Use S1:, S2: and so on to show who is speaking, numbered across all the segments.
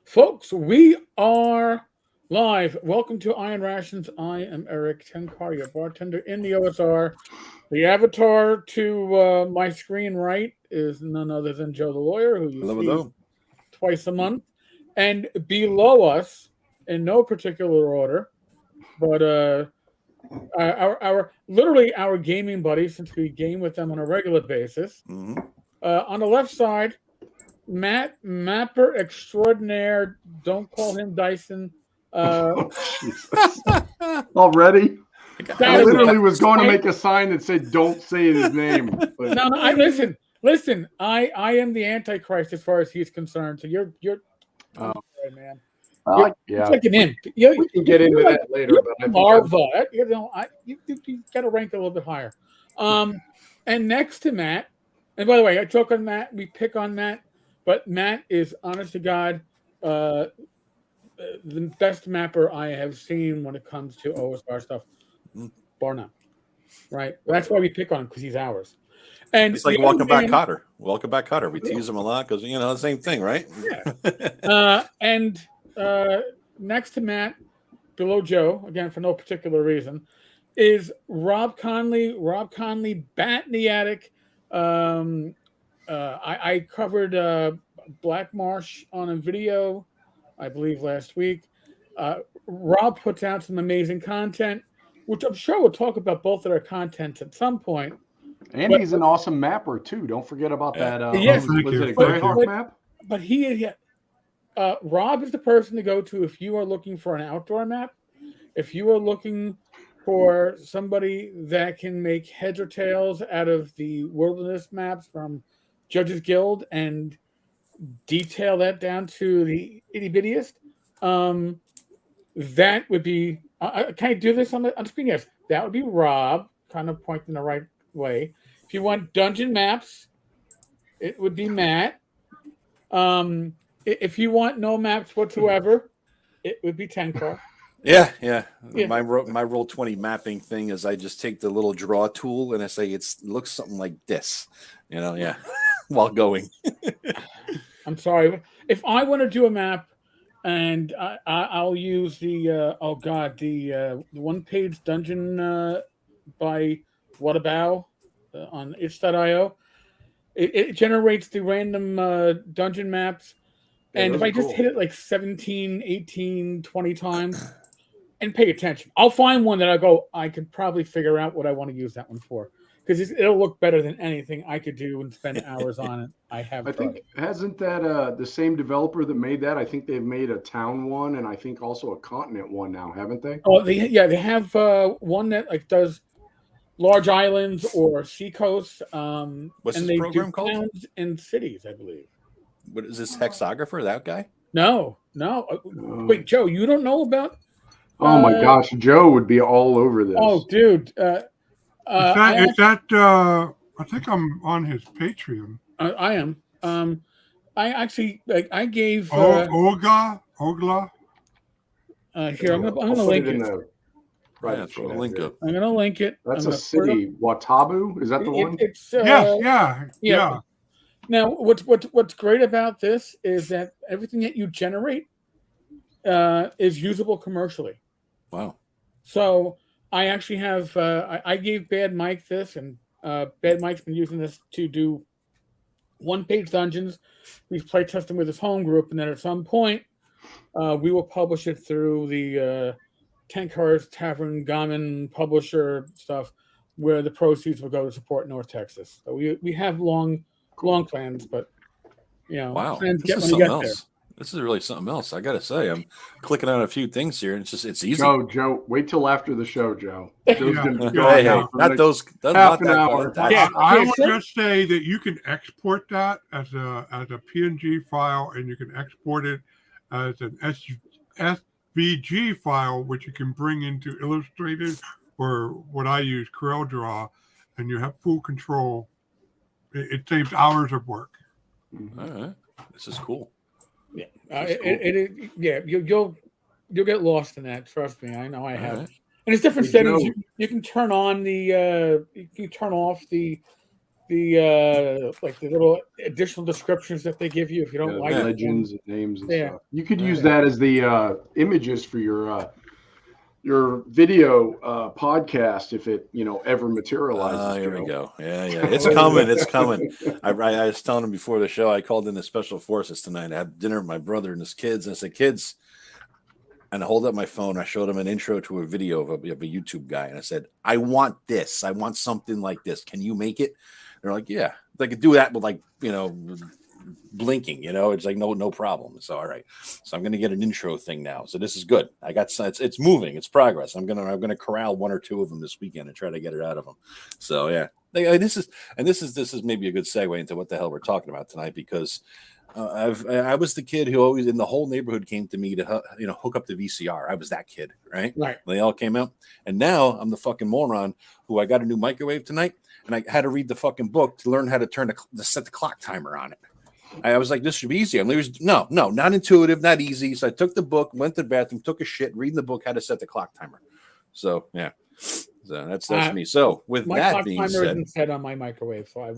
S1: Folks, we are live. Welcome to Iron Rations. I am Eric Tenkar, your bartender in the OSR. The avatar to my screen right is none other than Joe the Lawyer, who you
S2: Hello,
S1: see
S2: hello.
S1: twice a month. And below us, in no particular order, but our literally our gaming buddies, since we game with them on a regular basis.
S2: Mm-hmm.
S1: On the left side, Matt Mapper Extraordinaire. Don't call him Dyson.
S3: Oh, Jesus. Already? I literally was going to make a sign that said, don't say his name. But...
S1: No, listen. I am the Antichrist as far as he's concerned. So you're man.
S3: Yeah.
S1: It's like an imp.
S3: We can get into that later. But
S1: Marva. You got to rank a little bit higher. And next to Matt, and by the way, I joke on Matt. We pick on Matt. But Matt is, honest to God, the best mapper I have seen when it comes to OSR stuff, bar none. Right? That's why we pick on him, because he's ours. And
S2: it's like Welcome Back Cotter. Welcome Back Cotter. We tease him a lot because, the same thing, right?
S1: Yeah. And next to Matt, below Joe, again, for no particular reason, is Rob Conley. Rob Conley, Bat in the Attic. I covered Black Marsh on a video, I believe, last week. Rob puts out some amazing content, which I'm sure we'll talk about both of their contents at some point.
S3: And he's an awesome mapper, too. Don't forget about that.
S1: Yes,
S3: was it a Greyhawk map?
S1: But Rob is the person to go to if you are looking for an outdoor map, if you are looking for somebody that can make heads or tails out of the wilderness maps from Judges Guild and detail that down to the itty bittiest. That would be. Can I do this on the screen? Yes, that would be Rob, kind of pointing the right way. If you want dungeon maps, it would be Matt. If you want no maps whatsoever, it would be Tenkar.
S2: Yeah. My Roll20 mapping thing is I just take the little draw tool and I say it looks something like this, while going.
S1: I'm sorry. If I want to do a map and I'll use the one-page dungeon by Whatabout on itch.io. It generates the random dungeon maps. And if I just hit it like 17, 18, 20 times and pay attention, I'll find one that I could probably figure out what I want to use that one for. Because it'll look better than anything I could do and spend hours on it. I think,
S3: hasn't that the same developer that made that? I think they've made a town one and I think also a continent one now, haven't they?
S1: Oh, they have one that does large islands or seacoasts.
S2: What's
S1: and
S2: this program called?
S1: Towns and cities, I believe.
S2: What is this hexographer? That guy?
S1: No. Wait, Joe, you don't know about?
S3: Oh my gosh, Joe would be all over this.
S1: Oh, dude.
S4: I think I'm on his Patreon.
S1: I am. I actually I gave
S4: Ogla.
S1: Here, I'm gonna link it.
S2: Right, throw a link up.
S1: I'm gonna link it.
S3: That's a city. Watabu? Is that the one?
S1: It's
S4: yeah.
S1: Now, what's great about this is that everything that you generate is usable commercially.
S2: Wow.
S1: So I actually have I gave Bad Mike this, and Bad Mike's been using this to do one-page dungeons. We've played testing with his home group, and then at some point we will publish it through the Tenkar's Tavern Gammon publisher stuff, where the proceeds will go to support North Texas. So we have long plans, but
S2: wow,
S1: plans
S2: this is something else. This is really something else. I gotta say, I'm clicking on a few things here, and it's easy.
S3: Joe, wait till after the show, Joe. Joe's gonna
S2: hey, not those. Not that far.
S4: I would just say that you can export that as a PNG file, and you can export it as an SVG file, which you can bring into Illustrator or what I use, CorelDRAW, and you have full control. It saves hours of work.
S2: All right, this is cool.
S1: Yeah, you'll get lost in that. Trust me, I know I have. Right. And it's different settings. You can turn on the you can turn off the like the little additional descriptions that they give you if you don't like
S3: legends and names and
S1: Yeah.
S3: stuff. You could use that as the images for your video podcast if it ever materializes.
S2: Here
S3: Joe.
S2: we go. Yeah. It's coming. It's coming. I was telling him before the show, I called in the special forces tonight. I had dinner with my brother and his kids, and I said, kids, and I hold up my phone. I showed them an intro to a video of a YouTube guy, and I said, I want this. I want something like this. Can you make it? They're like, yeah. They could do that with blinking, it's like no problem. So all right, so I'm gonna get an intro thing now, so this is good. I got it's moving, it's progress. I'm gonna corral one or two of them this weekend and try to get it out of them. So yeah, this is maybe a good segue into what the hell we're talking about tonight, because I was the kid who always in the whole neighborhood came to me to hook up the VCR. I was that kid, right? They all came out, and now I'm the fucking moron who I got a new microwave tonight, and I had to read the fucking book to learn how to set the clock timer on it. I was like, this should be easy. And there was no, not intuitive, not easy. So I took the book, went to the bathroom, took a shit, reading the book how to set the clock timer. So yeah, so that's me. So with that being said,
S1: isn't set on my microwave, so I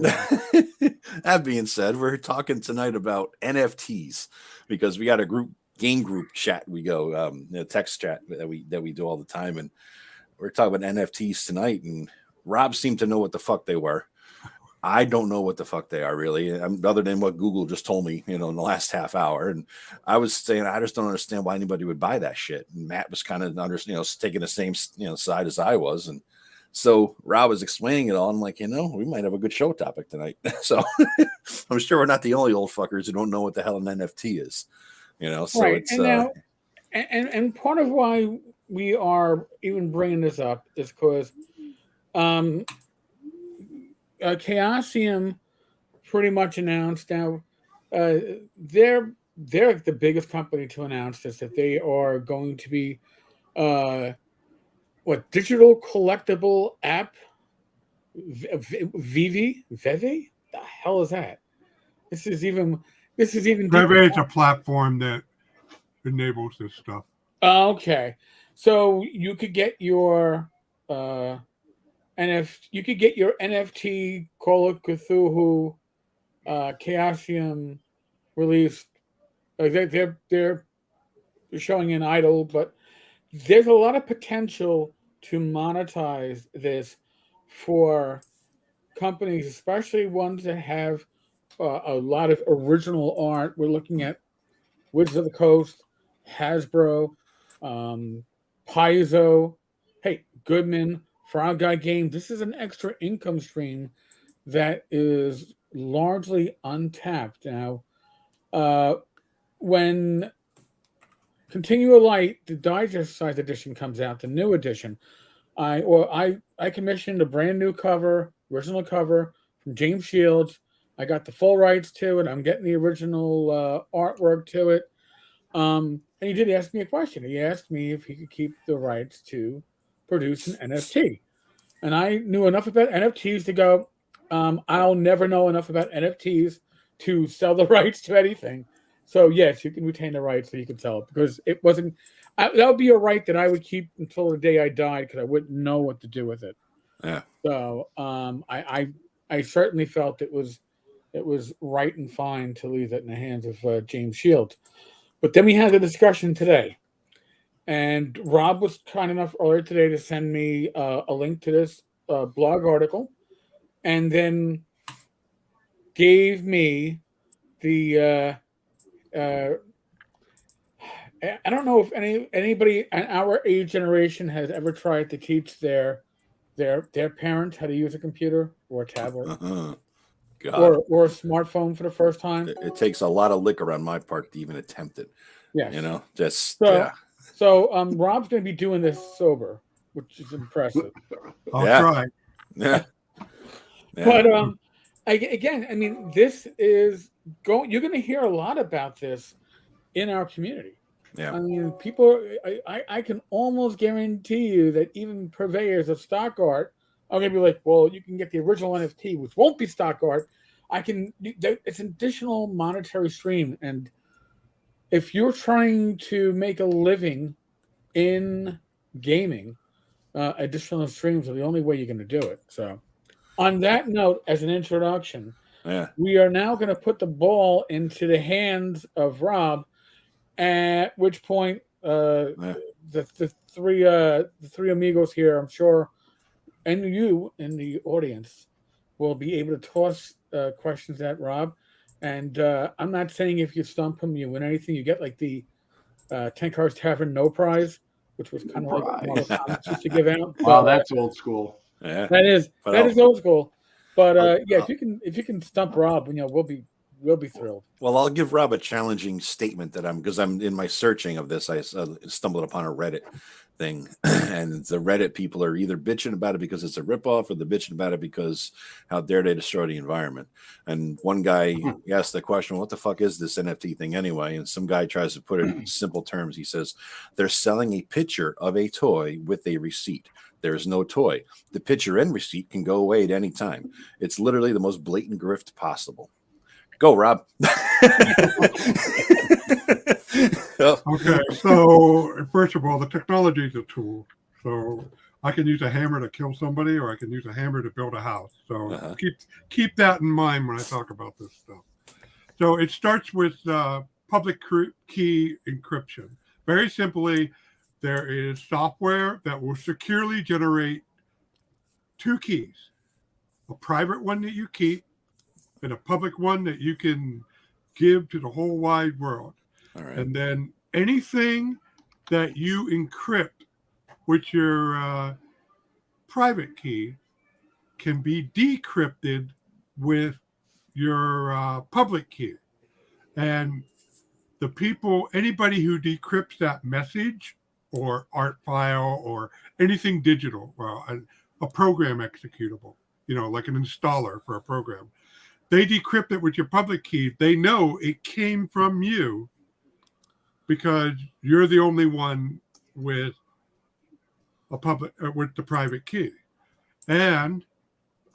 S2: that being said, we're talking tonight about NFTs, because we got a game group chat. We go text chat that we do all the time, and we're talking about NFTs tonight. And Rob seemed to know what the fuck they were. I don't know what the fuck they are really, other than what Google just told me, in the last half hour. And I was saying, I just don't understand why anybody would buy that shit. And Matt was kind of taking the same side as I was, and so Rob was explaining it all. I'm like, we might have a good show topic tonight. So I'm sure we're not the only old fuckers who don't know what the hell an NFT is. So
S1: right.
S2: it's
S1: and now, and part of why we are even bringing this up is because Chaosium pretty much announced now they're the biggest company to announce this, that they are going to be digital collectible app Vivi? The hell is that? This is even
S4: Vivi is a platform that enables this stuff.
S1: Okay. So you could get your NFT Call of Cthulhu Chaosium released. They're showing an idol, but there's a lot of potential to monetize this for companies, especially ones that have a lot of original art. We're looking at Wizards of the Coast, Hasbro, Paizo, Goodman, Frog Guy Games. This is an extra income stream that is largely untapped. Now, when Continual Light, the digest size edition, comes out, the new edition, I commissioned a brand new original cover from James Shields. I got the full rights to it. I'm getting the original artwork to it. And he did ask me a question. He asked me if he could keep the rights to produce an NFT. And I knew enough about NFTs to go, I'll never know enough about NFTs to sell the rights to anything. So yes, you can retain the rights so you can sell it, because it wasn't. That would be a right that I would keep until the day I died, because I wouldn't know what to do with it.
S2: Yeah.
S1: So I certainly felt it was right and fine to leave it in the hands of James Shields. But then we had the discussion today, and Rob was kind enough earlier today to send me a link to this blog article, and then gave me the. I don't know if anybody in our age generation has ever tried to teach their parents how to use a computer or a tablet or a smartphone for the first time.
S2: It takes a lot of liquor on my part to even attempt it.
S1: Yes.
S2: So
S1: Rob's going to be doing this sober, which is impressive.
S4: I'll try.
S2: Yeah.
S1: But again, I mean, this is you're going to hear a lot about this in our community.
S2: Yeah.
S1: I mean, people, I can almost guarantee you that even purveyors of stock art are going to be like, well, you can get the original NFT, which won't be stock art. It's an additional monetary stream. And if you're trying to make a living in gaming, additional streams are the only way you're going to do it. So on that note, as an introduction,
S2: Yeah.
S1: we are now going to put the ball into the hands of Rob. At which point,
S2: Yeah.
S1: the three amigos here, I'm sure, and you in the audience will be able to toss questions at Rob. And I'm not saying if you stump him, you win anything. You get like the Tenkar's Tavern No Prize, which was kind of like
S3: Prize.
S1: model comics used to give out.
S3: Wow,
S1: But,
S3: that's old school.
S2: Yeah.
S1: that is
S2: But
S1: old school. But
S2: I'll-
S1: yeah, if you can stump Rob, we'll be thrilled.
S2: Well, I'll give Rob a challenging statement because I'm in my searching of this. I stumbled upon a Reddit thing, and the Reddit people are either bitching about it because it's a ripoff, or they're bitching about it because how dare they destroy the environment. And one guy asked the question, "What the fuck is this NFT thing anyway?" And some guy tries to put it in simple terms. He says, "They're selling a picture of a toy with a receipt. There is no toy. The picture and receipt can go away at any time. It's literally the most blatant grift possible." Go, Rob.
S4: Okay, so first of all, the technology is a tool. So I can use a hammer to kill somebody, or I can use a hammer to build a house. So keep that in mind when I talk about this stuff. So it starts with public key encryption. Very simply, there is software that will securely generate two keys: a private one that you keep, and a public one that you can give to the whole wide world.
S2: All right.
S4: And then anything that you encrypt with your private key can be decrypted with your public key. And anybody who decrypts that message or art file or anything digital, well, a program executable, like an installer for a program, they decrypt it with your public key. They know it came from you because you're the only one with with the private key. And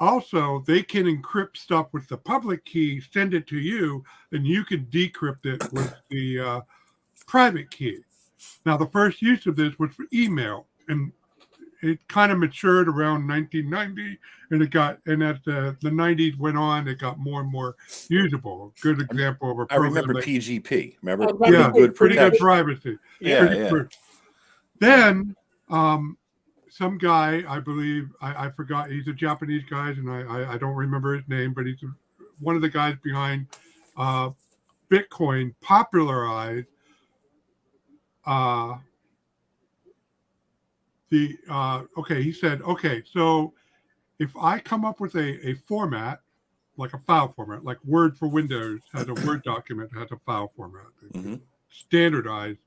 S4: also, they can encrypt stuff with the public key, send it to you, and you can decrypt it with the private key. Now, the first use of this was for email, and it kind of matured around 1990, and as the 90s went on, it got more and more usable. A good example of a program.
S2: I remember PGP. Remember?
S4: Yeah, pretty good
S2: protection.
S4: privacy.
S2: Yeah.
S4: Then some guy, I believe, I forgot, he's a Japanese guy, and I don't remember his name, but he's one of the guys behind Bitcoin, popularized he said, okay, so if I come up with a format, like a file format, like Word for Windows has a Word document, has a file format, standardized,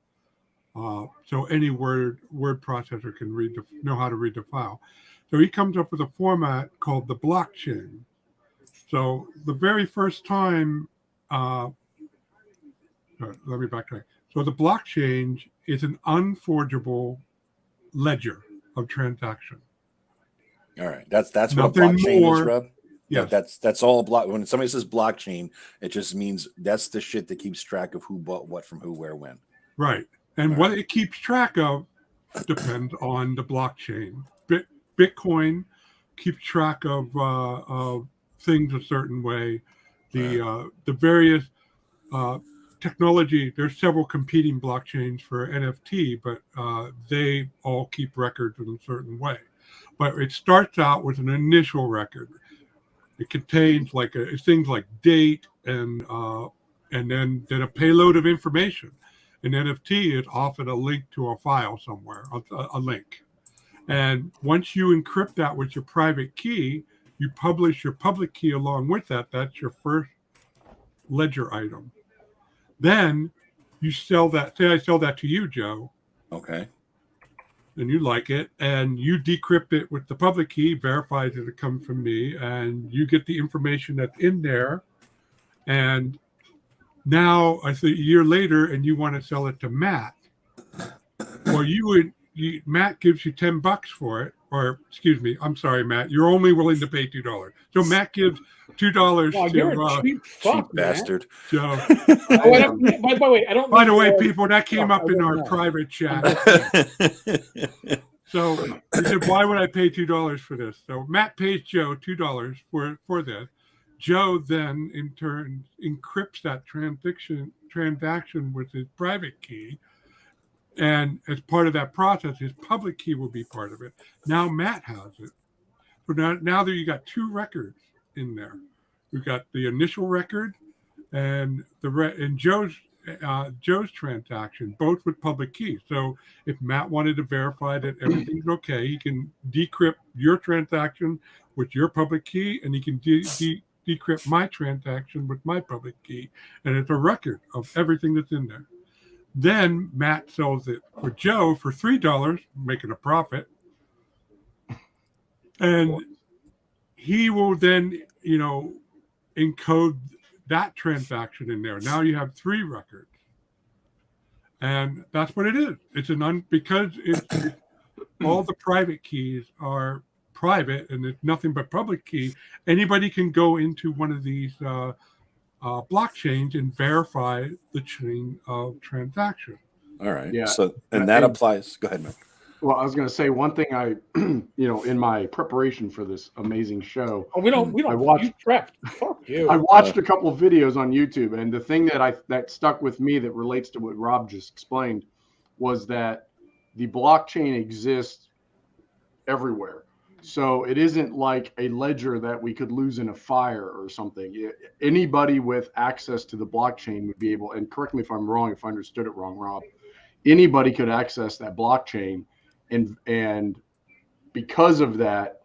S4: so any word processor can know how to read the file. So he comes up with a format called the blockchain. So the very first time, let me backtrack. So the blockchain is an unforgeable ledger of transaction.
S2: All right, that's what a
S4: Nothing
S2: blockchain
S4: more.
S2: is, Rob.
S4: Yeah,
S2: that's all block. When somebody says blockchain, it just means that's the shit that keeps track of who bought what from who, where, when.
S4: right. And what it keeps track of depends on the blockchain. Bitcoin keeps track of things a certain way. The various technology, there's several competing blockchains for NFT, but they all keep records in a certain way. But it starts out with an initial record. It contains things like date and then a payload of information. An NFT is often a link to a file somewhere, a link. And once you encrypt that with your private key, you publish your public key along with that. That's your first ledger item. Then you sell that. Say I sell that to you, Joe.
S2: Okay.
S4: And you like it, and you decrypt it with the public key, verifies that it comes from me, and you get the information that's in there. And now, I say a year later, and you want to sell it to Matt. Well, Matt gives you $10 for it, or excuse me, I'm sorry, Matt. You're only willing to pay $2. So Matt gives $2
S1: Wow, you're a
S4: to
S1: cheap fuck,
S2: Cheap bastard.
S4: Joe.
S1: By the way, I don't.
S4: By the
S1: mean
S4: way,
S1: to-
S4: people, that came
S1: Oh,
S4: up
S1: I
S4: in our
S1: wouldn't know.
S4: private chat. So he said, why would I pay $2 for this? So Matt pays Joe $2 for this. Joe then in turn encrypts that transaction with his private key. And as part of that process, his public key will be part of it. Now Matt has it. So now that you got two records in there, we've got the initial record and Joe's transaction, both with public keys. So if Matt wanted to verify that everything's okay, he can decrypt your transaction with your public key, and he can decrypt my transaction with my public key, and it's a record of everything that's in there. Then Matt sells it for Joe for $3, making a profit, and he will then, encode that transaction in there. Now you have 3 records, and that's what it is. It's because it's all the private keys are private, and it's nothing but public key. Anybody can go into one of these blockchains and verify the chain of transaction.
S2: All right.
S3: Yeah.
S2: So, and that applies. Go ahead, Mike.
S3: Well, I was going to say one thing I, in my preparation for this amazing show.
S1: Oh, we don't.
S3: I watched,
S1: you prepped. Fuck you.
S3: I watched a couple of videos on YouTube, and the thing that stuck with me that relates to what Rob just explained was that the blockchain exists everywhere. So it isn't like a ledger that we could lose in a fire or something. Anybody with access to the blockchain would be able, and correct me if I'm wrong, if I understood it wrong, Rob, anybody could access that blockchain. And because of that,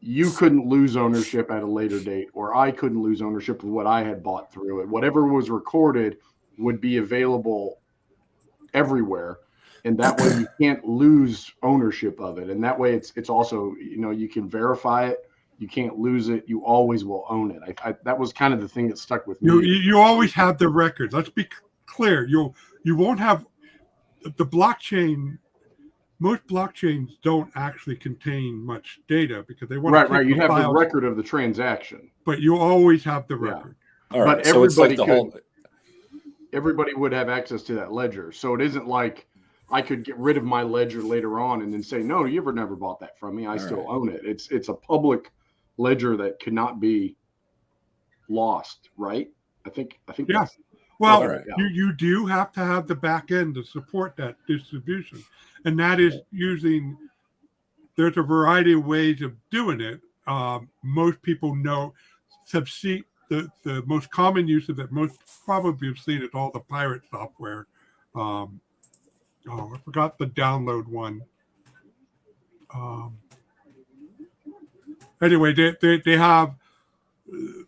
S3: you couldn't lose ownership at a later date, or I couldn't lose ownership of what I had bought through it. Whatever was recorded would be available everywhere. And that way you can't lose ownership of it. And that way it's also, you can verify it. You can't lose it. You always will own it. That was kind of the thing that stuck with me.
S4: You always have the record. Let's be clear. You won't have the blockchain. Most blockchains don't actually contain much data because they want
S3: right. You have the record of the transaction,
S4: but you always have the record.
S2: All right.
S3: But
S2: So it's like
S3: everybody would have access to that ledger. So it isn't like I could get rid of my ledger later on and then say, no, you never bought that from me. I still own it. It's a public ledger that cannot be lost, right? I think.
S4: Yeah. Well, you do have to have the back end to support that distribution. And that is there's a variety of ways of doing it. Most people know, the most common use of it, most probably have seen it, all the pirate software. I forgot the download one. Anyway, they have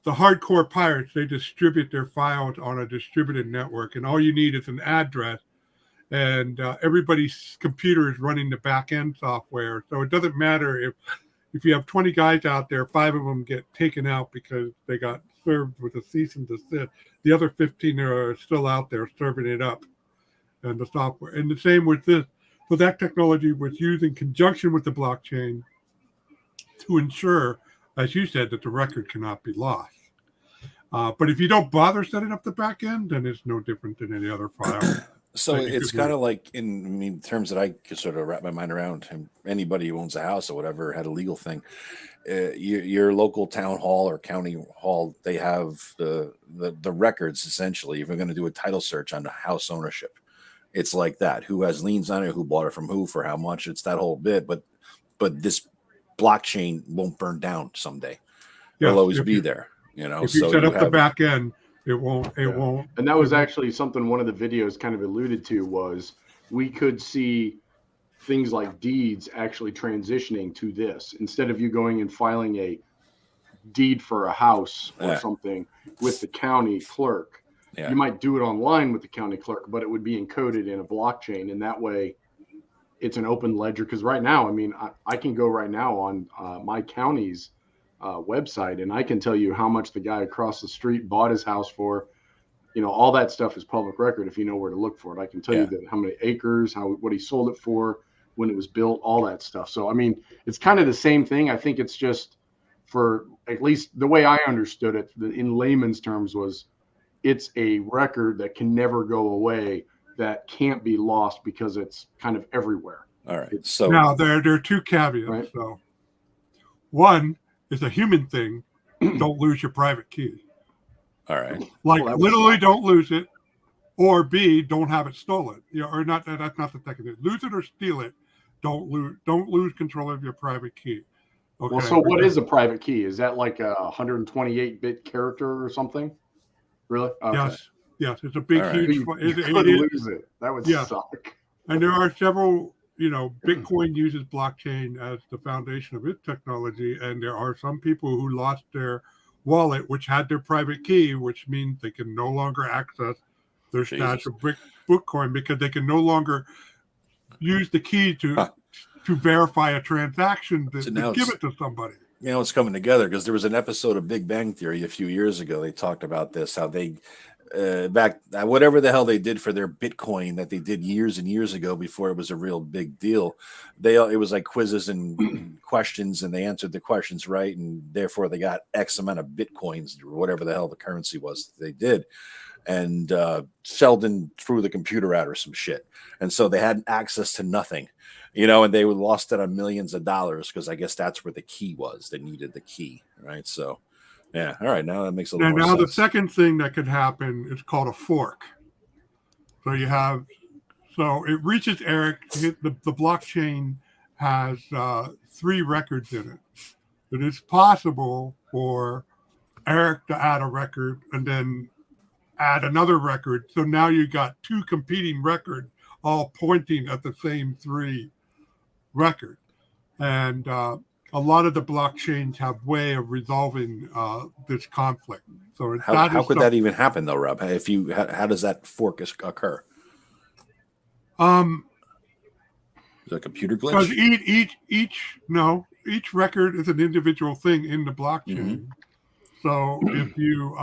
S4: the hardcore pirates. They distribute their files on a distributed network, and all you need is an address, and everybody's computer is running the back end software. So it doesn't matter if you have 20 guys out there, 5 of them get taken out because they got served with a cease and desist. The other 15 are still out there serving it up, and the software. And the same with this. So that technology was used in conjunction with the blockchain to ensure, as you said, that the record cannot be lost. But if you don't bother setting up the back end, then it's no different than any other file.
S2: So it's kind of like in terms that I could sort of wrap my mind around. And anybody who owns a house or whatever had a legal thing. Your local town hall or county hall, they have the records essentially. If you're going to do a title search on the house ownership, it's like that. Who has liens on it? Who bought it from who? For how much? It's that whole bit. But this blockchain won't burn down someday. It'll always be there.
S4: If you set up the back end, it won't.
S3: And that was actually something one of the videos kind of alluded to, was we could see things like deeds actually transitioning to this. Instead of you going and filing a deed for a house or something with the county clerk, you might do it online with the county clerk, but it would be encoded in a blockchain. And that way it's an open ledger. Because right now, I mean, I can go right now on my county's website, and I can tell you how much the guy across the street bought his house for. All that stuff is public record if you know where to look for it. I can tell you that how many acres, what he sold it for, when it was built, all that stuff. So I mean, it's kind of the same thing. I think it's just, for at least the way I understood it in layman's terms, was it's a record that can never go away, that can't be lost because it's kind of everywhere.
S2: All right. So
S4: Now there are two caveats.
S3: Right.
S4: So one is a human thing. Don't lose your private key.
S2: all right.
S4: Like
S3: Well, that would
S4: literally
S3: suck.
S4: don't lose it. Or B, don't have it stolen. Or not. That's not the second thing. Lose it or steal it. Don't lose control of your private key. Okay.
S3: Well, so what is a private key? Is that like a 128-bit character or something? Really? Okay.
S4: Yes. It's a big,
S2: All right.
S4: huge.
S3: You couldn't lose it. That would suck.
S4: And there are several. Bitcoin uses blockchain as the foundation of its technology, and there are some people who lost their wallet, which had their private key, which means they can no longer access their stash of Bitcoin because they can no longer use the key to verify a transaction to give it to somebody.
S2: It's coming together because there was an episode of Big Bang Theory a few years ago. They talked about this, how they whatever the hell they did for their Bitcoin that they did years and years ago before it was a real big deal. It was like quizzes and questions, and they answered the questions right, and therefore they got X amount of Bitcoins or whatever the hell the currency was that they did. And Sheldon threw the computer out or some shit, and so they had access to nothing, and they lost it on millions of dollars because I guess that's where the key was. They needed the key, right? So. Yeah. All right. Now that makes a little more sense.
S4: The second thing that could happen is called a fork. So it reaches Eric. The blockchain has 3 records in it. It is possible for Eric to add a record and then add another record. So now you got 2 competing records all pointing at the same 3 records. And a lot of the blockchains have way of resolving this conflict. So
S2: how could that even happen, though, Rob? How does that fork occur? Is it a computer glitch?
S4: Because each record is an individual thing in the blockchain. Mm-hmm. So if you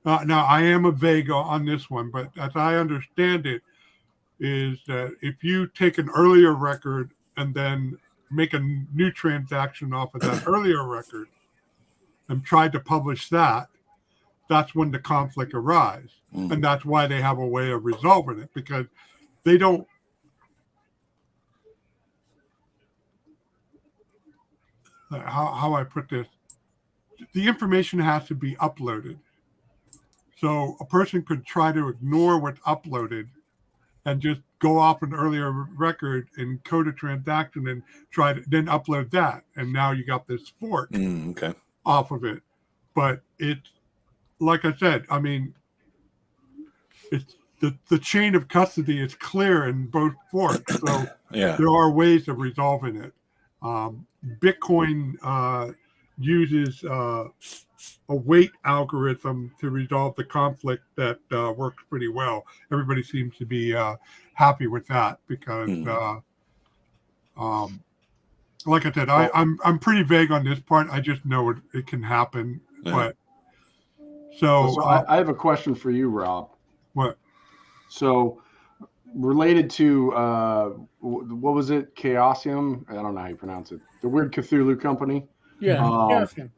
S4: now I am a vague on this one, but as I understand it, is that if you take an earlier record and then make a new transaction off of that earlier record and try to publish that's when the conflict arises. Mm-hmm. And that's why they have a way of resolving it, because they don't how I put this, the information has to be uploaded. So a person could try to ignore what's uploaded and just go off an earlier record and code a transaction and try to then upload that. And now you got this fork off of it. But it's, like I said, I mean, it's the chain of custody is clear in both forks. So there are ways of resolving it. Bitcoin uses a weight algorithm to resolve the conflict that works pretty well. Everybody seems to be happy with that because, like I said, I'm pretty vague on this part. I just know it can happen. But so
S3: I have a question for you, Rob.
S4: What?
S3: So related to what was it? Chaosium? I don't know how you pronounce it. The weird Cthulhu company.
S1: Yeah, Chaosium.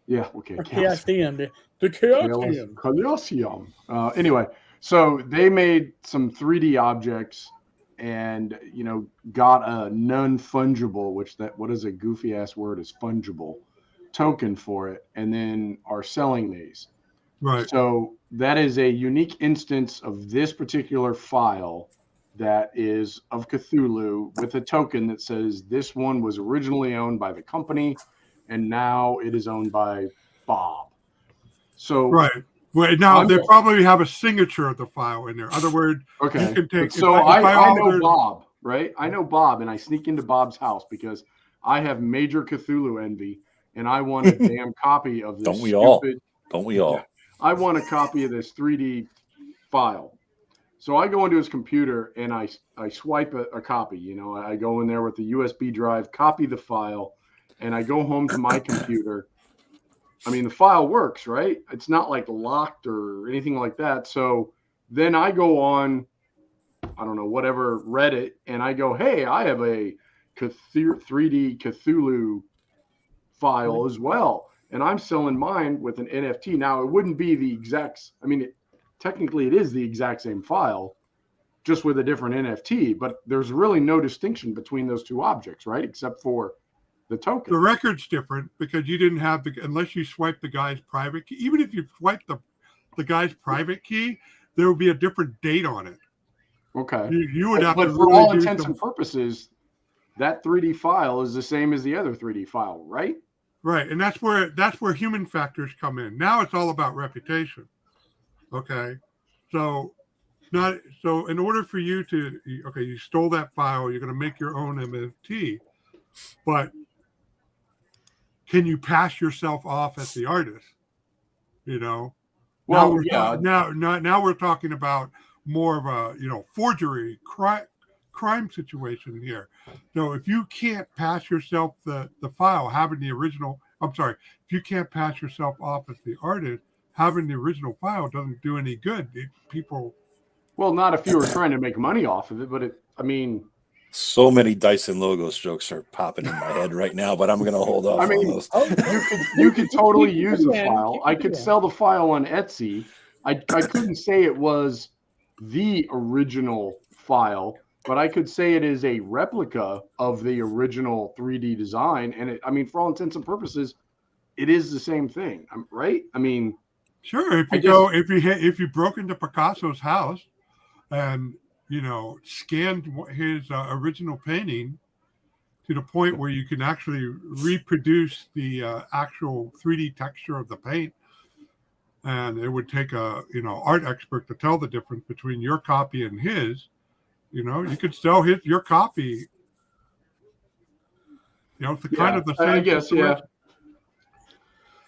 S3: Yeah, okay.
S1: Chaosium. The Chaosium.
S3: Chaosium. Anyway, so they made some 3D objects and, got a non-fungible, what is a goofy ass word, is fungible token for it, and then are selling these.
S4: Right.
S3: So that is a unique instance of this particular file that is of Cthulhu with a token that says this one was originally owned by the company and now it is owned by Bob. So
S4: right. Well, now they probably have a signature of the file in there. In other words,
S3: okay.
S4: You can take.
S3: So I know Bob, right? I know Bob, and I sneak into Bob's house because I have major Cthulhu envy, and I want a damn copy of this.
S2: Don't we all? Don't we all?
S3: I want a copy of this 3D file. So I go into his computer and I swipe a copy. I go in there with the USB drive, copy the file, and I go home to my computer. I mean, the file works, right? It's not like locked or anything like that. So then I go on, I don't know, whatever, Reddit, and I go, hey, I have a 3D Cthulhu file as well. And I'm selling mine with an NFT. Now, it wouldn't be the exact, technically it is the exact same file, just with a different NFT. But there's really no distinction between those two objects, right? Except for the token.
S4: The record's different because you didn't have unless you swipe the guy's private key. Even if you swipe the guy's private key, there would be a different date on it.
S3: Okay.
S4: You would have
S3: but
S4: to
S3: for
S4: really
S3: all
S4: do
S3: intents and purposes, that 3D file is the same as the other 3D file, right?
S4: Right, and that's where human factors come in. Now it's all about reputation. Okay, so in order for you to you stole that file, you're going to make your own NFT, but can you pass yourself off as the artist? Well, now we're talking about more of a forgery crime situation here. So if you can't pass yourself the file having the original, if you can't pass yourself off as the artist, having the original file doesn't do any good.
S3: Well, not if you were trying to make money off of it, but
S2: so many Dyson Logos jokes are popping in my head right now, but I'm going to hold off on those.
S3: You could totally use the file. I could sell the file on Etsy. I couldn't say it was the original file, but I could say it is a replica of the original 3D design. And for all intents and purposes, it is the same thing, right?
S4: Sure. If you broke into Picasso's house and scanned his original painting to the point where you can actually reproduce the actual 3D texture of the paint, and it would take a art expert to tell the difference between your copy and his. You could sell your copy. It's kind of the same.
S3: I guess,
S4: situation.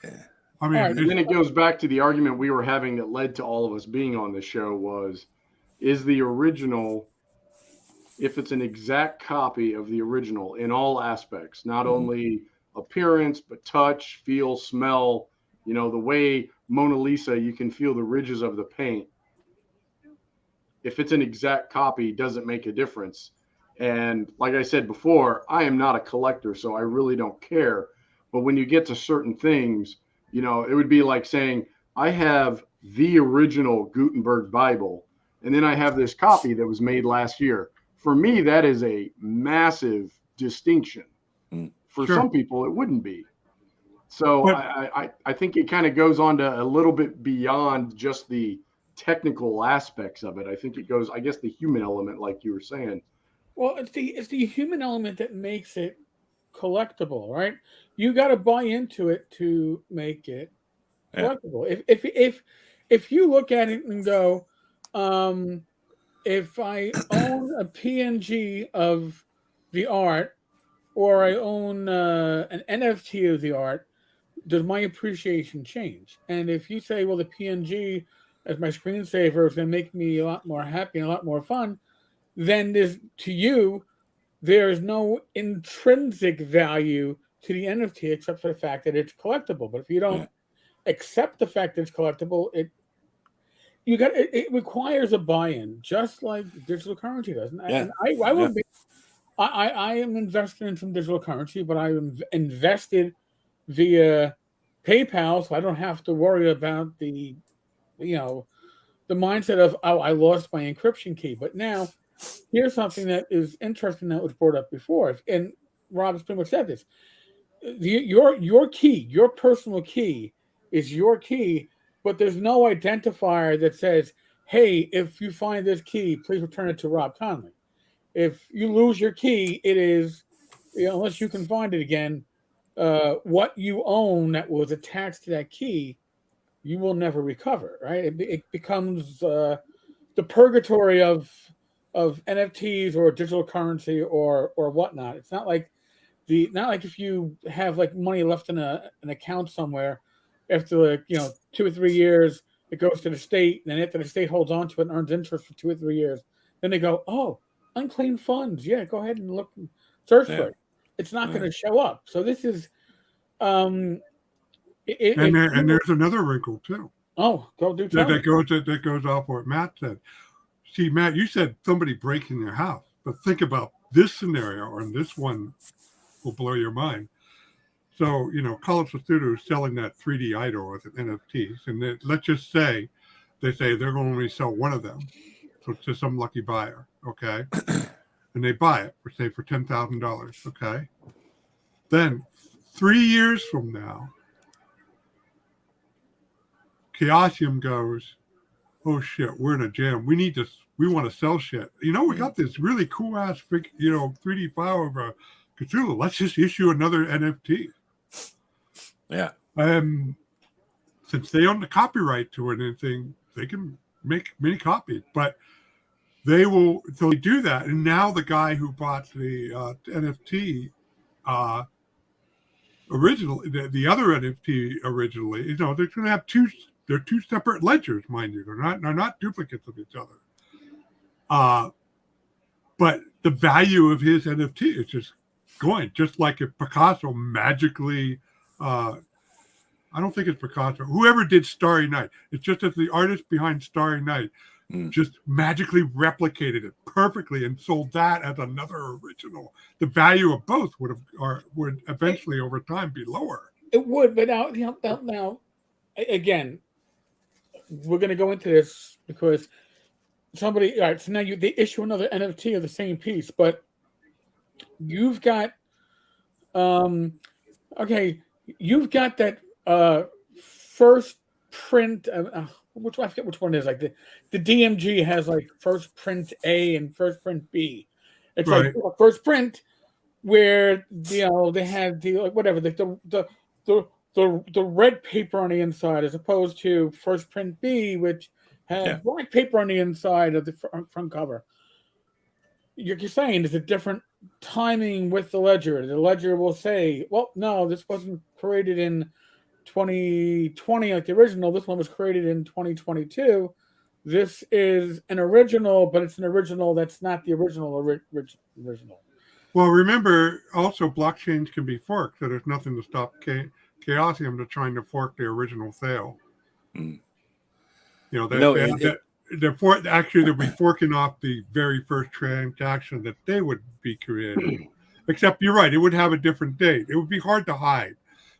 S3: Yeah.
S4: And
S3: then it goes back to the argument we were having that led to all of us being on the show is the original, if it's an exact copy of the original in all aspects, not only appearance, but touch, feel, smell, the way Mona Lisa, you can feel the ridges of the paint. If it's an exact copy, doesn't make a difference. And like I said before, I am not a collector, so I really don't care. But when you get to certain things, it would be like saying, I have the original Gutenberg Bible, and then I have this copy that was made last year. For me, that is a massive distinction. For some people, it wouldn't be. So I think it kind of goes on to a little bit beyond just the technical aspects of it. I think it goes, I guess, the human element, like you were saying.
S1: Well, it's the human element that makes it collectible, right? You got to buy into it to make it collectible. If you look at it and go, if I own a PNG of the art, or I own an NFT of the art, does my appreciation change? And if you say, well, the PNG as my screensaver is going to make me a lot more happy and a lot more fun, then there's no intrinsic value to the NFT except for the fact that it's collectible. But if you don't accept the fact that it's collectible, it requires a buy-in, just like digital currency does. And I am invested in some digital currency, but I'm invested via PayPal, so I don't have to worry about the mindset of, I lost my encryption key. But now, here's something that is interesting that was brought up before, and Rob's pretty much said this. Your key, your personal key, is your key, but there's no identifier that says, hey, if you find this key, please return it to Rob Conley. If you lose your key, it is, unless you can find it again, what you own that was attached to that key, you will never recover, right? It becomes the purgatory of NFTs or digital currency or whatnot. It's not like if you have like money left in an account somewhere, after 2 or 3 years, it goes to the state, and then after the state holds on to it and earns interest for 2 or 3 years, then they go, oh, unclaimed funds. Yeah, go ahead and look, search for it. It's not going to show up. So this is, and
S4: there's another wrinkle too.
S1: Oh, go do tell
S4: that goes off what Matt said. See, Matt, you said somebody breaking their house, but think about this scenario, and this one will blow your mind. So, Call of the Studio is selling that 3D idol with NFTs, and let's just say they say they're going to only sell one of them. So it's to some lucky buyer, okay? And they buy it for, say, for $10,000, okay? Then 3 years from now, Chaosium goes, oh shit, we're in a jam. We want to sell shit. We got this really cool ass, 3D file of a Cthulhu. Let's just issue another NFT.
S2: Yeah.
S4: Since they own the copyright to it and anything, they can make many copies. But they do that. And now the guy who bought the NFT originally, the other NFT originally, they're going to have they're two separate ledgers, mind you. They're not duplicates of each other. But the value of his NFT is just going, just like if Picasso magically, I don't think it's Picasso, whoever did Starry Night. It's just that the artist behind Starry Night just magically replicated it perfectly and sold that as another original. The value of both would eventually over time be lower.
S1: It would, but now again, we're going to go into this because somebody, all right, so now they issue another NFT of the same piece, but you've got, you've got that first print, I forget which one it is, like the DMG has like first print A and first print B. It's right. Like first print where, they had the red paper on the inside, as opposed to first print B, which had black paper on the inside of the front cover. You're saying there's a different timing with the ledger. The ledger will say, well, no, this wasn't created in 2020 like the original. This one was created in 2022. This is an original, but it's an original that's not the original.
S4: Well, remember, also blockchains can be forked, so there's nothing to stop Chaosium to trying to fork the original sale. They'll be forking off the very first transaction that they would be creating. Except you're right, it would have a different date. It would be hard to hide.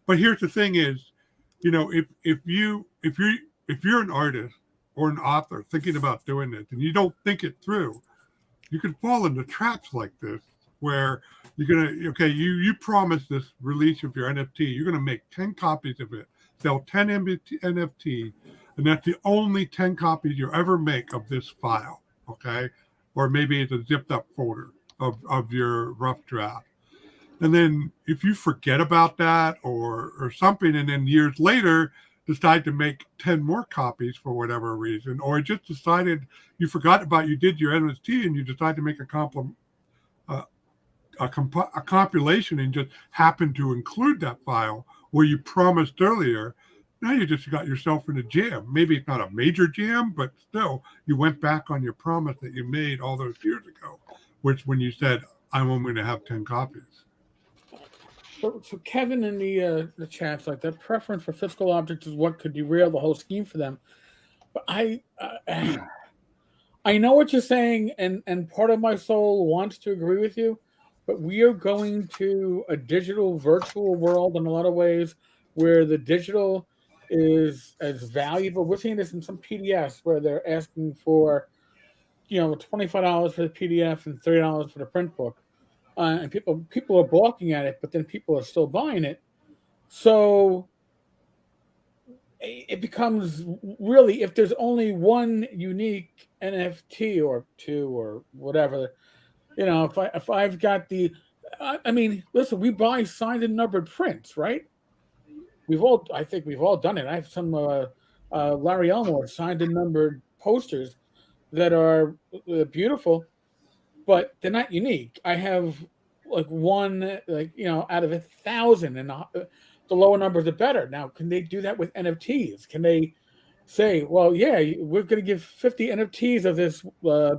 S4: But here's the thing: is if you're an artist or an author thinking about doing this and you don't think it through, you can fall into traps like this where you promise this release of your NFT, you're gonna make 10 copies of it, sell 10 NFT, and that's the only 10 copies you ever make of this file, okay? Or maybe it's a zipped up folder of your rough draft. And then if you forget about that or something, and then years later decide to make 10 more copies for whatever reason, or just decided you forgot about, you did your NFT and you decide to make a compilation and just happened to include that file where you promised earlier, now you just got yourself in a jam. Maybe it's not a major jam, but still you went back on your promise that you made all those years ago, which when you said, I'm only going to have 10 copies.
S1: So Kevin in the chat's like, that preference for physical objects is what could derail the whole scheme for them. But I know what you're saying, and part of my soul wants to agree with you, but we are going to a digital virtual world in a lot of ways where the digital is as valuable. We're seeing this in some PDFs where they're asking for, $25 for the PDF and $30 for the print book. And people are balking at it, but then people are still buying it. So it becomes really, if there's only one unique NFT or two or whatever, if I've got listen, we buy signed and numbered prints, right? I think we've all done it. I have some Larry Elmore signed and numbered posters that are beautiful, but they're not unique. I have like one, out of 1,000, and the lower numbers are better. Now, can they do that with NFTs? Can they say, well, yeah, we're going to give 50 NFTs of this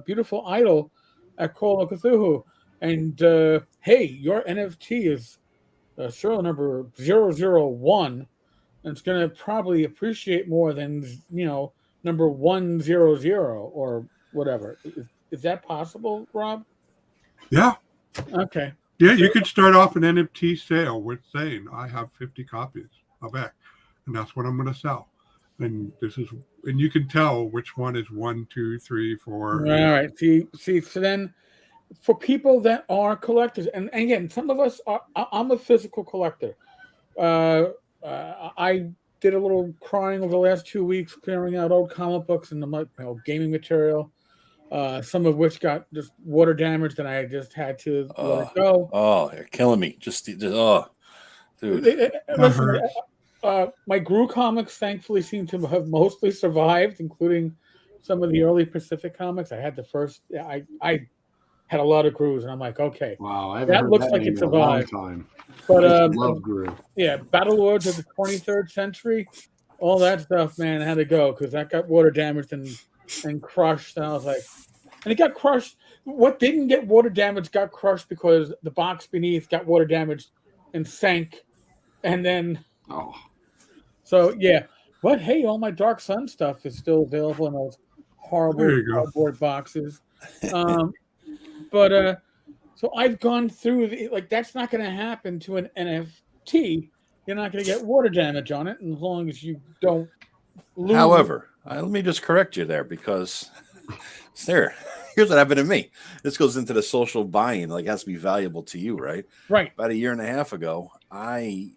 S1: beautiful idol at Call of Cthulhu, and hey, your NFT is serial number 001, and it's going to probably appreciate more than number 100 or whatever. Is that possible, Rob?
S4: Yeah.
S1: Okay.
S4: Yeah, you could start off an NFT sale with saying, I have 50 copies of X, and that's what I'm going to sell. and you can tell which one is 1, 2, 3, 4.
S1: All right. See. So then, for people that are collectors, and again, some of us are. I'm a physical collector. I did a little crying over the last 2 weeks, clearing out old comic books and the gaming material. Some of which got just water damaged, and I just had to let it go.
S2: Oh, you're killing me. Just oh, dude.
S1: Listen, my Gru comics thankfully seem to have mostly survived, including some of the early Pacific comics. I had the first. I had a lot of Grus, and I'm like, okay,
S3: Wow, I haven't
S1: that
S3: heard
S1: looks
S3: that
S1: like
S3: name
S1: it
S3: in a long
S1: survived.
S3: time.
S1: But
S3: I love Gru.
S1: yeah, Battle Lords of the 23rd century, all that stuff, man, I had to go because that got water damaged and crushed. And I was like, and it got crushed. What didn't get water damaged got crushed because the box beneath got water damaged and sank. And then, so yeah. But hey, all my Dark Sun stuff is still available in those horrible cardboard boxes. So I've gone through that's not going to happen to an NFT. You're not going to get water damage on it as long as you don't lose.
S2: However, let me just correct you there because here's what happened to me. This goes into the social buying, like it has to be valuable to you, right?
S1: Right.
S2: About a year and a half ago, I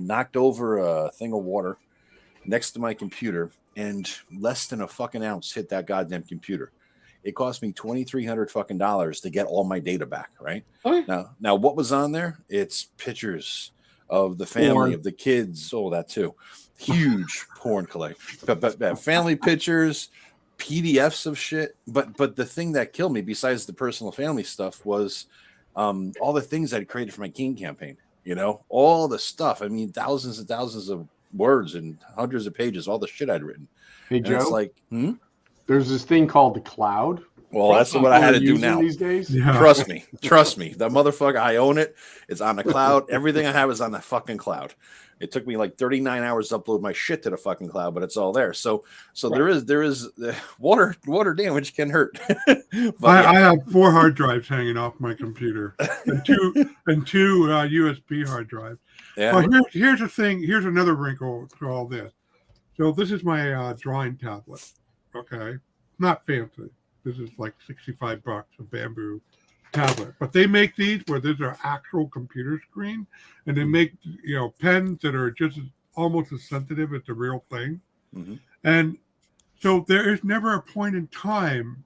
S2: knocked over a thing of water next to my computer, and less than a fucking ounce hit that goddamn computer. It cost me $2,300 fucking dollars to get all my data back, right?
S1: Okay.
S2: Now what was on there? It's pictures of the family, of the kids, that too. Huge porn collection. But family pictures, PDFs of shit. But the thing that killed me, besides the personal family stuff, was all the things I'd created for my King campaign. All the stuff. I mean, thousands and thousands of words and hundreds of pages, all the shit I'd written.
S3: Hey,
S2: and
S3: Joe,
S2: it's like,
S3: there's this thing called the cloud.
S2: Well, that's what I had to do now.
S3: These days.
S2: Yeah. Trust me. That motherfucker, I own it. It's on the cloud. Everything I have is on the fucking cloud. It took me like 39 hours to upload my shit to the fucking cloud, but it's all there. So right. there is water damage can hurt.
S4: I have 4 hard drives hanging off my computer and two USB hard drives. Yeah. Well, here's the thing. Here's another wrinkle to all this. So this is my drawing tablet. Okay, not fancy. This is like $65, a bamboo tablet. But they make these where there's an actual computer screen, and they make pens that are just almost as sensitive as the real thing. Mm-hmm. And so there is never a point in time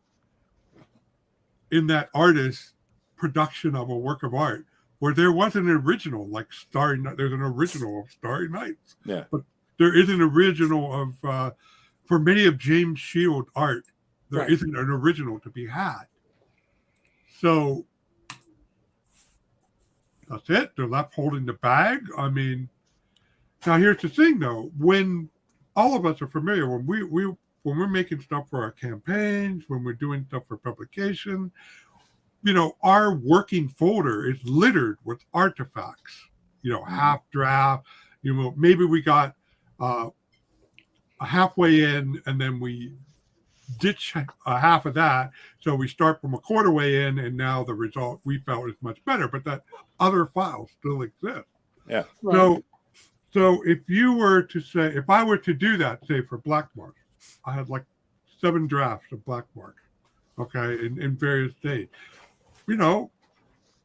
S4: in that artist's production of a work of art where there wasn't an original, like Starry Night. There's an original of Starry Nights.
S2: Yeah.
S4: But there is an original of, for many of James Shield art, there right. isn't an original to be had. So that's it. They're left holding the bag. I mean, now here's the thing, though. When all of us are familiar, when we're making stuff for our campaigns, when we're doing stuff for publication, our working folder is littered with artifacts. Half draft. Maybe we got halfway in, and then we ditch half of that, so we start from a quarter way in, and now the result we felt is much better, but that other file still exists.
S2: Yeah.
S4: Right. So if I were to do that, say for Black Mark, I had like 7 drafts of Black Mark, okay, in various dates.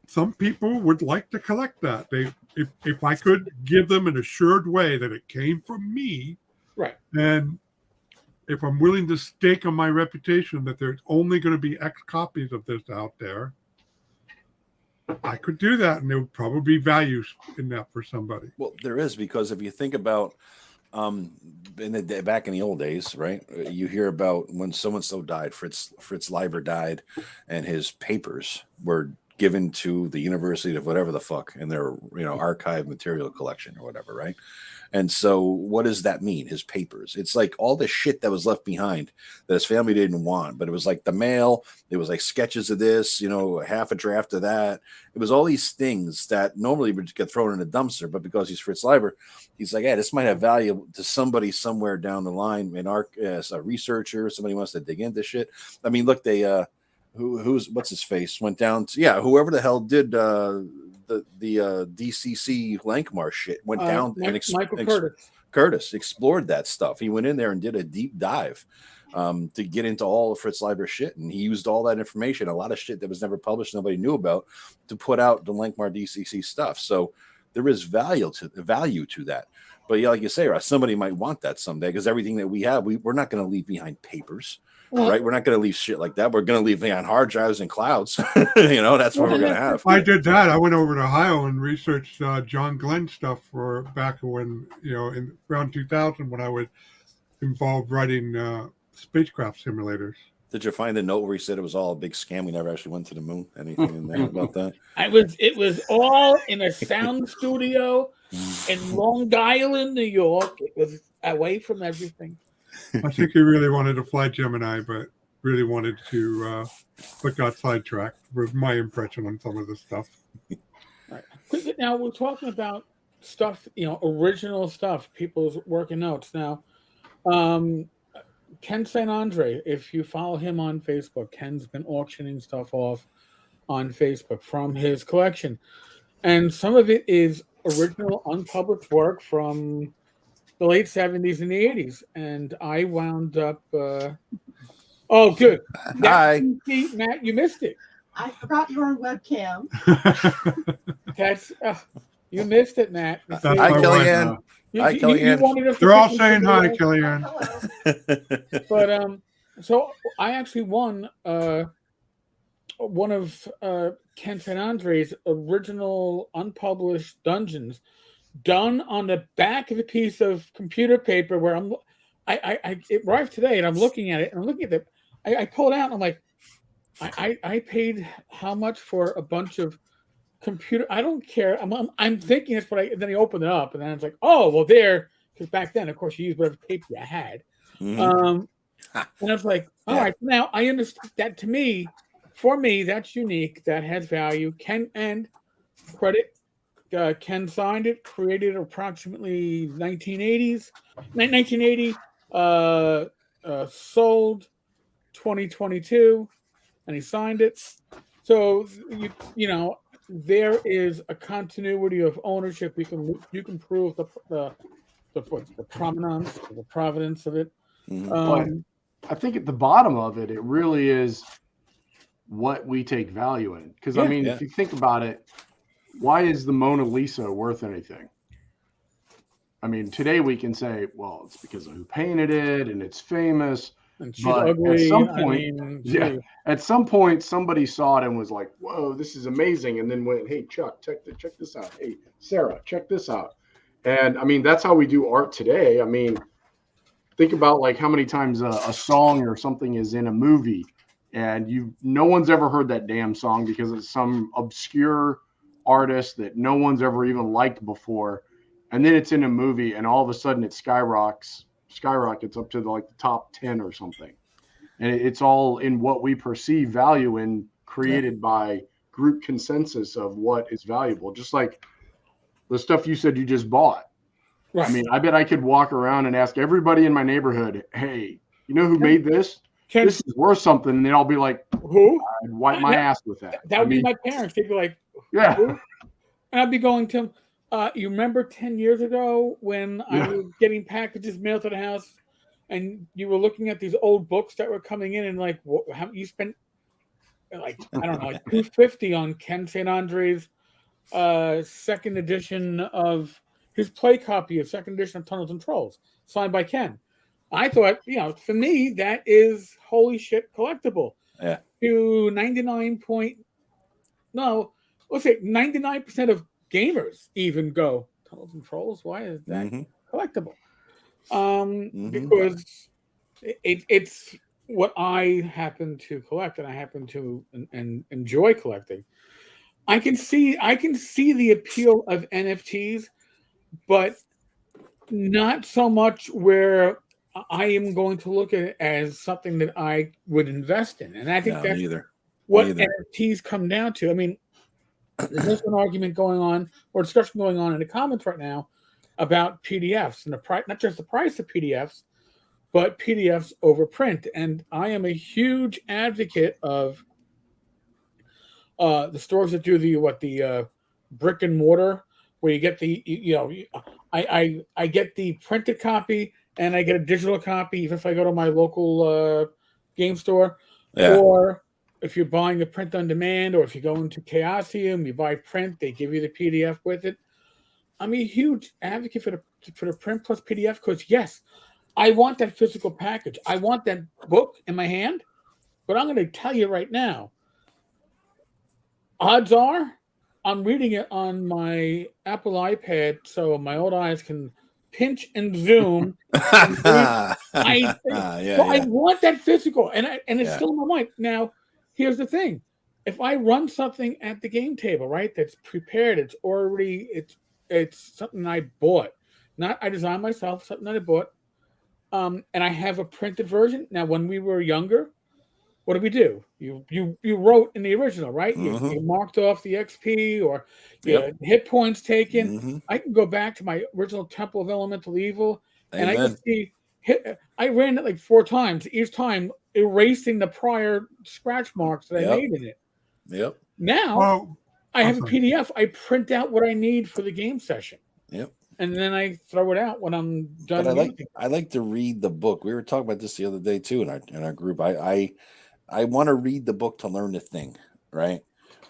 S4: Some people would like to collect that. If I could give them an assured way that it came from me,
S1: right,
S4: and if I'm willing to stake on my reputation that there's only going to be X copies of this out there, I could do that, and there would probably be value in that for somebody.
S2: Well, there is, because if you think about back in the old days, right? You hear about when so-and-so died, Fritz Leiber died, and his papers were given to the University of whatever the fuck in their archive material collection or whatever, right? And so what does that mean? His papers. It's like all the shit that was left behind that his family didn't want, but it was like the mail. It was like sketches of this, half a draft of that. It was all these things that normally would get thrown in a dumpster, but because he's Fritz Leiber, he's like, hey, this might have value to somebody somewhere down the line. As a researcher, somebody wants to dig into shit. I mean, look, they, what's his face went down to, whoever the hell did, the DCC Lankmar shit went down.
S1: Michael Curtis.
S2: Curtis explored that stuff. He went in there and did a deep dive to get into all of Fritz Leiber's shit, and he used all that information, a lot of shit that was never published, nobody knew about, to put out the Lenkmar DCC stuff. So there is value to that. But yeah, like you say, Ross, somebody might want that someday, because everything that we have, we're not going to leave behind papers, right? We're not going to leave shit like that. We're going to leave behind hard drives and clouds. That's what we're going to have.
S4: I did that. I went over to Ohio and researched John Glenn stuff for back when, in around 2000, when I was involved writing spacecraft simulators.
S2: Did you find the note where he said it was all a big scam? We never actually went to the moon. Anything in there about that?
S1: It was all in a sound studio in Long Island, New York. It was away from everything.
S4: I think he really wanted to fly Gemini, but really wanted to, but got sidetracked with my impression on some of the stuff.
S1: Right. Now we're talking about stuff, original stuff, people's working notes. Now, Ken St. Andre, if you follow him on Facebook, Ken's been auctioning stuff off on Facebook from his collection. And some of it is original unpublished work from the late 70s and the 80s. And I wound up... oh, good.
S2: Hi.
S1: Matt, you missed it.
S5: I forgot you were on webcam.
S1: That's... you missed it, Matt.
S4: Hi,
S2: Kellyanne. Hi, Kellyanne.
S4: They're all saying hi, Kellyanne.
S1: But so I actually won one of Ken St. Andre's original unpublished dungeons, done on the back of a piece of computer paper. Where it arrived today, and I'm looking at it, and I'm looking at it. I pull it out, and I'm like, I paid how much for a bunch of computer? I don't care. I'm thinking it's what then I opened it up, and then it's like, oh well, there, because back then, of course, you used whatever paper you had. And I was like, all right, now I understand that. For me, that's unique. That has value. Ken and credit. Ken signed it, created approximately 1980, sold 2022, and he signed it. So there is a continuity of ownership. You can prove the provenance, the provenance of it.
S3: I think at the bottom of it, it really is what we take value in. Because if you think about it, why is the Mona Lisa worth anything? Today we can say, well, it's because of who painted it and it's famous.
S1: And she's ugly.
S3: At some point, somebody saw it and was like, whoa, this is amazing. And then went, hey, Chuck, check this out. Hey, Sarah, check this out. And that's how we do art today. Think about like how many times a song or something is in a movie and no one's ever heard that damn song because it's some obscure artist that no one's ever even liked before. And then it's in a movie and all of a sudden it skyrockets up to the top 10 or something. And it's all in what we perceive value in, created by group consensus of what is valuable. Just like the stuff you said you just bought. Right. I bet I could walk around and ask everybody in my neighborhood, hey, you know who made this? This is worth something. And then I'll be like, who? I'd wipe my ass with that.
S1: That would be my parents. They'd be like,
S3: yeah.
S1: Who? And I'd be going to them. You remember 10 years ago when I was getting packages mailed to the house and you were looking at these old books that were coming in and like, how you spent like, I don't know, like $250 on Ken St. Andre's second edition of his play copy of second edition of Tunnels and Trolls, signed by Ken. I thought, for me, that is holy shit collectible.
S2: Yeah.
S1: To 99% of gamers even go, Tunnels and Trolls, why is that collectible? Because it's what I happen to collect and I happen to and enjoy collecting. I can see the appeal of NFTs, but not so much where I am going to look at it as something that I would invest in. And I think that's what NFTs come down to. There's an argument going on or discussion going on in the comments right now about PDFs and the price, not just the price of PDFs, but PDFs over print. And I am a huge advocate of the stores that do the brick and mortar, where you get I get the printed copy and I get a digital copy even if I go to my local game store.
S2: Yeah.
S1: Or if you're buying a print on demand, or if you go into Chaosium, you buy print, they give you the PDF with it. I'm a huge advocate for the print plus PDF because yes, I want that physical package. I want that book in my hand. But I'm going to tell you right now, odds are I'm reading it on my Apple iPad so my old eyes can pinch and zoom. I want that physical, and it's still in my mind. Now, here's the thing. If I run something at the game table, right, that's prepared, it's already, it's something I bought. Not I designed myself, something that I bought. And I have a printed version. Now, when we were younger, what did we do? You wrote in the original, right? You marked off the XP or hit points taken. I can go back to my original Temple of Elemental Evil, and I can see I ran it like 4 times, each time erasing the prior scratch marks that I made in it.
S2: Yep.
S1: Now I have a PDF. I print out what I need for the game session.
S2: Yep.
S1: And then I throw it out when I'm done.
S2: But I like to read the book. We were talking about this the other day too in our group. I want to read the book to learn the thing, right?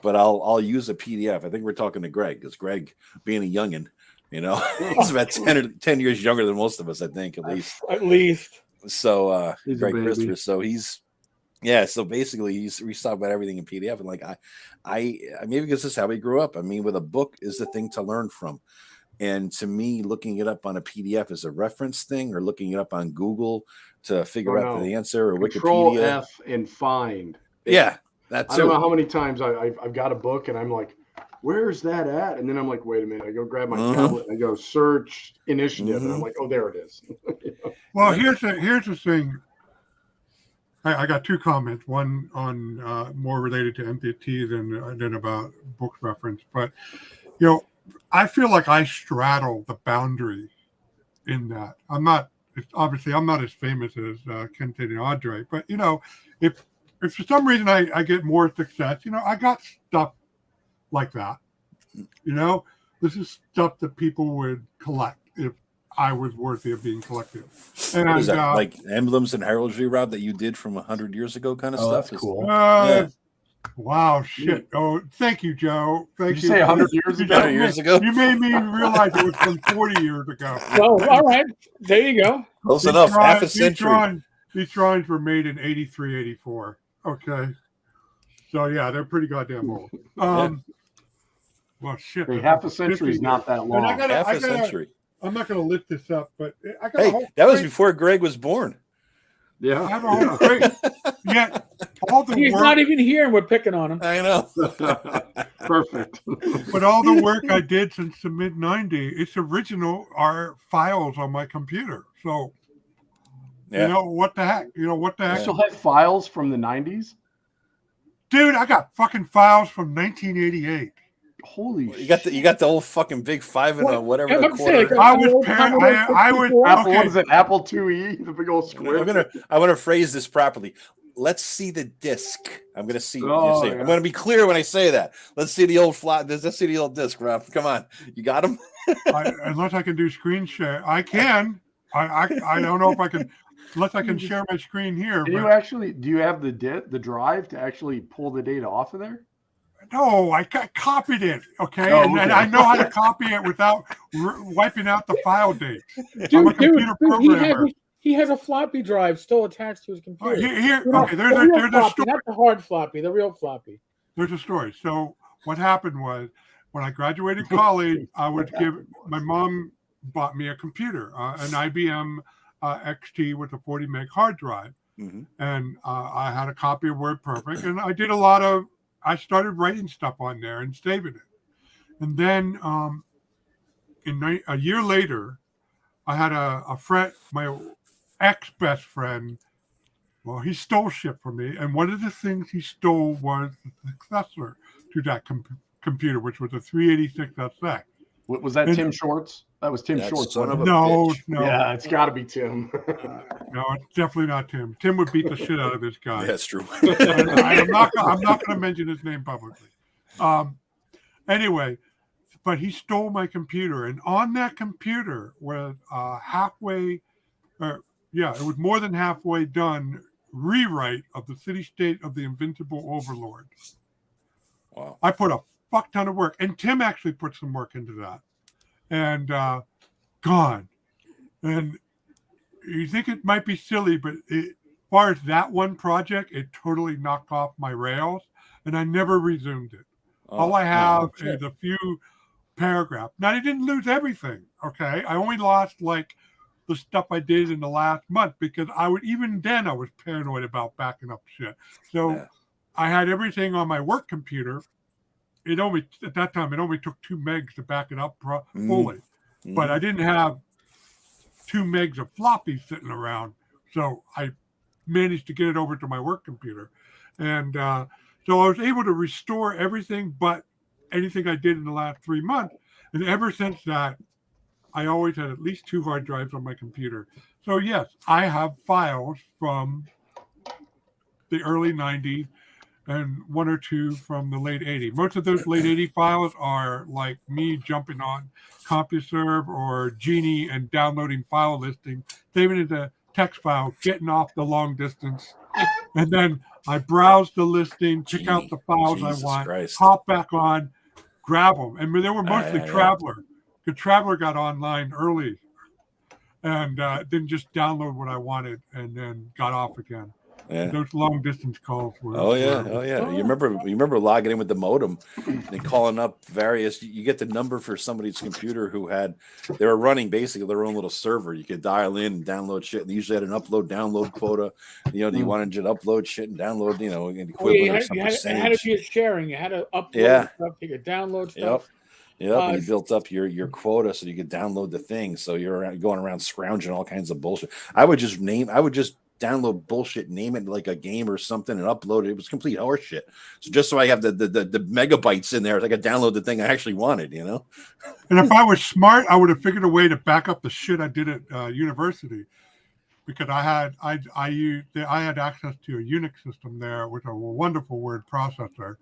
S2: But I'll use a PDF. I think we're talking to Greg, because Greg, being a youngin', he's about 10 years younger than most of us, I think, at least.
S1: At least.
S2: So Greg Christopher. So so basically we talk about everything in PDF, and like I maybe because this is how we grew up. I mean, with a book is the thing to learn from. And to me, looking it up on a PDF is a reference thing, or looking it up on Google to figure out the answer, or
S3: Control
S2: Wikipedia.
S3: F and find.
S2: Yeah, that's.
S3: I don't know how many times I've got a book and I'm like, where's that at? And then I'm like, wait a minute. I go grab my tablet and I go search initiative, and I'm like, oh, there it is.
S4: Well, here's the thing. I got 2 comments. One on more related to MPT than about book reference, but I feel like I straddle the boundary in that. I'm not as famous as Kente and Audrey, but if for some reason I get more success, I got stuff like that. This is stuff that people would collect if I was worthy of being collected. And
S2: what is that, like emblems and heraldry, Rob, that you did from 100 years ago, kind of stuff?
S3: That's cool.
S4: Wow, shit. Oh, thank you, Joe. Thank you.
S3: Did you say 100 years ago?
S2: 100 years ago?
S4: You made me realize it was from 40 years ago.
S1: Well, all right. There you go.
S2: Close enough. Half a century.
S4: These drawings were made in 83, 84. Okay. So, yeah, they're pretty goddamn old. Well, shit.
S3: Hey, half a century is not that long.
S2: Half a century.
S4: I'm not going to lift this up, but I got
S2: Hey, that was before Greg was born.
S3: Yeah.
S4: I have a whole great. Yet, all the
S1: He's
S4: work,
S1: not even here, and we're picking on him.
S2: I know.
S3: Perfect.
S4: But all the work I did since the mid-90s, its original are files on my computer. So, what the heck? What the heck?
S3: You still have files from the 90s?
S4: Dude, I got fucking files from 1988.
S3: Holy
S2: shit. You got the old fucking big 5 and whatever the quarter.
S4: I was
S3: What is it? Apple IIe, the big old square.
S2: I want to phrase this properly. Let's see the disc. I'm going to see.
S3: Oh,
S2: I'm going to be clear when I say that. Let's see the old flat. Let's see the old disc, Rob. Come on, you got them.
S4: Unless I can do screen share, I can. I don't know if I can. Unless I can share my screen here.
S3: Do you have the drive to actually pull the data off of there?
S4: No, I copied it, okay? And I know how to copy it without wiping out the file date. I'm a computer programmer.
S1: He has a floppy drive still attached to his computer.
S4: Okay, there's a story.
S1: Not the hard floppy, the real floppy.
S4: There's a story. So what happened was, when I graduated college, my mom bought me a computer, an IBM XT with a 40 meg hard drive. And I had a copy of WordPerfect, and I did I started writing stuff on there and saving it. And then a year later, I had a friend, my ex-best friend, well, he stole shit from me. And one of the things he stole was the successor to that computer, which was a 386SX.
S3: Was that Tim Shorts? That was Tim Shorts.
S4: No.
S3: Yeah, it's got to be Tim.
S4: No, it's definitely not Tim. Tim would beat the shit out of this guy.
S2: Yeah, that's true.
S4: I'm not going to mention his name publicly. Anyway, but he stole my computer, and on that computer was it was more than halfway done rewrite of the city-state of the Invincible Overlord.
S2: Wow.
S4: I put a fuck ton of work, and Tim actually put some work into that, and gone. And you think it might be silly, but as far as that one project, it totally knocked off my rails, and I never resumed it. All I have is a few paragraphs. Now, I didn't lose everything, okay? I only lost like the stuff I did in the last month, because I was paranoid about backing up shit. So I had everything on my work computer. At that time, it only took 2 megs to back it up fully. But I didn't have 2 megs of floppy sitting around. So I managed to get it over to my work computer. And so I was able to restore everything but anything I did in the last 3 months. And ever since that, I always had at least 2 hard drives on my computer. So yes, I have files from the early 90s and 1 or 2 from the late 80s. Most of those late 80 files are like me jumping on CompuServe or Genie and downloading file listing, saving it as a text file, getting off the long distance, and then I browse the listing, pick out the files I want, hop back on, grab them. And they were mostly Traveler. The Traveler got online early and then just download what I wanted and then got off again. Yeah. Those long distance calls were.
S2: Oh yeah. You remember logging in with the modem and calling up various. You get the number for somebody's computer they were running basically their own little server. You could dial in and download shit. They usually had an download quota. You wanted to upload shit and download. An equivalent or some percentage.
S1: It had to be a sharing. You had to upload stuff. You could download stuff.
S2: Yep, and you built up your quota so you could download the thing. So you're going around scrounging all kinds of bullshit. I would just download bullshit, name it like a game or something, and upload it. It was complete horseshit. So just so I have the megabytes in there, I could download the thing I actually wanted,
S4: And if I was smart, I would have figured a way to back up the shit I did at university, because I had access to a Unix system there with a wonderful word processor.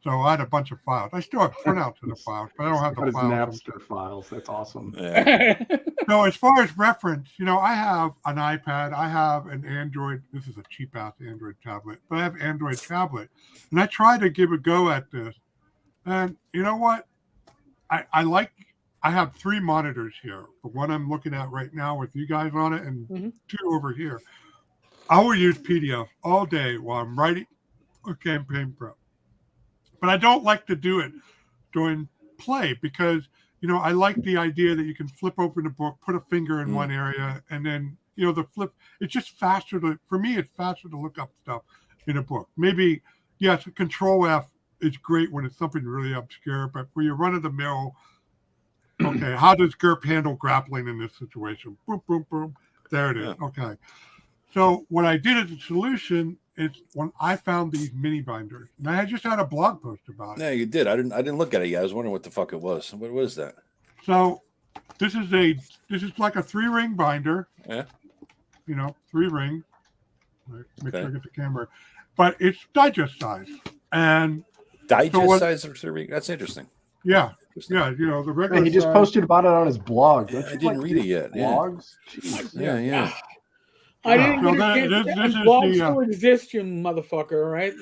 S4: So I had a bunch of files. I still have printouts of the files, but I don't have the files.
S3: Napster files. That's awesome.
S2: Yeah.
S4: So as far as reference, I have an iPad. I have an Android. This is a cheap-ass Android tablet, but I have Android tablet. And I try to give a go at this. And you know what? I have 3 monitors here. The one I'm looking at right now with you guys on it and 2 over here. I will use PDF all day while I'm writing a campaign prep. But I don't like to do it during play because, I like the idea that you can flip open a book, put a finger in one area, and then, the flip. It's just faster for me, it's faster to look up stuff in a book. Maybe, yes, Control F is great when it's something really obscure, but for your run of the mill, okay, how does GURP handle grappling in this situation? Boom, boom, boom. There it is. Yeah. Okay. So what I did as a solution is when I found these mini binders, and I just had a blog post about it.
S2: Yeah, you did. I didn't look at it yet. I was wondering what the fuck it was. What is that?
S4: So this is like a 3-ring binder.
S2: Yeah.
S4: 3 rings. Right, make sure I get the camera. But it's digest size. And
S2: size of 3 rings. That's interesting.
S4: Yeah. Yeah, the regular.
S3: He just posted about it on his blog.
S2: Yeah, I didn't read it yet.
S3: Blogs?
S2: Yeah.
S1: I didn't blogs still exist, you motherfucker, right?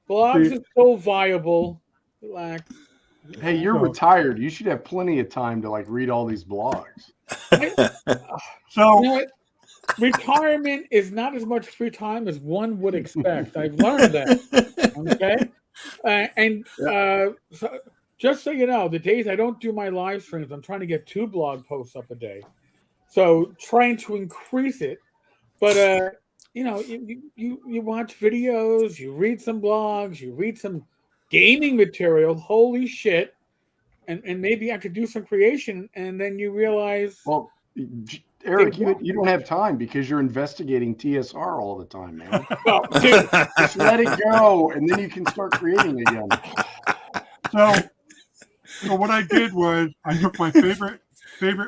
S1: Blogs is so viable. Relax.
S3: Hey, you're retired. You should have plenty of time to read all these blogs.
S4: So
S1: retirement is not as much free time as one would expect. I've learned that. Okay. So, just so you know, the days I don't do my live streams, I'm trying to get 2 blog posts up a day. So trying to increase it, but you watch videos, you read some blogs, you read some gaming material. Holy shit! And maybe I could do some creation, and then you realize.
S3: Well, Eric, you don't have time because you're investigating TSR all the time, man.
S1: Well, dude,
S3: just let it go, and then you can start creating again.
S4: So what I did was I took my favorite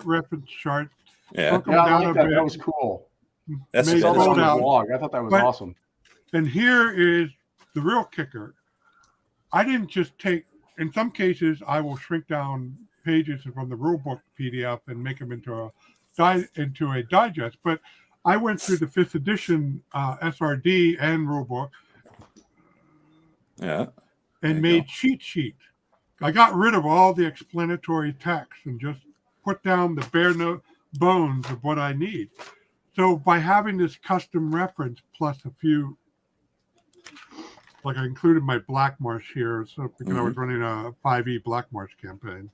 S4: reference chart.
S2: Yeah,
S3: I like that. That was cool.
S2: That's
S3: on the blog. I thought that was awesome.
S4: And here is the real kicker. I didn't just take in some cases, I will shrink down pages from the rulebook PDF and make them into a digest. But I went through the 5th edition SRD and rulebook.
S2: Yeah.
S4: And made cheat sheets. I got rid of all the explanatory text and just put down the bare bones of what I need. So by having this custom reference plus a few, like I included my Black Marsh here, so because I was running a 5e Black Marsh campaign.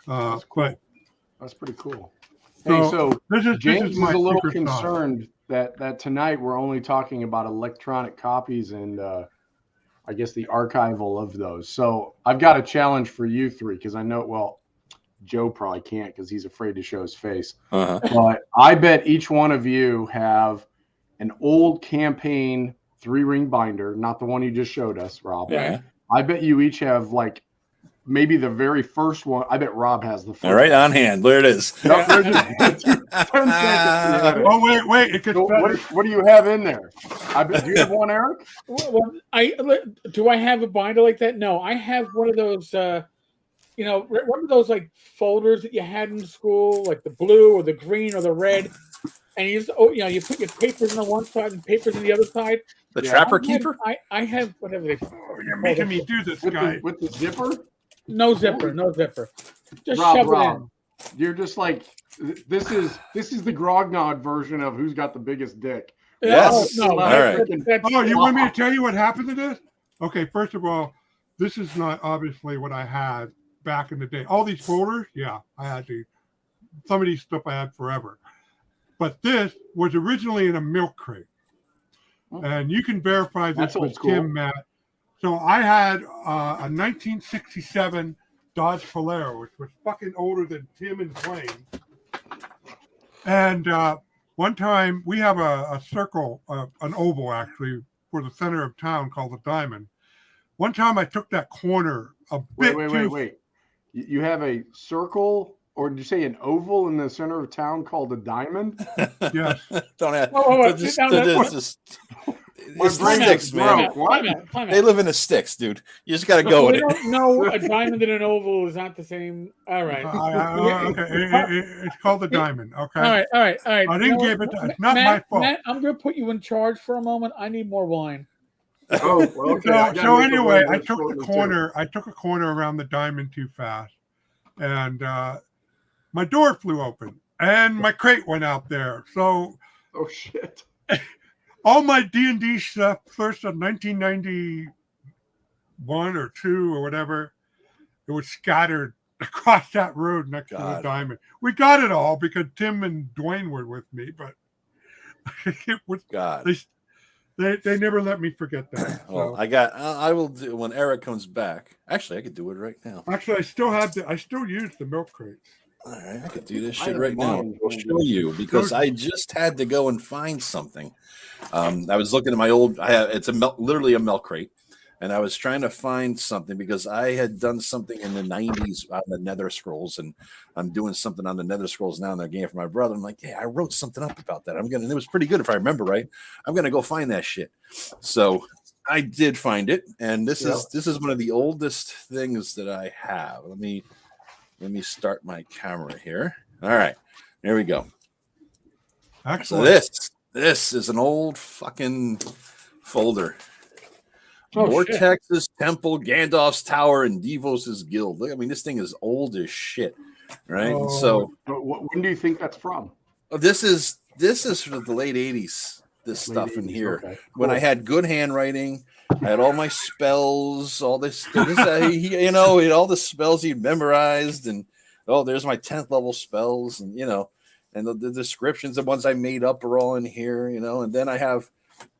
S3: That's cool. But that's pretty cool.
S4: So,
S3: hey, so James is
S4: my
S3: a little
S4: secret sauce.
S3: concerned that tonight we're only talking about electronic copies and I guess the archival of those. So I've got a challenge for you three because I know, well, Joe probably can't because he's afraid to show his face. But I bet each one of you have an old campaign 3-ring binder, not the one you just showed us, Rob.
S2: Yeah.
S3: I bet you each have like maybe the very first one. I bet Rob has the first.
S2: All right, on hand. There it is.
S3: No, there's just 10 seconds.
S4: Oh, wait. It gets
S3: So what do you have in there? Do you have one, Eric?
S1: Well, do I have a binder like that? No, I have one of those. One of those like folders that you had in school, like the blue or the green or the red, and you put your papers on the one side and papers on the other side.
S2: The Trapper Keeper.
S1: I have whatever they.
S4: You're making me do this, guy.
S3: With the zipper.
S1: No zipper. Just
S3: Rob,
S1: shove it in.
S3: You're just like this is the grognard version of who's got the biggest dick.
S2: Yes.
S1: No.
S2: All right.
S4: You want me to tell you what happened to this? Okay, first of all, this is not obviously what I had back in the day. All these folders, yeah, I had to. Some of these stuff I had forever. But this was originally in a milk crate. And you can verify this with Tim, Matt. So I had a 1967 Dodge Polara, which was fucking older than Tim and Blaine. And one time we have a circle, an oval actually, for the center of town called the Diamond. One time I took that corner a bit
S3: Wait. You have a circle, or did you say an oval in the center of town called a diamond?
S4: Yes.
S2: Don't have.
S3: My brain
S2: sticks,
S3: is
S2: man.
S3: broke.
S2: They live in the sticks, dude. You just got to go with it.
S1: Don't know a diamond and an oval is not the same. All right.
S4: Okay. It's called the Diamond. Okay.
S1: All right.
S4: I didn't give it. It's not my fault.
S1: Matt, I'm going to put you in charge for a moment. I need more wine.
S3: Oh, okay.
S4: So anyway, I took the corner. I took a corner around the Diamond too fast, and my door flew open, and my crate went out there. So,
S3: oh shit!
S4: All my D&D stuff, first of 1991 or 2 or whatever, it was scattered across that road next to the Diamond. We got it all because Tim and Dwayne were with me, but it was They never let me forget that.
S2: Well, I will do when Eric comes back. Actually, I could do it right now.
S4: Actually, I still use the milk crates.
S2: All right, I could do this shit right now. I'll show you because I just had to go and find something. I was looking at my old. It's literally a milk crate, and I was trying to find something because I had done something in the 90s on the Nether Scrolls, and I'm doing something on the Nether Scrolls now in their game for my brother. I'm like, hey, I wrote something up about that. And it was pretty good if I remember right. I'm gonna go find that shit. So I did find it, and this is one of the oldest things that I have. Let me start my camera here. All right, there we go.
S4: Excellent.
S2: So this is an old fucking folder.
S1: Oh,
S2: Vortex's Temple, Gandalf's Tower, and Devos' Guild. Look, I mean, this thing is old as shit, right?
S4: Oh.
S2: So,
S3: when do you think that's from?
S2: this is from the late 80s. This stuff in here,
S3: okay, cool.
S2: When I had good handwriting, I had all my spells, all this all the spells he memorized, and there's my 10th level spells, and and the descriptions of ones I made up are all in here, and then I have.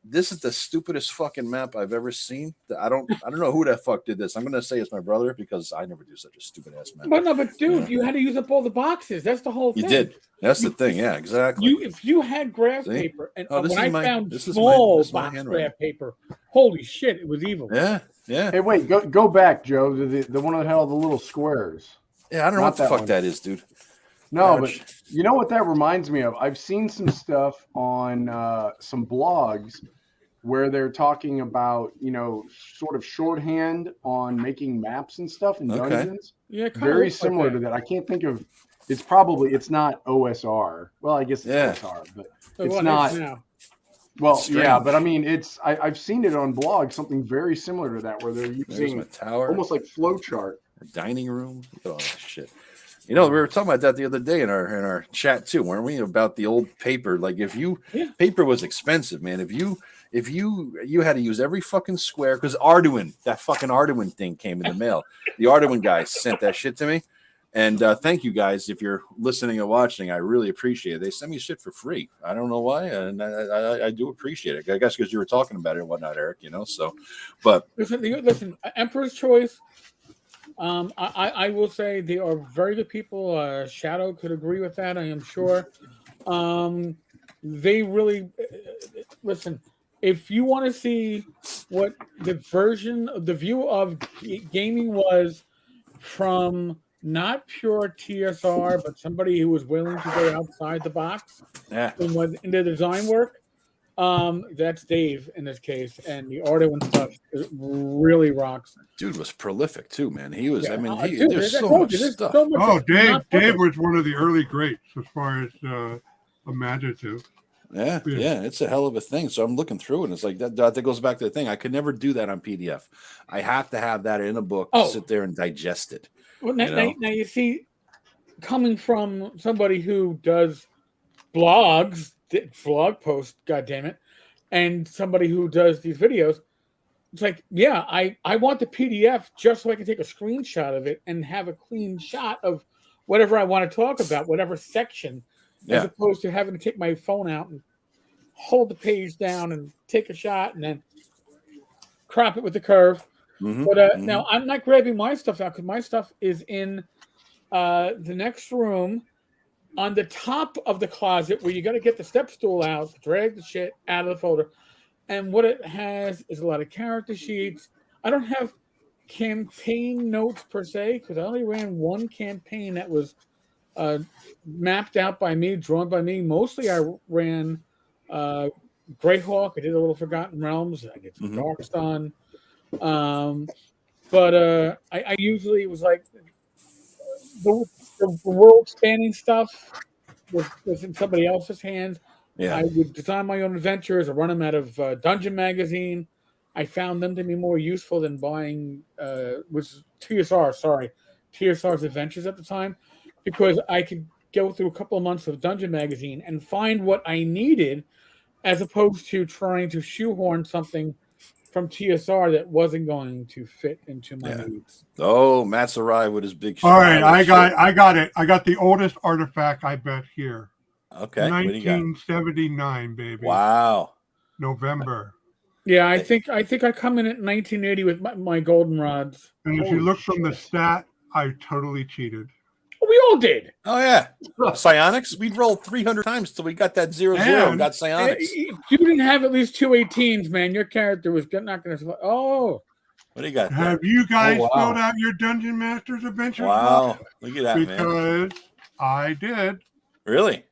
S2: This is the stupidest fucking map I've ever seen. I don't know who the fuck did this. I'm gonna say it's my brother because I never do such a stupid ass map.
S1: But dude, you had to use up all the boxes. That's the whole thing.
S2: You did. That's the thing. Yeah, exactly.
S1: If you had graph paper, and when I found
S2: this
S1: small
S2: is my
S1: box graph paper, holy shit, it was evil.
S2: Yeah.
S3: Hey, wait, go back, Joe. The one that had all the little squares.
S2: Yeah, I don't know what the fuck that is, dude.
S3: No, but you know what that reminds me of? I've seen some stuff on some blogs where they're talking about, sort of shorthand on making maps and stuff in
S2: Okay.
S3: dungeons.
S1: Yeah, it kinda
S3: Very
S1: looks like
S3: similar
S1: that.
S3: to that. I can't think of. It's not OSR. Well, I guess it's
S2: Yeah.
S3: OSR, but
S1: So
S3: it's
S1: what is
S3: not.
S1: now?
S3: Well,
S2: It's
S3: yeah,
S2: strange.
S3: but I mean, I've seen it on blogs, something very similar to that, where they're
S2: There's
S3: using
S2: my tower.
S3: almost like flow chart.
S2: Dining room. Look at all that shit. We were talking about that the other day in our chat too, weren't we? About the old paper. Like paper was expensive, man. If you had to use every fucking square, because that fucking Arduin thing came in the mail. The Arduin guy sent that shit to me. And thank you guys if you're listening and watching. I really appreciate it. They send me shit for free. I don't know why, and I do appreciate it. I guess because you were talking about it and whatnot, Eric. So, but
S1: Listen, Emperor's Choice. I will say they are very good people. Shadow could agree with that, I am sure. They really listen. If you want to see what the view of gaming was from not pure TSR, but somebody who was willing to go outside the box
S2: yeah,
S1: in the design work, that's Dave in this case, and the Arduin stuff really rocks.
S2: dude was prolific too, man. He was.
S1: Yeah,
S2: I mean,
S1: dude,
S2: there's
S1: I
S2: so
S1: told
S2: much
S1: you, there's
S2: stuff.
S1: so much
S4: Oh,
S1: that's not
S4: Dave
S1: public.
S4: was one of the early greats as far as imaginative.
S2: Yeah, it's a hell of a thing. So I'm looking through it, and it's like that goes back to the thing. I could never do that on PDF. I have to have that in a book, sit there and digest it.
S1: Well, now you see, coming from somebody who does blog posts, goddammit, and somebody who does these videos, it's like, yeah, I want the PDF just so I can take a screenshot of it and have a clean shot of whatever I want to talk about, whatever section, as opposed to having to take my phone out and hold the page down and take a shot and then crop it with the curve. But now I'm not grabbing my stuff out because my stuff is in the next room on the top of the closet where you got to get the step stool out, drag the shit out of the folder. And what it has is a lot of character sheets. I don't have campaign notes per se because I only ran one campaign that was mapped out by me, drawn by me. Mostly I ran Greyhawk. I did a little Forgotten Realms. I did some Darkstun. But I usually, it was like the world spanning stuff was in somebody else's hands.
S2: Yeah.
S1: I would design my own adventures or run them out of Dungeon Magazine. I found them to be more useful than buying TSR's adventures at the time, because I could go through a couple of months of Dungeon Magazine and find what I needed, as opposed to trying to shoehorn something from TSR that wasn't going to fit into my needs.
S2: Oh, Matt's arrived with his big.
S4: All right, I got it. I got the oldest artifact, I bet, here.
S2: Okay,
S4: 1979, baby.
S2: Wow.
S4: November.
S1: Yeah, I think I come in at 1980 with my goldenrods.
S4: And if you look from the stat, I totally cheated.
S1: We all did.
S2: Oh yeah, psionics. We'd rolled 300 times till we got that 0-0 and got psionics.
S1: You didn't have at least 2 18s, man. Your character was not going to. Oh,
S2: what do you got?
S4: Have you guys filled out your Dungeon Masters adventure?
S2: Wow, look at that,
S4: man. Because I did.
S2: Really,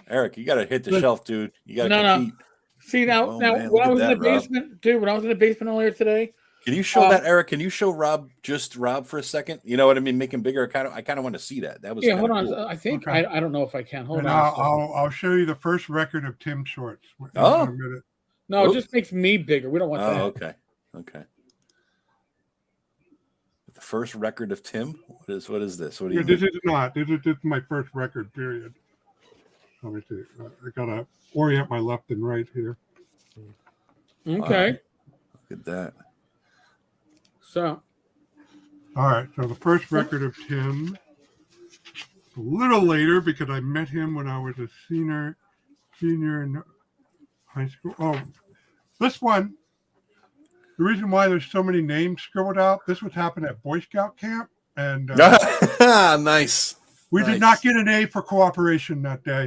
S2: Eric, you got to hit the shelf, dude. You got to compete.
S1: No. See now, when I was in the basement, dude. When I was in the basement earlier today.
S2: Can you show that, Eric? Can you show Rob for a second? You know what I mean? Make him bigger. I kind of want to see that. That was
S1: hold on.
S2: Cool.
S1: I think I don't know if I can. Hold on.
S4: I'll show you the first record of Tim Shorts.
S2: Oh,
S1: no, it just makes me bigger. We don't want that.
S2: Okay. The first record of Tim. What is this? What do you?
S4: This is not. This is my first record. Period. Let me see. I gotta orient my left and right here.
S1: Okay.
S2: Wow. Look at that.
S1: So,
S4: all right. So the first record of Tim, a little later because I met him when I was a senior in high school. Oh, this one. The reason why there's so many names scribbled out. This was happening at Boy Scout camp, and
S2: nice.
S4: We did not get an A for cooperation that day.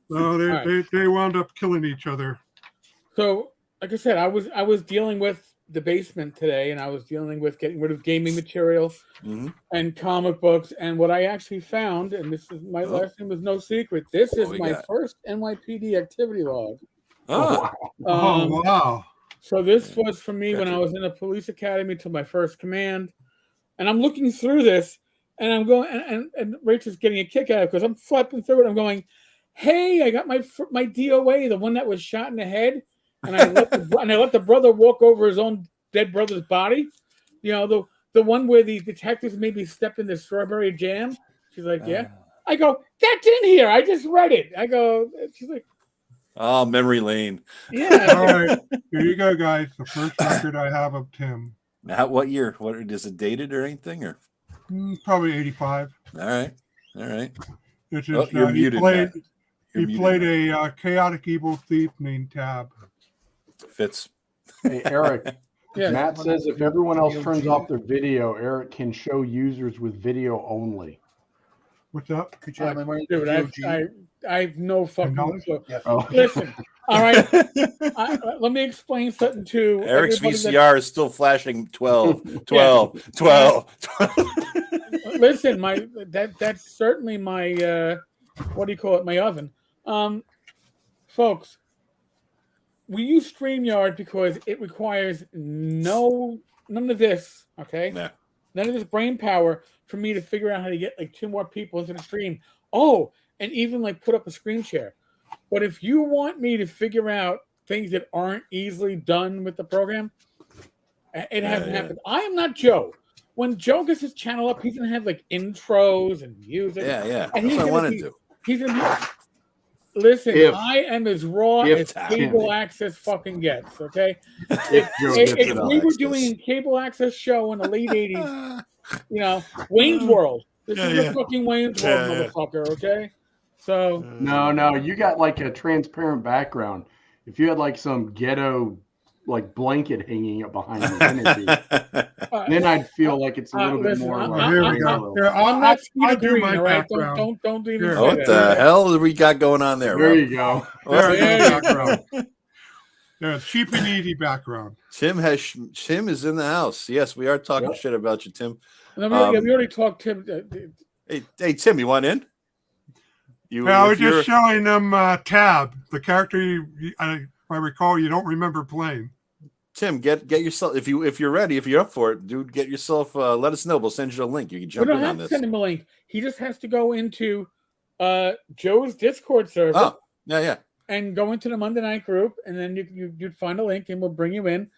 S4: No, they wound up killing each other.
S1: So, like I said, I was dealing with the basement today, and I was dealing with getting rid of gaming material
S2: Mhm.
S1: and comic books. And what I actually found, and this is my last name was no secret. This
S2: What
S1: is
S2: we
S1: my
S2: got?
S1: first NYPD activity log.
S2: Ah,
S4: Oh wow!
S1: So this was for me when I was in a police academy to my first command, and I'm looking through this, and I'm going, and Rachel's getting a kick out of it because I'm flipping through it. I'm going, hey, I got my DOA, the one that was shot in the head, and I let the brother walk over his own dead brother's body. You know, the one where the detectives maybe stepped in the strawberry jam. She's like, yeah. I go, that's in here. I just read it. I go, she's like,
S2: oh, memory lane.
S1: yeah.
S4: All right, here you go, guys. The first record I have of Tim.
S2: Now, what year? What is it dated or anything? Or
S4: Probably 85.
S2: all right.
S4: It's
S2: Oh,
S4: just,
S2: you're
S4: he
S2: muted.
S4: played,
S2: Matt. You're
S4: he
S2: muted,
S4: played
S2: Matt.
S4: a chaotic evil thief named Tab.
S2: Fitz.
S3: Hey, Eric.
S1: Yeah.
S3: Matt says if everyone else turns off their video, Eric can show users with video only.
S4: What's up?
S6: Could you have my money?
S1: Dude, I have no fucking clue.
S6: Yeah.
S3: Oh.
S1: Listen, all right. Let me explain something to
S2: Eric's
S1: everybody
S2: VCR is still flashing 12, 12, 12, 12.
S1: Listen, that's certainly my what do you call it? My oven. Folks, we use StreamYard because it requires none of this, okay?
S2: Nah.
S1: None of this brain power for me to figure out how to get like 2 more people into the stream. Oh, and even like put up a screen share. But if you want me to figure out things that aren't easily done with the program, it hasn't happened. I am not Joe. When Joe gets his channel up, he's gonna have like intros and music.
S2: Yeah.
S1: And
S2: That's what I wanted to do.
S1: He's gonna be. Listen, I am as raw as
S3: Tim.
S1: cable access fucking gets. Okay,
S3: If Joe gets it
S1: if
S3: on
S1: we were
S2: access.
S1: doing a cable access show in the late '80s, you know, Wayne's World. This is the fucking Wayne's World, motherfucker. Okay, so
S3: No, you got like a transparent background. If you had like some ghetto like blanket hanging up behind you, then I'd feel like it's a little bit
S1: listen,
S3: more.
S1: I'm-
S3: like
S4: Here we
S1: I'm-
S4: go.
S3: real.
S1: I'm not
S4: I
S1: Peter
S4: do
S1: Green,
S4: my
S1: all right?
S4: background.
S1: Don't even
S4: Here.
S1: say
S2: What
S1: that.
S2: the hell do we got going on there,
S3: There
S2: Rob?
S3: you go.
S4: There
S1: There
S4: you
S1: you
S4: go. Yeah, cheap and easy background.
S2: Tim is in the house. Yes, we are talking
S3: Yep.
S2: shit about you, Tim.
S1: No, we already talked to
S2: Hey, Tim, you want in?
S4: Yeah, I was
S2: if you're-
S4: just showing them Tab, the character if I recall you don't remember playing.
S2: Tim, get yourself if you're ready, if you're up for it, dude, get yourself. Let us know. We'll send you a link. You can
S1: We
S2: jump
S1: don't
S2: in on
S1: have to
S2: this.
S1: send him a link. He just has to go into Joe's Discord server
S2: Oh, yeah.
S1: and go into the Monday night group, and then you'd find a link, and we'll bring you in.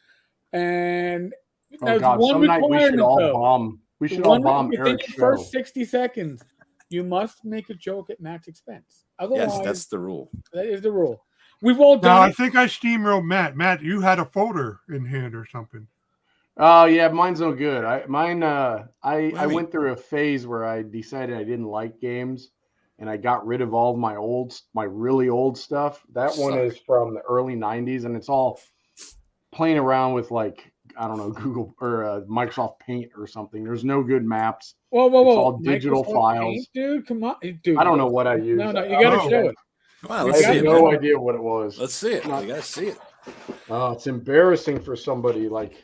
S1: And
S3: Oh
S1: there's
S3: God,
S1: one
S3: some night we should
S1: requirement,
S3: all
S1: though.
S3: bomb. We
S1: The
S3: should all
S1: one
S3: bomb
S1: within
S3: Eric's
S1: the
S3: show.
S1: first 60 seconds. You must make a joke at Matt's expense. Otherwise,
S2: Yes, that's the rule.
S1: that is the rule. We've all
S4: No,
S1: done
S4: I
S1: it.
S4: think I steamrolled Matt. Matt, you had a folder in hand or something.
S3: Oh yeah, mine's no good. I
S2: I mean?
S3: went through a phase where I decided I didn't like games, and I got rid of all of my really old stuff. That one
S2: Suck.
S3: is from the early '90s, and it's all playing around with like I don't know Google or Microsoft Paint or something. There's no good maps.
S1: Whoa.
S3: It's all digital
S1: Microsoft
S3: files.
S1: Paint, dude. Come on, dude.
S3: I don't know what I use.
S1: No, you got to
S4: Oh.
S1: show it.
S2: Come on,
S3: I
S2: let's see
S3: have
S2: it.
S3: no
S2: Man.
S3: idea what it was.
S2: Let's see it. We gotta see it.
S3: Oh, it's embarrassing for somebody like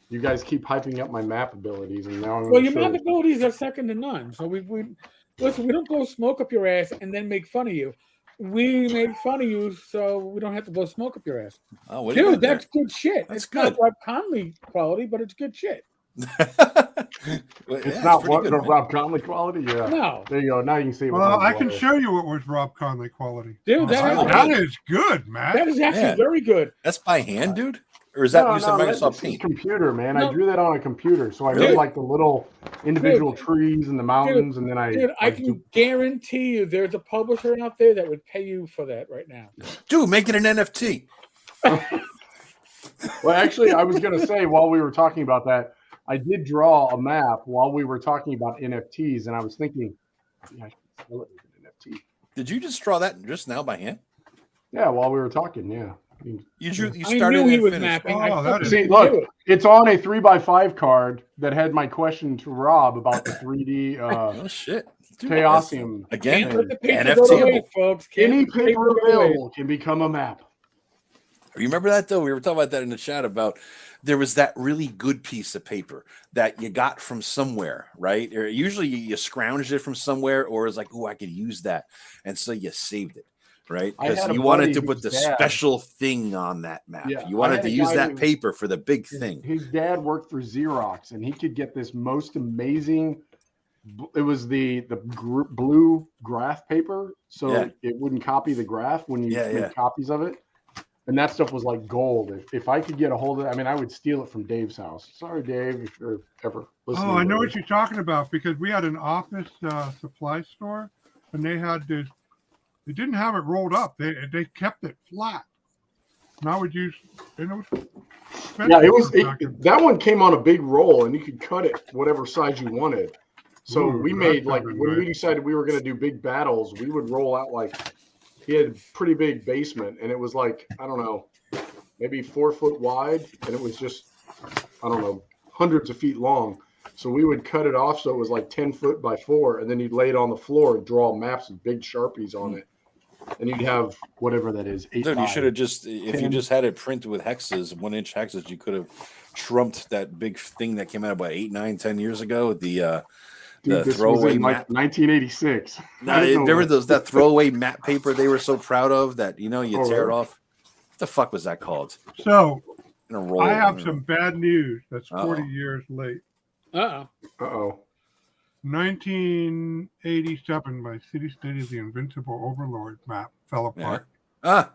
S3: you guys keep hyping up my map abilities, and now I'm
S1: Well,
S3: gonna
S1: your
S3: show
S1: map
S3: you.
S1: abilities are second to none. So we listen. We don't go smoke up your ass and then make fun of you. We make fun of you so we don't have to blow smoke up your ass.
S2: Oh, what do you
S1: Dude,
S2: got there?
S1: that's good shit.
S2: That's
S1: It's not
S2: good.
S1: Rob Conley quality, but it's good shit.
S2: Well,
S3: It's
S2: yeah,
S3: not
S2: pretty
S3: what
S2: good,
S3: the
S2: man.
S3: Rob Conley quality. Yeah,
S1: No,
S3: there you go. Now you can see. What
S4: Well, I
S3: those
S4: can
S3: were.
S4: show you what was Rob Conley quality.
S1: dude,
S2: That's really
S4: That
S2: good.
S4: is good, Matt.
S1: that is actually
S2: Yeah.
S1: very good.
S2: That's by hand, dude, or is that
S3: No,
S2: using
S3: no,
S2: Microsoft
S3: that's
S2: Paint?
S3: computer, man.
S1: No.
S3: I drew that on a computer, so I
S2: Really?
S3: made like the little individual trees and the mountains, and then I.
S1: Dude, I
S3: like,
S1: can guarantee you there's a publisher out there that would pay you for that right now.
S2: Dude, make it an NFT.
S3: Well, actually, I was going to say while we were talking about that, I did draw a map while we were talking about NFTs, and I was thinking, yeah, I should sell it as an NFT.
S2: Did you just draw that just now by hand?
S3: Yeah, while we were talking, yeah.
S2: You
S1: I
S2: started
S1: knew he
S2: and
S1: was
S2: finished.
S1: mapping.
S4: Oh,
S1: I
S4: that
S1: fucking
S4: is-
S3: See,
S1: knew
S3: look,
S1: it.
S3: it's on a 3x5 card that had my question to Rob about the 3D
S2: Oh shit! Dude,
S3: Chaosium.
S2: again,
S1: Can't let the paper
S2: NFT-able.
S1: go to waste, folks. Can't
S3: Any
S1: let the
S3: paper
S1: go to waste.
S3: available can become a map.
S2: Remember that though? We were talking about that in the chat about there was that really good piece of paper that you got from somewhere, right? Or usually you scrounged it from somewhere, or it's like, oh, I could use that, and so you saved it, right?
S3: I had
S2: Because
S3: a
S2: you wanted
S3: buddy
S2: to put
S3: whose
S2: the
S3: dad-
S2: special thing on that map.
S3: Yeah,
S2: You
S3: I
S2: wanted
S3: had
S2: to
S3: a
S2: use
S3: guy
S2: that
S3: who-
S2: paper for the big thing.
S3: His dad worked for Xerox, and he could get this most amazing. It was the blue graph paper, so
S2: Yeah.
S3: it wouldn't copy the graph when you
S2: Yeah,
S3: made
S2: yeah.
S3: copies of it. And that stuff was like gold. If I could get a hold of it, I mean, I would steal it from Dave's house. Sorry, Dave, if you're ever listening.
S4: Oh, I know
S3: to
S4: what
S3: this.
S4: you're talking about, because we had an office supply store, and they had this. They didn't have it rolled up. They kept it flat. And I would use. And it was
S3: Yeah, it was that one came on a big roll, and you could cut it whatever size you wanted. So
S4: Ooh,
S3: we
S4: that
S3: made like
S4: sounded
S3: when we
S4: nice.
S3: decided we were going to do big battles, we would roll out like he had a pretty big basement, and it was like I don't know, maybe 4 foot wide, and it was just I don't know hundreds of feet long. So we would cut it off so it was like 10 foot by 4, and then you'd lay it on the floor and draw maps with big Sharpies on it, and you'd have whatever that is. 8
S2: Dude, you
S3: by
S2: should have just if you
S3: 10.
S2: just had it printed with hexes, 1-inch hexes, you could have trumped that big thing that came out about 8, 9, 10 years ago. The
S3: Dude, this was
S2: throwaway
S3: in like
S2: map.
S3: 1986.
S2: No,
S3: I didn't know
S2: remember that throwaway map paper they were so proud of that you
S3: Oh,
S2: tear it
S3: really?
S2: off? What the fuck was that called?
S4: So
S2: In a roll.
S4: I have some bad news. That's 40
S2: Uh-oh.
S4: years late.
S1: Uh-oh.
S3: Uh-oh.
S4: 1987, my City State of the Invincible Overlord map fell apart.
S2: Ah,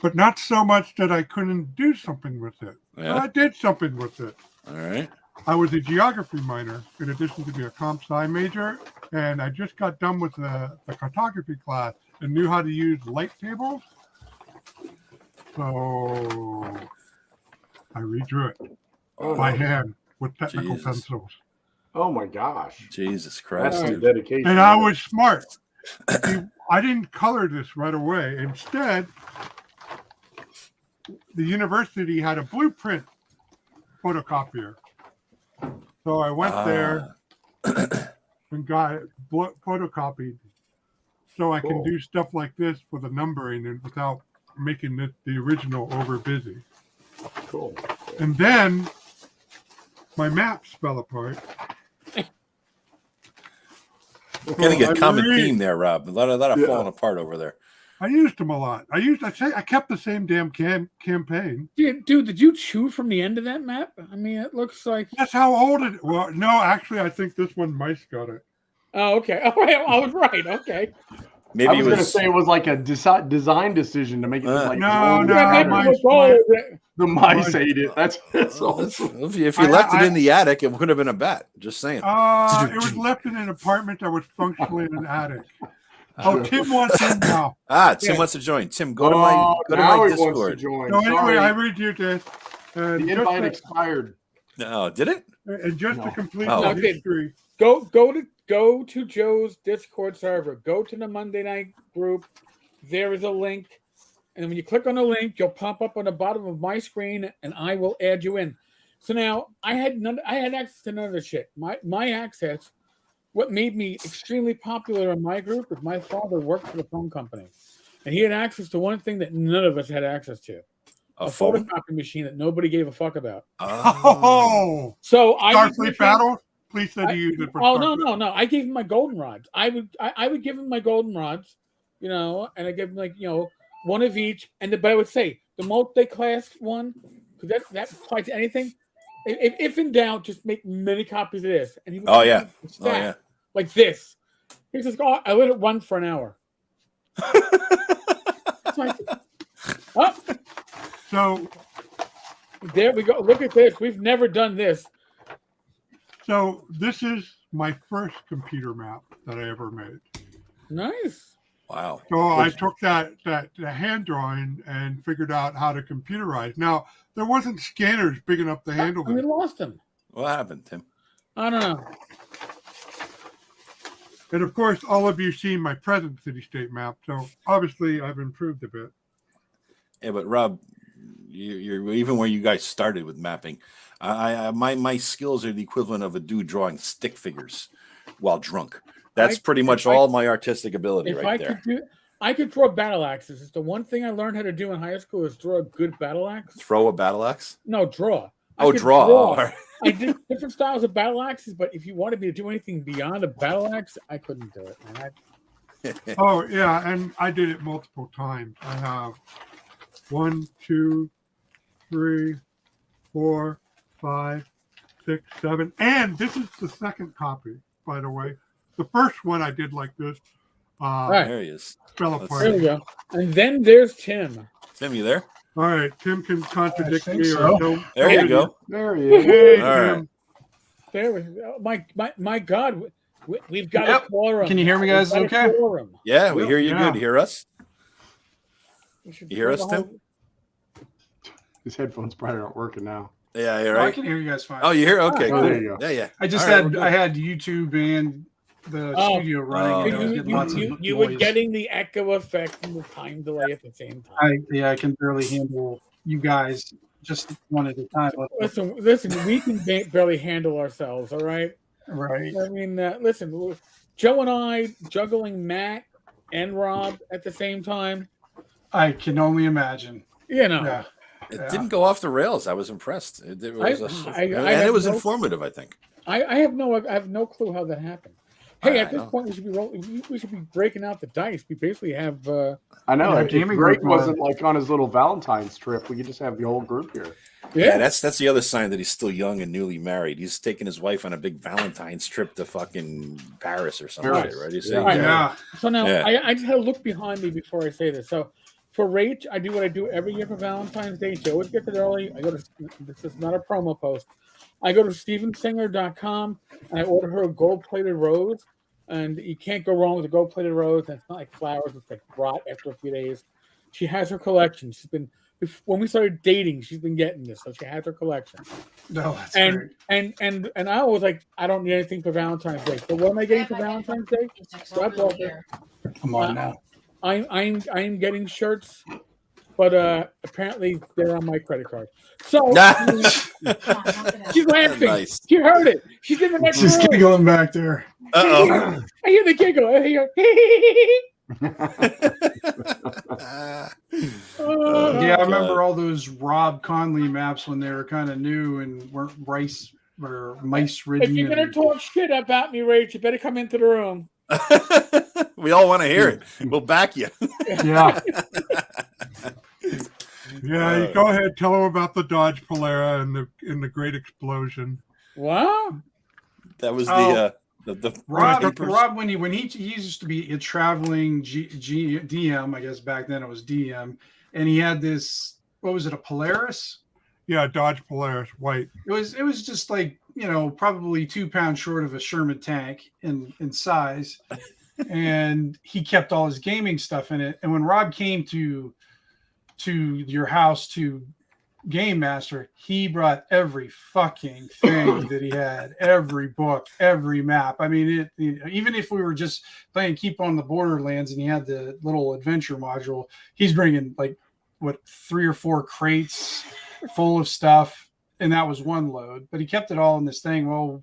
S4: But not so much that I couldn't do something with it. So
S2: yeah.
S4: I did something with it.
S2: All right.
S4: I was a geography minor in addition to being a comp sci major, and I just got done with the cartography class and knew how to use light tables. So I redrew it
S2: Oh,
S4: by hand with technical
S2: Jesus.
S4: pencils.
S3: Oh my gosh.
S2: Jesus
S3: That's
S2: Christ,
S3: some
S2: dude.
S3: dedication.
S4: And I was smart. See, I didn't color this right away. Instead, the university had a blueprint photocopier. So I went there and got it photocopied so I can
S3: Cool.
S4: do stuff like this with the numbering and without making the original over busy.
S3: Cool.
S4: And then my maps fell apart.
S2: Getting a
S4: I
S2: common
S4: really-
S2: theme there, Rob. A lot of
S3: Yeah.
S2: falling apart over there.
S4: I used them a lot. I kept the same damn campaign.
S1: Dude, did you chew from the end of that map? I mean, it looks like.
S4: That's how old it. Well, no, actually, I think this one Mice got it.
S1: Oh, okay. Oh, I was right. Okay.
S2: Maybe
S3: I
S2: it
S3: was going to
S2: was.
S3: say it was like a design decision to make it look like
S4: No,
S3: gold.
S4: no,
S1: Yeah, maybe it
S4: mine's
S1: was gold.
S3: The mice ate it. That's awesome.
S2: If you left it in the attic, it would have been a bet. Just saying.
S4: It was left in an apartment that was functionally in an attic. Oh, Tim wants in now.
S2: Tim wants to join. Tim, go to my
S3: now
S2: my
S3: he wants to
S2: Discord.
S3: join.
S4: So anyway,
S3: Sorry,
S4: I read you this. And
S3: the invite expired.
S2: No, did it?
S4: just
S3: No.
S4: to complete
S2: Oh.
S4: the
S1: Okay.
S4: history,
S1: Go to Joe's Discord server. Go to the Monday night group. There is a link, and when you click on the link, you'll pop up on the bottom of my screen, and I will add you in. So now I had access to none of the shit. My access. What made me extremely popular in my group is my father worked for the phone company, and he had access to one thing that none of us had access to:
S2: A
S1: a
S2: phone?
S1: photocopy machine that nobody gave a fuck about.
S4: Oh,
S1: So I would
S4: Starfleet
S1: give him-
S4: battle. Please say you use it for.
S1: Oh
S4: Starfleet.
S1: no! I gave him my goldenrods. I would give him my goldenrods, and I give him one of each. But I would say the multi-class one, because that applies to anything. If in doubt, just make many copies of this. And he would
S2: Oh, yeah.
S1: stack
S2: Oh, yeah.
S1: like this. He says, "Oh, I let it run for an hour." It's like, oh,
S4: So
S1: there we go. Look at this. We've never done this.
S4: So this is my first computer map that I ever made.
S1: Nice.
S2: Wow.
S4: So I took that hand drawing and figured out how to computerize. Now there wasn't scanners big enough to handle
S1: And we
S4: it.
S1: lost him.
S2: What happened, Tim?
S1: I don't know.
S4: And of course, all of you seen my present city-state map. So obviously, I've improved a bit.
S2: Yeah, but Rob, you're even where you guys started with mapping. My skills are the equivalent of a dude drawing stick figures while drunk. That's pretty much all my artistic ability
S1: If
S2: right
S1: I
S2: there.
S1: could do, I could draw battle axes. It's the one thing I learned how to do in high school is draw a good battle axe.
S2: Throw a battle axe?
S1: No, draw.
S2: Oh, draw. Oh, all right.
S1: I did different styles of battle axes, but if you wanted me to do anything beyond a battle axe, I couldn't do it. Man.
S4: Oh yeah, and I did it multiple times. I have 1, 2, 3, 4, 5, 6, 7, and this is the second copy, by the way. The first one I did like this.
S1: Right.
S2: There he is.
S4: Fell
S2: Let's
S4: apart.
S1: There we go. And then there's Tim.
S2: Tim, you there?
S4: All right, Tim can contradict
S6: I think
S4: me
S6: so.
S4: or don't.
S2: There you go.
S3: There he is.
S4: Hey,
S2: All
S4: Tim.
S2: right.
S1: There we go. My God, we've got
S6: Yep.
S1: a quorum.
S6: Can you hear me, guys?
S1: We've got a
S6: Okay.
S1: quorum.
S2: Yeah, we hear you
S4: Yeah.
S2: good. You hear us?
S1: We should
S2: You hear
S1: throw
S2: us,
S1: the
S2: Tim?
S1: whole-
S3: His headphones probably aren't working now.
S2: Yeah, you're
S6: I
S2: right.
S6: can hear you guys fine.
S2: Oh, you hear? Okay,
S3: Oh,
S2: cool.
S3: there you go.
S2: Yeah, yeah.
S6: I just
S2: All right,
S6: had
S2: we're
S6: I
S2: good.
S6: had YouTube and the
S1: Oh.
S6: studio running. and I was getting lots of
S1: you were
S6: noise.
S1: getting the echo effect and the time delay at the same time.
S6: I can barely handle you guys just one at a time.
S1: Listen, we can barely handle ourselves, all right?
S6: Right.
S1: I mean, listen, Joe and I juggling Matt and Rob at the same time,
S6: I can only imagine.
S1: you know.
S6: Yeah.
S2: It
S6: Yeah.
S2: didn't go off the rails. I was impressed. It was
S1: I
S2: and
S1: have
S2: it was
S1: no-
S2: informative, I think.
S1: I have no clue how that happened. Hey,
S2: I
S1: at this
S2: know.
S1: point, we should be breaking out the dice. We basically have.
S3: I know.
S6: Yeah,
S3: If
S6: gaming
S3: Greg
S6: group
S3: wasn't like on his little Valentine's trip, we could just have the whole group here.
S2: Yeah, that's the other sign that he's still young and newly married. He's taking his wife on a big Valentine's trip to fucking Paris or something,
S3: Paris.
S2: right? You say,
S3: Yeah.
S6: Yeah.
S1: So now
S2: Yeah.
S1: I just had to look behind me before I say this. So for Rach, I do what I do every year for Valentine's Day. She always gets it early. I go to this is not a promo post. I go to stevensinger.com and I order her a gold-plated rose. And you can't go wrong with a gold-plated rose. And it's not like flowers; it's like rot after a few days. She has her collection. She's been when we started dating. She's been getting this, so she has her collection.
S6: No, that's
S1: And
S6: great.
S1: and I was like, I don't need anything for Valentine's Day. So what am I getting for Valentine's Day? God bless her.
S6: I'm on now.
S1: I'm getting shirts, but apparently they're on my credit card. So she's laughing.
S2: Nice.
S1: She heard it. She's in the next
S6: Just
S1: room.
S6: giggling back there.
S2: Uh-oh.
S1: I hear the giggle. I hear.
S6: Yeah, I
S2: God.
S6: remember all those Rob Conley maps when they were kind of new and weren't rice or mice ridden.
S1: If you're gonna talk shit about me, Rach, you better come into the room.
S2: We all want to hear it. We'll back you.
S6: Yeah.
S4: Yeah, you go ahead. Tell them about the Dodge Polara and the great explosion.
S1: Wow.
S2: That was
S6: Oh.
S2: the
S6: Rob, when he used to be a traveling DM, I guess back then it was DM, and he had this. What was it? A Polaris?
S4: Yeah, Dodge Polaris, white.
S6: It was just like, probably 2 pounds short of a Sherman tank in size, and he kept all his gaming stuff in it. And when Rob came to your house to Game Master, he brought every fucking thing that he had, every book, every map. I mean, even if we were just playing Keep on the Borderlands and he had the little adventure module, he's bringing like 3 or 4 crates full of stuff, and that was one load. But he kept it all in this thing. Well,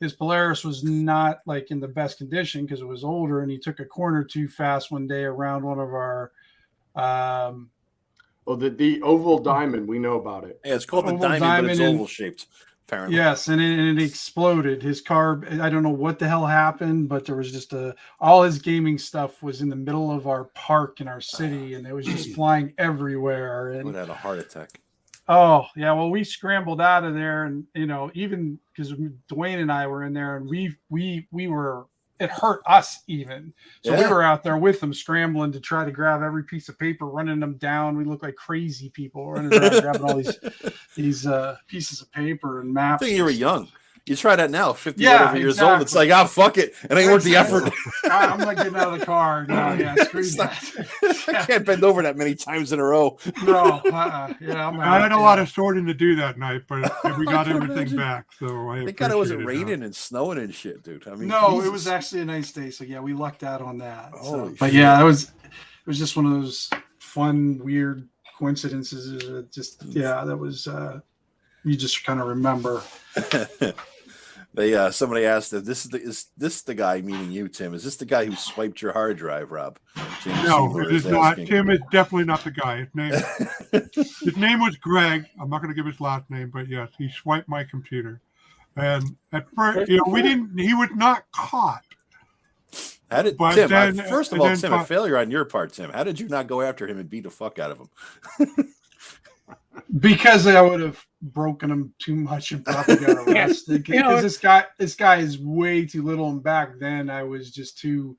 S6: his Polaris was not like in the best condition because it was older, and he took a corner too fast one day around one of our
S3: Oh, the oval diamond, we know about it.
S2: Yeah, it's called the
S6: Oval
S2: diamond, but it's
S6: diamond and-
S2: oval shaped. Apparently.
S6: yes, and it exploded. His car, I don't know what the hell happened, but there was just all his gaming stuff was in the middle of our park in our city, and it was just flying everywhere.
S2: Would
S6: And
S2: have had a heart attack.
S6: oh yeah, well, we scrambled out of there, and even because Dwayne and I were in there, and we were. It hurt us even. So we
S2: Yeah.
S6: were out there with them scrambling to try to grab every piece of paper, running them down. We looked like crazy people running around grabbing all these pieces of paper and
S2: I
S6: maps.
S2: think you were young. You try that now, 50
S6: Yeah,
S2: whatever years old. It's like, fuck it. It ain't worth the effort.
S6: I'm not getting out of the car. No, yeah, screw
S2: It's not-
S6: that.
S2: I can't bend over that many times in a row.
S6: No, yeah, I'm
S4: I had a
S6: out,
S4: lot
S6: yeah.
S4: of sorting to do that night, but we got everything back. So I
S2: Thank God it wasn't
S4: appreciate
S2: raining and snowing and shit, dude. I mean,
S6: No,
S2: Jesus.
S6: it was actually a nice day. So yeah, we lucked out on that. So,
S2: Holy
S6: but
S2: shit.
S6: yeah, it was just one of those fun, weird coincidences. That was you just kind of remember.
S2: Somebody asked if is this the guy, meaning you, Tim? Is this the guy who swiped your hard drive, Rob? James
S4: No,
S2: Seymour
S4: it is not.
S2: asking.
S4: Tim is definitely not the guy. His name was Greg. I'm not going to give his last name, but yes, he swiped my computer. And at first, he was not caught.
S2: How did
S4: But
S2: Tim?
S4: then-
S2: First of
S4: and
S2: all,
S4: then
S2: Tim, a failure on your part, Tim. How did you not go after him and beat the fuck out of him?
S6: Because I would have broken him too much and probably got arrested. Because this guy is way too little, and back then I was just too,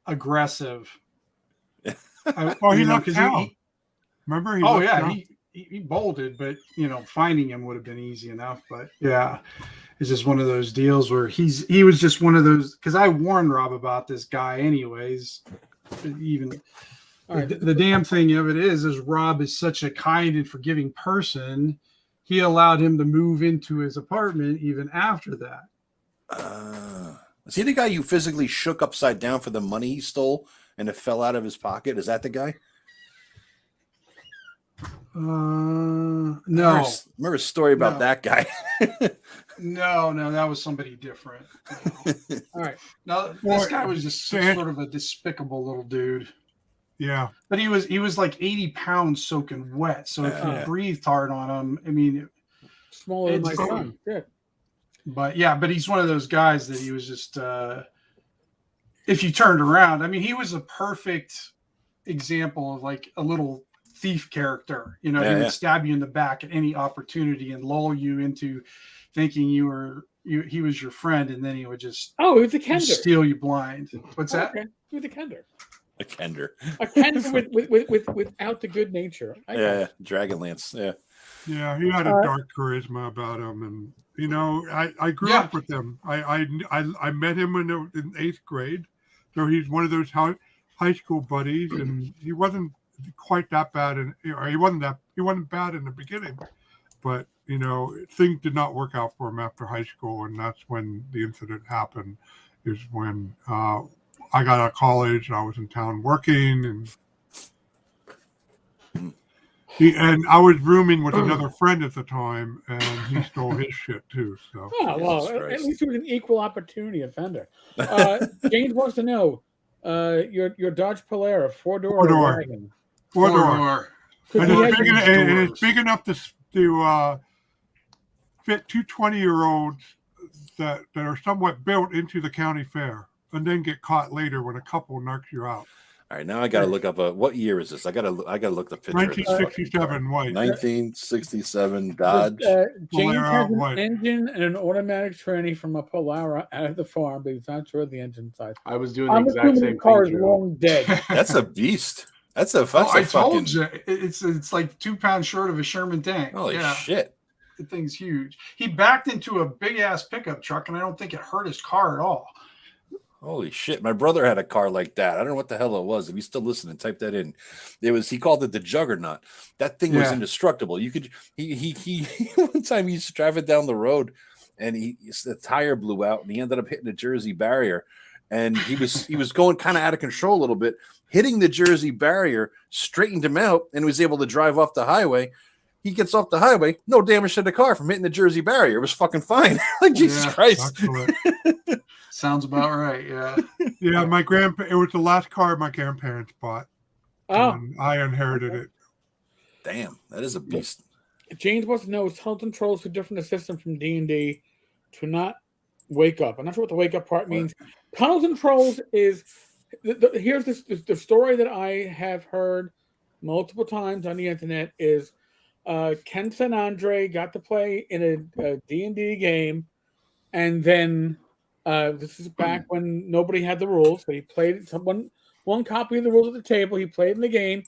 S6: aggressive.
S4: He left town. Remember?
S6: He bolted, but finding him would have been easy enough. But yeah, it's just one of those deals where he was just one of those, because I warned Rob about this guy anyways. Even the damn thing of it is Rob is such a kind and forgiving person. He allowed him to move into his apartment even after that.
S2: Is he the guy you physically shook upside down for the money he stole and it fell out of his pocket? Is that the guy?
S6: No.
S2: Remember a story about that guy?
S6: No, that was somebody different.
S1: All right.
S6: No, this guy was just sort of a despicable little dude.
S4: Yeah.
S6: But he was like 80 pounds soaking wet. So if you breathed hard on him, I mean,
S1: smaller than my son. Yeah.
S6: But he's one of those guys that he was just, if you turned around, I mean, he was a perfect example of like a little thief character. He would stab you in the back at any opportunity and lull you into thinking he was your friend, and then he would just
S1: he was a kender.
S6: Steal you blind. What's that?
S1: Okay. He was a kender.
S2: A kender.
S1: A kender without the good nature.
S2: Dragonlance. Yeah.
S4: Yeah, he had a dark charisma about him, and I grew up with him. I met him in 8th grade, so he's one of those high school buddies, and he wasn't quite that bad, and he wasn't bad in the beginning, but things did not work out for him after high school, and that's when the incident happened. Is when I got out of college, I was in town working, and I was rooming with another friend at the time, and he stole his shit too. So,
S1: at least he was an equal opportunity offender. James wants to know your Dodge Polara, four-door wagon.
S6: Four-door.
S4: And it's big enough to fit two 20-year-olds that are somewhat built into the county fair, and then get caught later when a couple knocks you out.
S2: All right, now I got to look up what year is this? I got to look the picture.
S4: 1967 white.
S2: 1967 Dodge.
S1: James has an engine and an automatic tranny from a Polara out of the farm, but he's not sure of the engine size.
S3: I was doing the exact same
S1: the car
S3: thing.
S1: is long dead.
S2: That's a beast. That's a
S6: I
S2: fucking.
S6: told you, it's like 2 pounds short of a Sherman tank.
S2: Holy shit!
S6: The thing's huge. He backed into a big ass pickup truck, and I don't think it hurt his car at all.
S2: Holy shit! My brother had a car like that. I don't know what the hell it was. If you still listening, type that in. He called it the Juggernaut. That thing was indestructible. You could he one time he used to drive it down the road, and the tire blew out, and he ended up hitting the Jersey barrier, and he was going kind of out of control a little bit, hitting the Jersey barrier, straightened him out, and was able to drive off the highway. He gets off the highway, no damage to the car from hitting the Jersey barrier. It was fucking fine. Like Jesus Christ.
S6: Sounds about right. Yeah.
S4: Yeah. It was the last car my grandparents bought. I inherited it.
S2: Damn, that is a beast.
S1: James wants to know, is tunnel controls too different a system from D&D to not wake up? I'm not sure what the wake up part means. Tunnel controls is here's the story that I have heard multiple times on the internet is Ken San Andre got to play in a D&D game, and then this is back when nobody had the rules, so he played one copy of the rules at the table. He played in the game.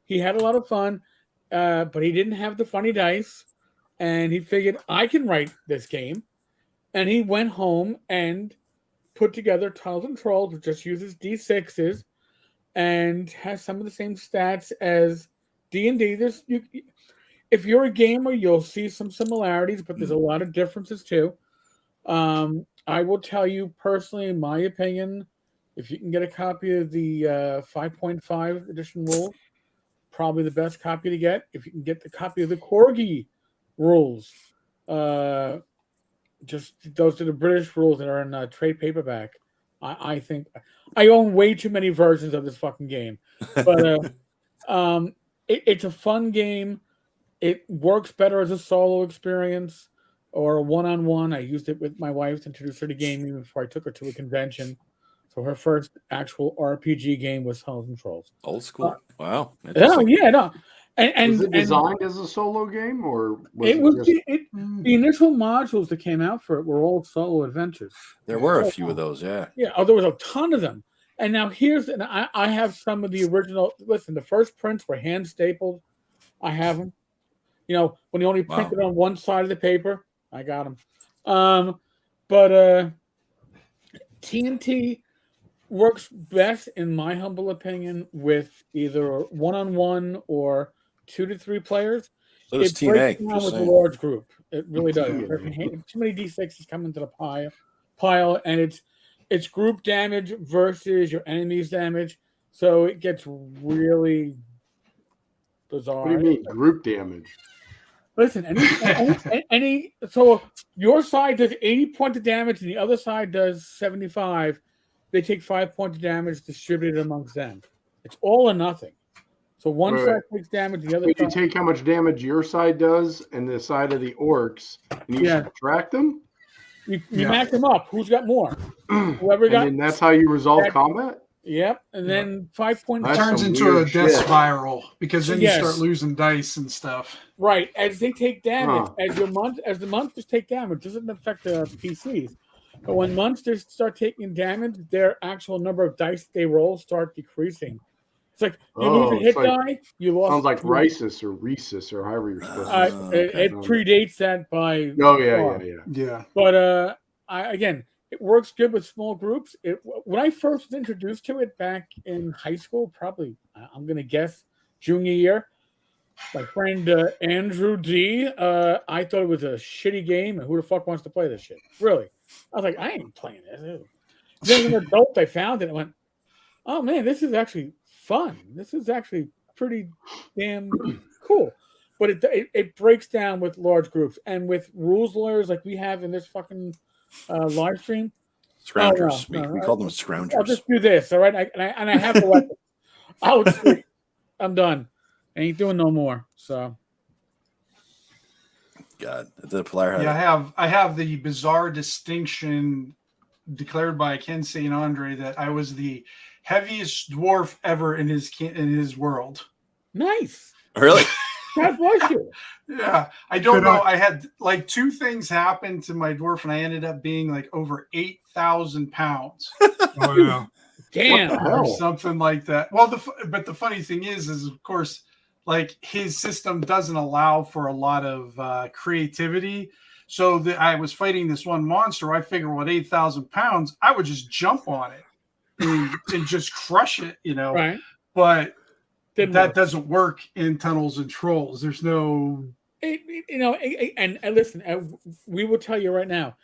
S1: He had a lot of fun, but he didn't have the funny dice, and he figured, I can write this game. And he went home and put together Tunnels and Trolls, which just uses D6s and has some of the same stats as D&D. If you're a gamer, you'll see some similarities, but there's a lot of differences too. I will tell you personally, in my opinion, if you can get a copy of the 5.5 edition rules, probably the best copy to get. If you can get the copy of the Corgi rules, just those are the British rules that are in trade paperback. I think I own way too many versions of this fucking game, but it's a fun game. It works better as a solo experience or a one-on-one. I used it with my wife to introduce her to gaming before I took her to a convention. So her first actual RPG game was Tunnels and Trolls.
S2: Old school. Wow.
S1: Oh
S2: Interesting.
S1: yeah, no. And
S3: Was it designed as a solo game, or was
S1: it was
S3: just...
S1: the initial modules that came out for it were all solo adventures.
S2: There were a few of those, yeah.
S1: Yeah, there was a ton of them. And now I have some of the original. Listen, the first prints were hand stapled. I have them. You know, when you only printed on one side of the paper, I got them. But TNT works best, in my humble opinion, with either one-on-one or 2 to 3 players.
S2: So does
S1: It
S2: TNA.
S1: breaks down with a large group. It really does. Too many D6s come into the pile, and it's group damage versus your enemy's damage, so it gets really bizarre.
S3: What do you mean, group damage?
S1: Listen, so your side does 80 points of damage and the other side does 75. They take 5 points of damage distributed amongst them. It's all or nothing. So one side takes damage, the other
S3: You
S1: side.
S3: take how much damage your side does and the side of the orcs, and you subtract them?
S1: You match them up. Who's got more? Whoever got.
S3: And that's how you resolve combat?
S1: Yep. And then 5 points.
S3: That's
S6: turns
S3: some
S6: into a
S3: weird
S6: death
S3: shit.
S6: spiral because then
S1: Yes.
S6: you start losing dice and stuff.
S1: Right. As they take damage,
S3: Huh.
S1: as the monsters take damage, doesn't affect the PCs. But when monsters start taking damage, their actual number of dice they roll start decreasing. It's like you lose a hit die, you lost.
S3: Sounds like Rhesus or Rhesus or however you're supposed to say
S1: It predates that by.
S3: Oh, yeah.
S6: Yeah.
S1: But again, it works good with small groups. When I first was introduced to it back in high school, probably I'm going to guess junior year, my friend Andrew D. I thought it was a shitty game, and who the fuck wants to play this shit? Really, I was like, I ain't playing this. Then as an adult, I found it and went, oh man, this is actually fun. This is actually pretty damn cool. But it breaks down with large groups and with rules lawyers like we have in this fucking live stream.
S2: Scroungers.
S1: Oh, no,
S2: we call them scroungers.
S1: I'll just do this, all right? And I have the weapon. I'm done. I ain't doing no more. So,
S2: God, the player.
S6: Yeah, I have the bizarre distinction declared by Ken St. Andre that I was the heaviest dwarf ever in his world.
S1: nice.
S2: Really?
S1: God bless you.
S6: Yeah, I don't know. I had like 2 things happen to my dwarf, and I ended up being like over 8,000 pounds.
S4: Oh yeah.
S1: Damn.
S6: Or something like that. Well, but the funny thing is of course, like his system doesn't allow for a lot of creativity. So I was fighting this one monster. I figured with 8,000 pounds, I would just jump on it and just crush it, you know.
S1: Right.
S6: But
S1: Didn't
S6: that
S1: work.
S6: doesn't work in Tunnels and Trolls. There's no.
S1: And listen, we will tell you right now,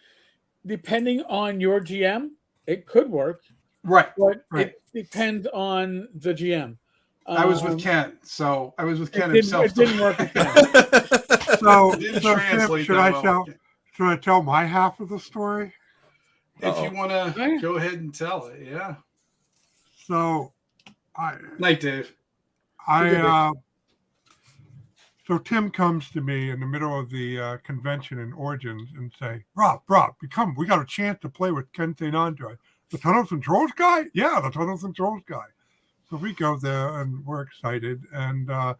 S1: depending on your GM, it could work.
S6: Right.
S1: But
S6: Right.
S1: it depends on the GM.
S6: I was with Ken, so I was with Ken
S1: It
S6: himself.
S1: didn't work with Ken.
S4: So,
S6: Didn't
S4: Tim,
S6: translate
S4: should
S6: that
S4: I
S6: well.
S4: tell my half of the story?
S6: If you want
S1: Yeah.
S6: to go ahead and tell it, yeah.
S4: So,
S6: Night, Dave.
S4: So Tim comes to me in the middle of the convention in Origins and say, Rob, we got a chance to play with Ken St. Andre. The Tunnels and Trolls guy? Yeah, the Tunnels and Trolls guy. So we go there and we're excited. And
S2: How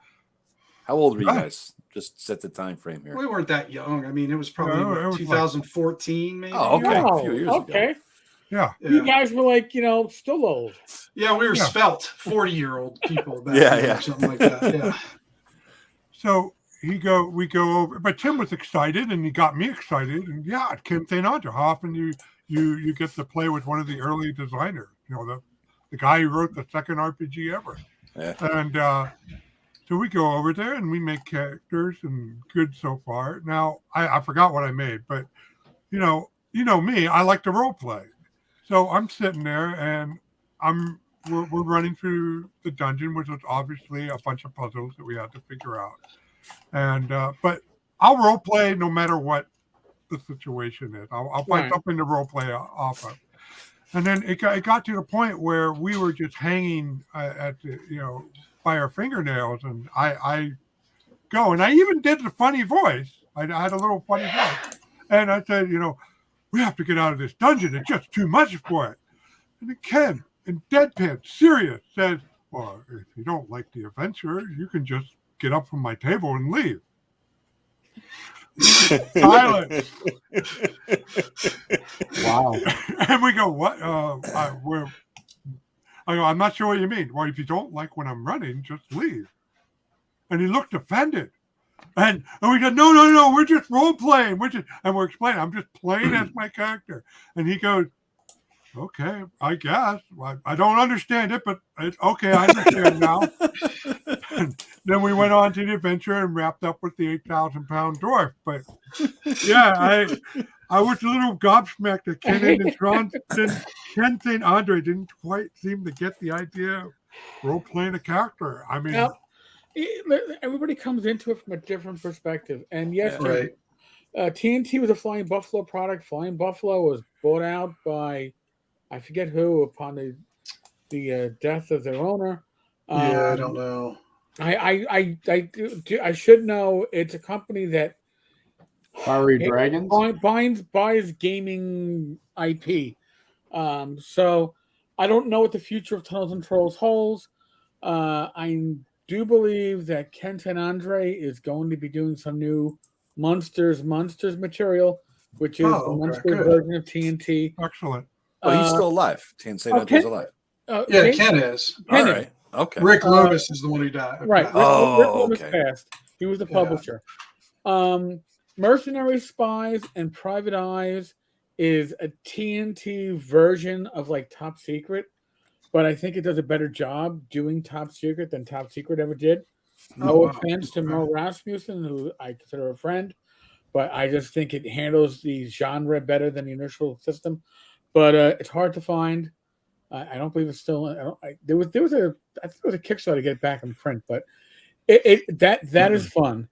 S2: old were you guys? Just set the time frame here.
S6: We weren't that young. I mean, it was probably
S4: No, it was
S6: 2014, maybe.
S2: Oh, okay.
S1: Oh,
S2: A few years ago.
S1: okay.
S4: yeah.
S1: You guys were like, still old.
S6: Yeah, we were
S4: Yeah.
S6: svelte 40-year-old people back
S2: Yeah,
S6: then,
S2: yeah.
S6: or something like that. Yeah.
S4: So we go over, but Tim was excited and he got me excited. And yeah, Ken St. Andre, how often you get to play with one of the early designers, the guy who wrote the second RPG ever.
S2: Yeah.
S4: And so we go over there and we make characters and good so far. Now I forgot what I made, but you know me, I like to role play. So I'm sitting there and we're running through the dungeon, which was obviously a bunch of puzzles that we had to figure out. And but I'll role play no matter what the situation is. I'll find
S1: Right.
S4: something to role play off of. And then it got to the point where we were just hanging at the, by our fingernails, and I go, and I even did the funny voice. I had a little funny voice, and I said, we have to get out of this dungeon. It's just too much for it. And then Ken, in deadpan, serious, says, well, if you don't like the adventure, you can just get up from my table and leave. Silence.
S3: Wow.
S4: And we go, what? I go, I'm not sure what you mean. Well, if you don't like when I'm running, just leave. And he looked offended. And we go, no, we're just role playing. And we're explaining, I'm just playing as my character. And he goes, okay, I guess. I don't understand it, but okay, I understand now. And then we went on to the adventure and wrapped up with the 8,000-pound dwarf. But yeah, I was a little gobsmacked that Ken St. Andre didn't quite seem to get the idea of role playing a character. I mean,
S1: Now, everybody comes into it from a different perspective. And yes,
S6: Right.
S1: TNT was a Flying Buffalo product. Flying Buffalo was bought out by, I forget who, upon the death of their owner.
S6: Yeah, I don't know.
S1: I should know. It's a company that
S3: Fiery Dragons.
S1: buys gaming IP. So I don't know what the future of Tunnels and Trolls holds. I do believe that Ken St. Andre is going to be doing some new Monsters material, which is the Monster
S6: good.
S1: version of TNT.
S4: excellent.
S2: But he's still alive. St. Andre's alive.
S6: Yeah, Ken is.
S2: All right. Okay.
S6: Rick Loomis is the one who died.
S1: Right. Rick Loomis
S2: okay.
S1: passed. He was the publisher. Mercenary Spies and Private Eyes is a TNT version of like Top Secret, but I think it does a better job doing Top Secret than Top Secret ever did. No offense to Merle Rasmussen, who I consider a friend, but I just think it handles the genre better than the initial system. But it's hard to find. I don't believe it's still. There was a Kickstarter to get it back in print, but that is fun.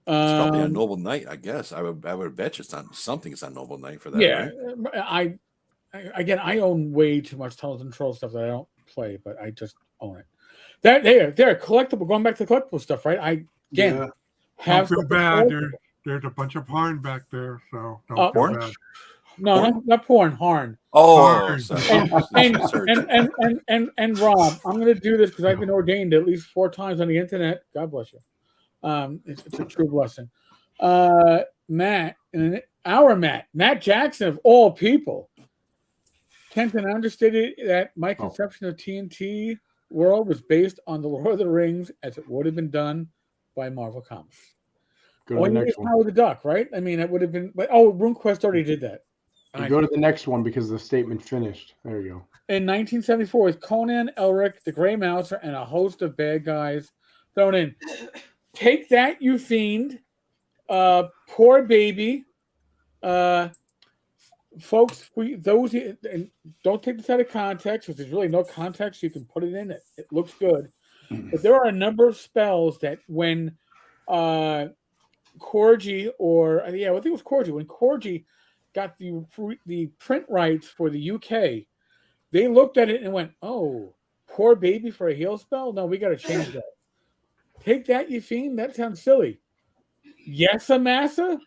S2: It's probably on Noble Knight, I guess. I would bet you it's on something's on Noble Knight for that.
S1: Yeah,
S2: right?
S1: I own way too much Tunnels and Trolls stuff that I don't play, but I just own it. They're collectible. Going back to collectible stuff, right?
S6: Yeah.
S1: Have
S4: Don't feel bad. There's a bunch of porn back there, so don't feel
S2: porn?
S4: bad.
S1: No, not porn, Harn.
S2: Oh,
S1: And Rob, I'm going to do this because I've been ordained at least 4 times on the internet. God bless you. It's a true blessing. Matt Jackson of all people. Kenton understated that my conception of TNT world was based on the Lord of the Rings as it would have been done by Marvel Comics.
S3: Go to the next one.
S1: Howard the Duck, right? I mean, it would have been. But RuneQuest already did that.
S3: Go to the next one because the statement finished. There you go.
S1: In 1974, with Conan, Elric, the Grey Mouser, and a host of bad guys thrown in. Take that, you fiend! Poor baby, folks. And don't take this out of context because there's really no context. You can put it in. It looks good, but there are a number of spells that when Corgi I think it was Corgi. When Corgi got the print rights for the UK, they looked at it and went, "Oh, poor baby for a heal spell? No, we got to change that." Take that, you fiend. That sounds silly. Yes, a massa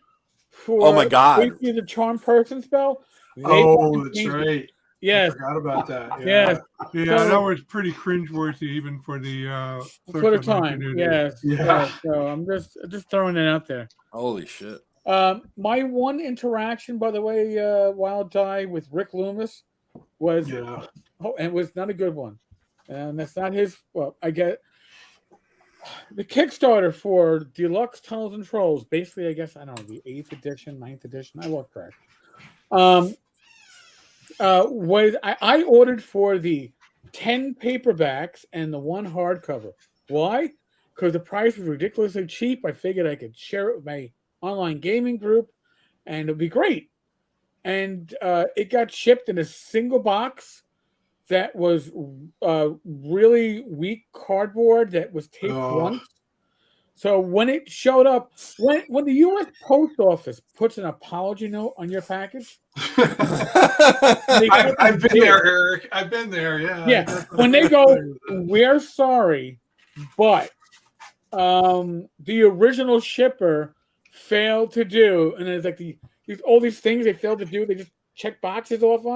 S1: for
S2: oh my god,
S1: the charm person spell.
S6: That's right.
S1: Yes,
S6: I forgot about that.
S1: yes.
S4: Yeah, that was pretty cringeworthy even for the
S1: For the time. Yes.
S6: Yeah.
S1: So I'm just throwing it out there.
S2: holy shit!
S1: My one interaction, by the way, Wild Die with Rick Loomis was and was not a good one, and that's not his. Well, I get. The Kickstarter for Deluxe Tunnels and Trolls, basically, I guess, I don't know, the 8th edition, 9th edition, I look correct. I ordered for the 10 paperbacks and the 1 hardcover. Why? Because the price was ridiculously cheap. I figured I could share it with my online gaming group, and it would be great. And it got shipped in a single box that was really weak cardboard that was taped once. So when it showed up, when the U.S. Post Office puts an apology note on your package,
S6: I've been there, Eric. I've been there. Yeah.
S1: Yeah, when they go, we're sorry, but the original shipper failed to do, and it's like all these things they failed to do. They just check boxes off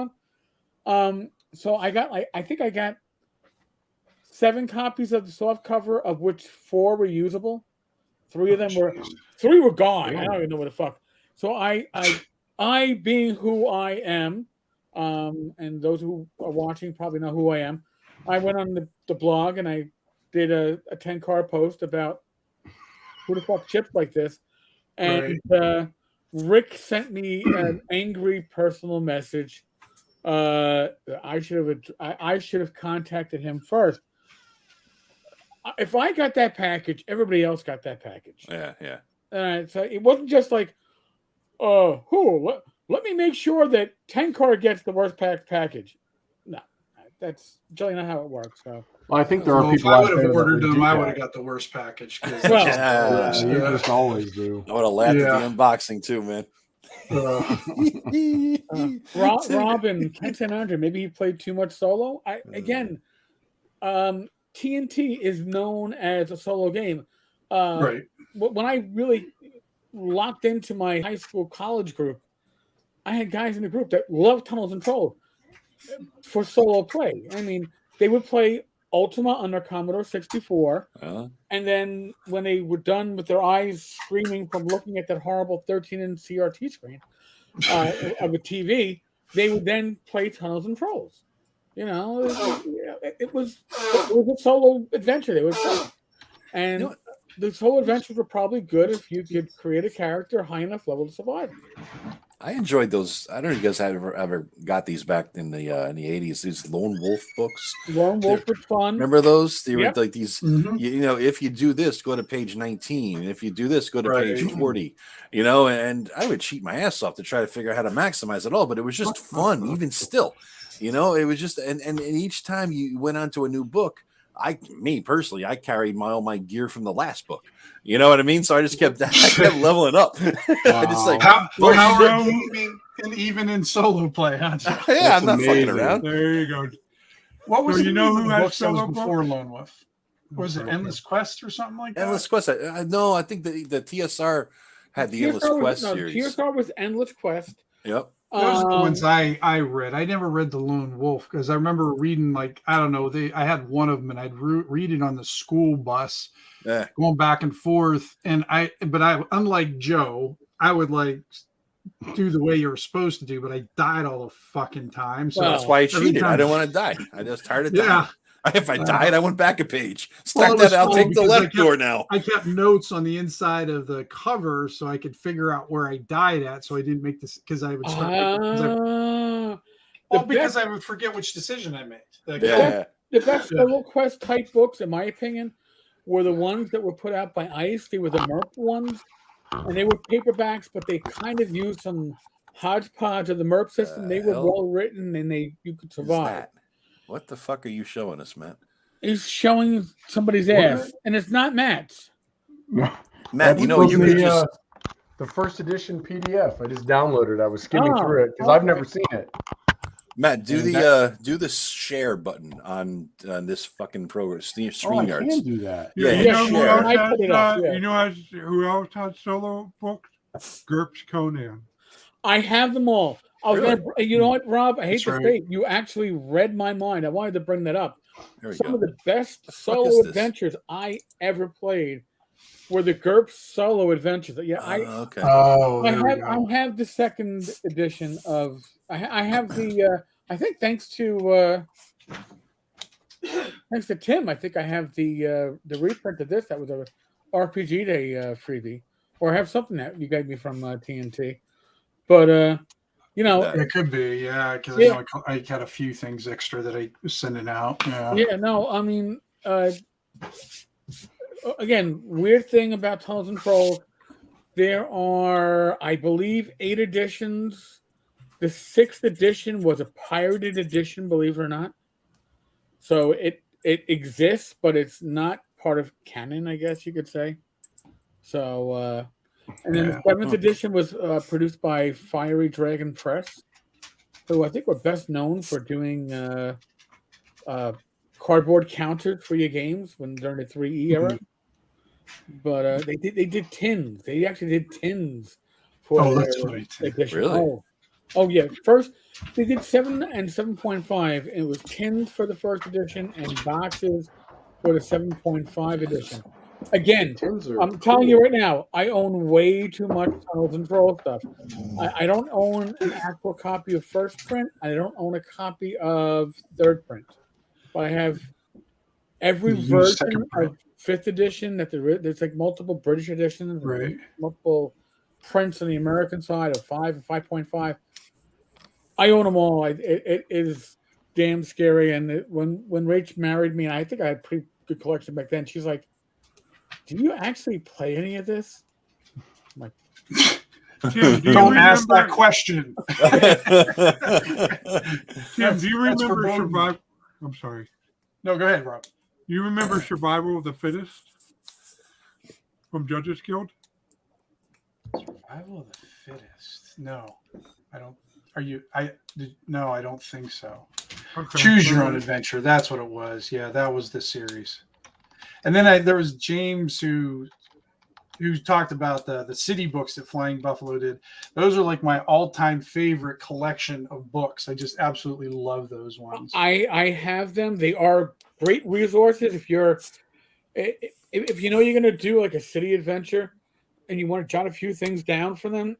S1: on. So I think I got 7 copies of the soft cover, of which 4 were usable. 3 of them were gone. I don't even know what the fuck. So I being who I am, and those who are watching probably know who I am. I went on the blog and I did a Tenkar post about who the fuck ships like this, and Rick sent me an angry personal message. I should have contacted him first. If I got that package, everybody else got that package.
S2: Yeah.
S1: So it wasn't just like, let me make sure that Tenkar gets the worst package. No, that's generally not how it works. So,
S3: well, I think there are
S6: If
S3: people
S6: I
S3: out
S6: would
S3: there
S6: have
S3: that
S6: ordered
S3: would
S6: them,
S3: do
S6: I
S3: that.
S6: would have got the worst package.
S1: Well,
S3: You just always do.
S2: I would have laughed at the unboxing too, man.
S1: Rob and Ken San Andre, maybe he played too much solo. TNT is known as a solo game.
S6: Right.
S1: When I really locked into my high school college group, I had guys in the group that loved Tunnels and Trolls for solo play. I mean, they would play Ultima on their Commodore 64, and then when they were done with their eyes screaming from looking at that horrible 13-inch CRT screen of a TV, they would then play Tunnels and Trolls. You know, it was a solo adventure. They would play. And the solo adventures were probably good if you could create a character high enough level to survive.
S2: I enjoyed those. I don't know if you guys have ever got these back in the 80s. These Lone Wolf books.
S1: Lone Wolf was fun.
S2: Remember those? They were
S1: Yep.
S2: like these.
S6: Mhm.
S2: You know, if you do this, go to page 19. If you do this, go to
S6: Right.
S2: page 40. You know, and I would cheat my ass off to try to figure out how to maximize it all. But it was just fun, even still. You know, it was just and each time you went on to a new book, me personally, I carried all my gear from the last book. You know what I mean? So I just kept leveling up. I just like,
S6: How
S4: Well,
S6: and even in solo play, huh?
S2: yeah, I'm not fucking
S3: amazing.
S2: around.
S4: there you go.
S6: What was
S4: So
S6: the
S4: you know
S6: name
S4: who
S6: of the
S4: had
S6: book that was
S4: solo
S6: before Lone Wolf? Was it Endless Quest or something like that?
S2: Endless Quest. No, I think the TSR had the Endless Quest series.
S1: TSR was Endless Quest.
S2: Yep.
S6: Those are the ones I read. I never read the Lone Wolf because I remember reading, like, I don't know, I had one of them and I'd read it on the school bus, going back and forth. And unlike Joe, I would like do the way you're supposed to do, but I died all the fucking time. So
S2: That's why I
S6: every
S2: cheated. I
S6: time-
S2: didn't want to die. I just tired of dying.
S6: Yeah.
S2: If I died, I went back a page.
S6: Well,
S2: Start
S6: it was
S2: that. I'll
S6: fun
S2: take the
S6: because
S2: left door now.
S6: I kept notes on the inside of the cover so I could figure out where I died at, so I didn't make this because I would start. Because I would forget which decision I made.
S2: Yeah.
S1: The best solo quest type books, in my opinion, were the ones that were put out by ICE. They were the MERP ones, and they were paperbacks, but they kind of used some hodgepodge of the MERP system. They were well written, and you could survive.
S2: What the fuck are you showing us, Matt?
S1: He's showing somebody's ass, and it's not Matt's.
S2: Matt, you know, you could just.
S3: The first edition PDF. I just downloaded. I was skimming through it because I've never seen it.
S2: Matt, do the share button on this fucking program,
S3: I
S2: StreamYards.
S3: can do that.
S2: Yeah,
S4: you
S2: hit
S4: know who
S2: share.
S4: else
S1: I put it up,
S4: has,
S1: yeah.
S4: you know who else had solo books? GURPS Conan.
S1: I have them all. I was
S2: Really?
S1: gonna, you know what, Rob? I hate
S6: That's
S1: to
S6: right.
S1: say it, you actually read my mind. I wanted to bring that up.
S2: There we
S1: Some
S2: go.
S1: of the best
S2: fuck is
S1: solo
S2: this?
S1: adventures I ever played were the GURPS solo adventures. Yeah,
S2: Okay.
S1: I have the second edition of. I have the. I think thanks to Tim, I think I have the reprint of this. That was a RPG Day freebie, or I have something that you gave me from TNT. But you know,
S6: It could be, yeah, because
S1: Yeah.
S6: I know I had a few things extra that I was sending out. Yeah.
S1: yeah, no, I mean, again, weird thing about Tunnels and Trolls, there are, I believe, 8 editions. The 6th edition was a pirated edition, believe it or not. So it exists, but it's not part of canon, I guess you could say. So, and then the 7th edition was produced by Fiery Dragon Press, who I think were best known for doing cardboard counters for your games when during the 3E era. But they did tins. They actually did tins for
S6: that's
S1: their
S6: funny.
S1: edition.
S2: Really?
S1: Oh yeah. First they did 7 and 7.5. It was tins for the first edition and boxes for the 7.5 edition. Again,
S3: Tins are
S1: I'm telling you right now, I own way too much Tunnels and Trolls stuff. I don't own an actual copy of first print. I don't own a copy of third print. But I have every
S6: You use
S1: version
S6: second print.
S1: of 5th edition that there's like multiple British editions,
S6: Right.
S1: multiple prints on the American side of 5 and 5.5. I own them all. It is damn scary. And when Rach married me, and I think I had a pretty good collection back then, she's like, "Do you actually play any of this?" I'm like,
S4: Tim, do you
S6: Don't ask that
S4: remember?
S6: question.
S4: Tim, do you
S6: That's
S4: remember
S6: verboten.
S4: survival? I'm sorry.
S6: No, go ahead, Rob.
S4: You remember Survival of the Fittest from Judges Guild?
S6: Survival of the Fittest. No, I don't. No, I don't think so.
S4: Okay.
S6: Choose Your Own Adventure. That's what it was. Yeah, that was the series. And then there was James who talked about the city books that Flying Buffalo did. Those are like my all-time favorite collection of books. I just absolutely love those ones.
S1: I have them. They are great resources if you know you're going to do like a city adventure and you want to jot a few things down for them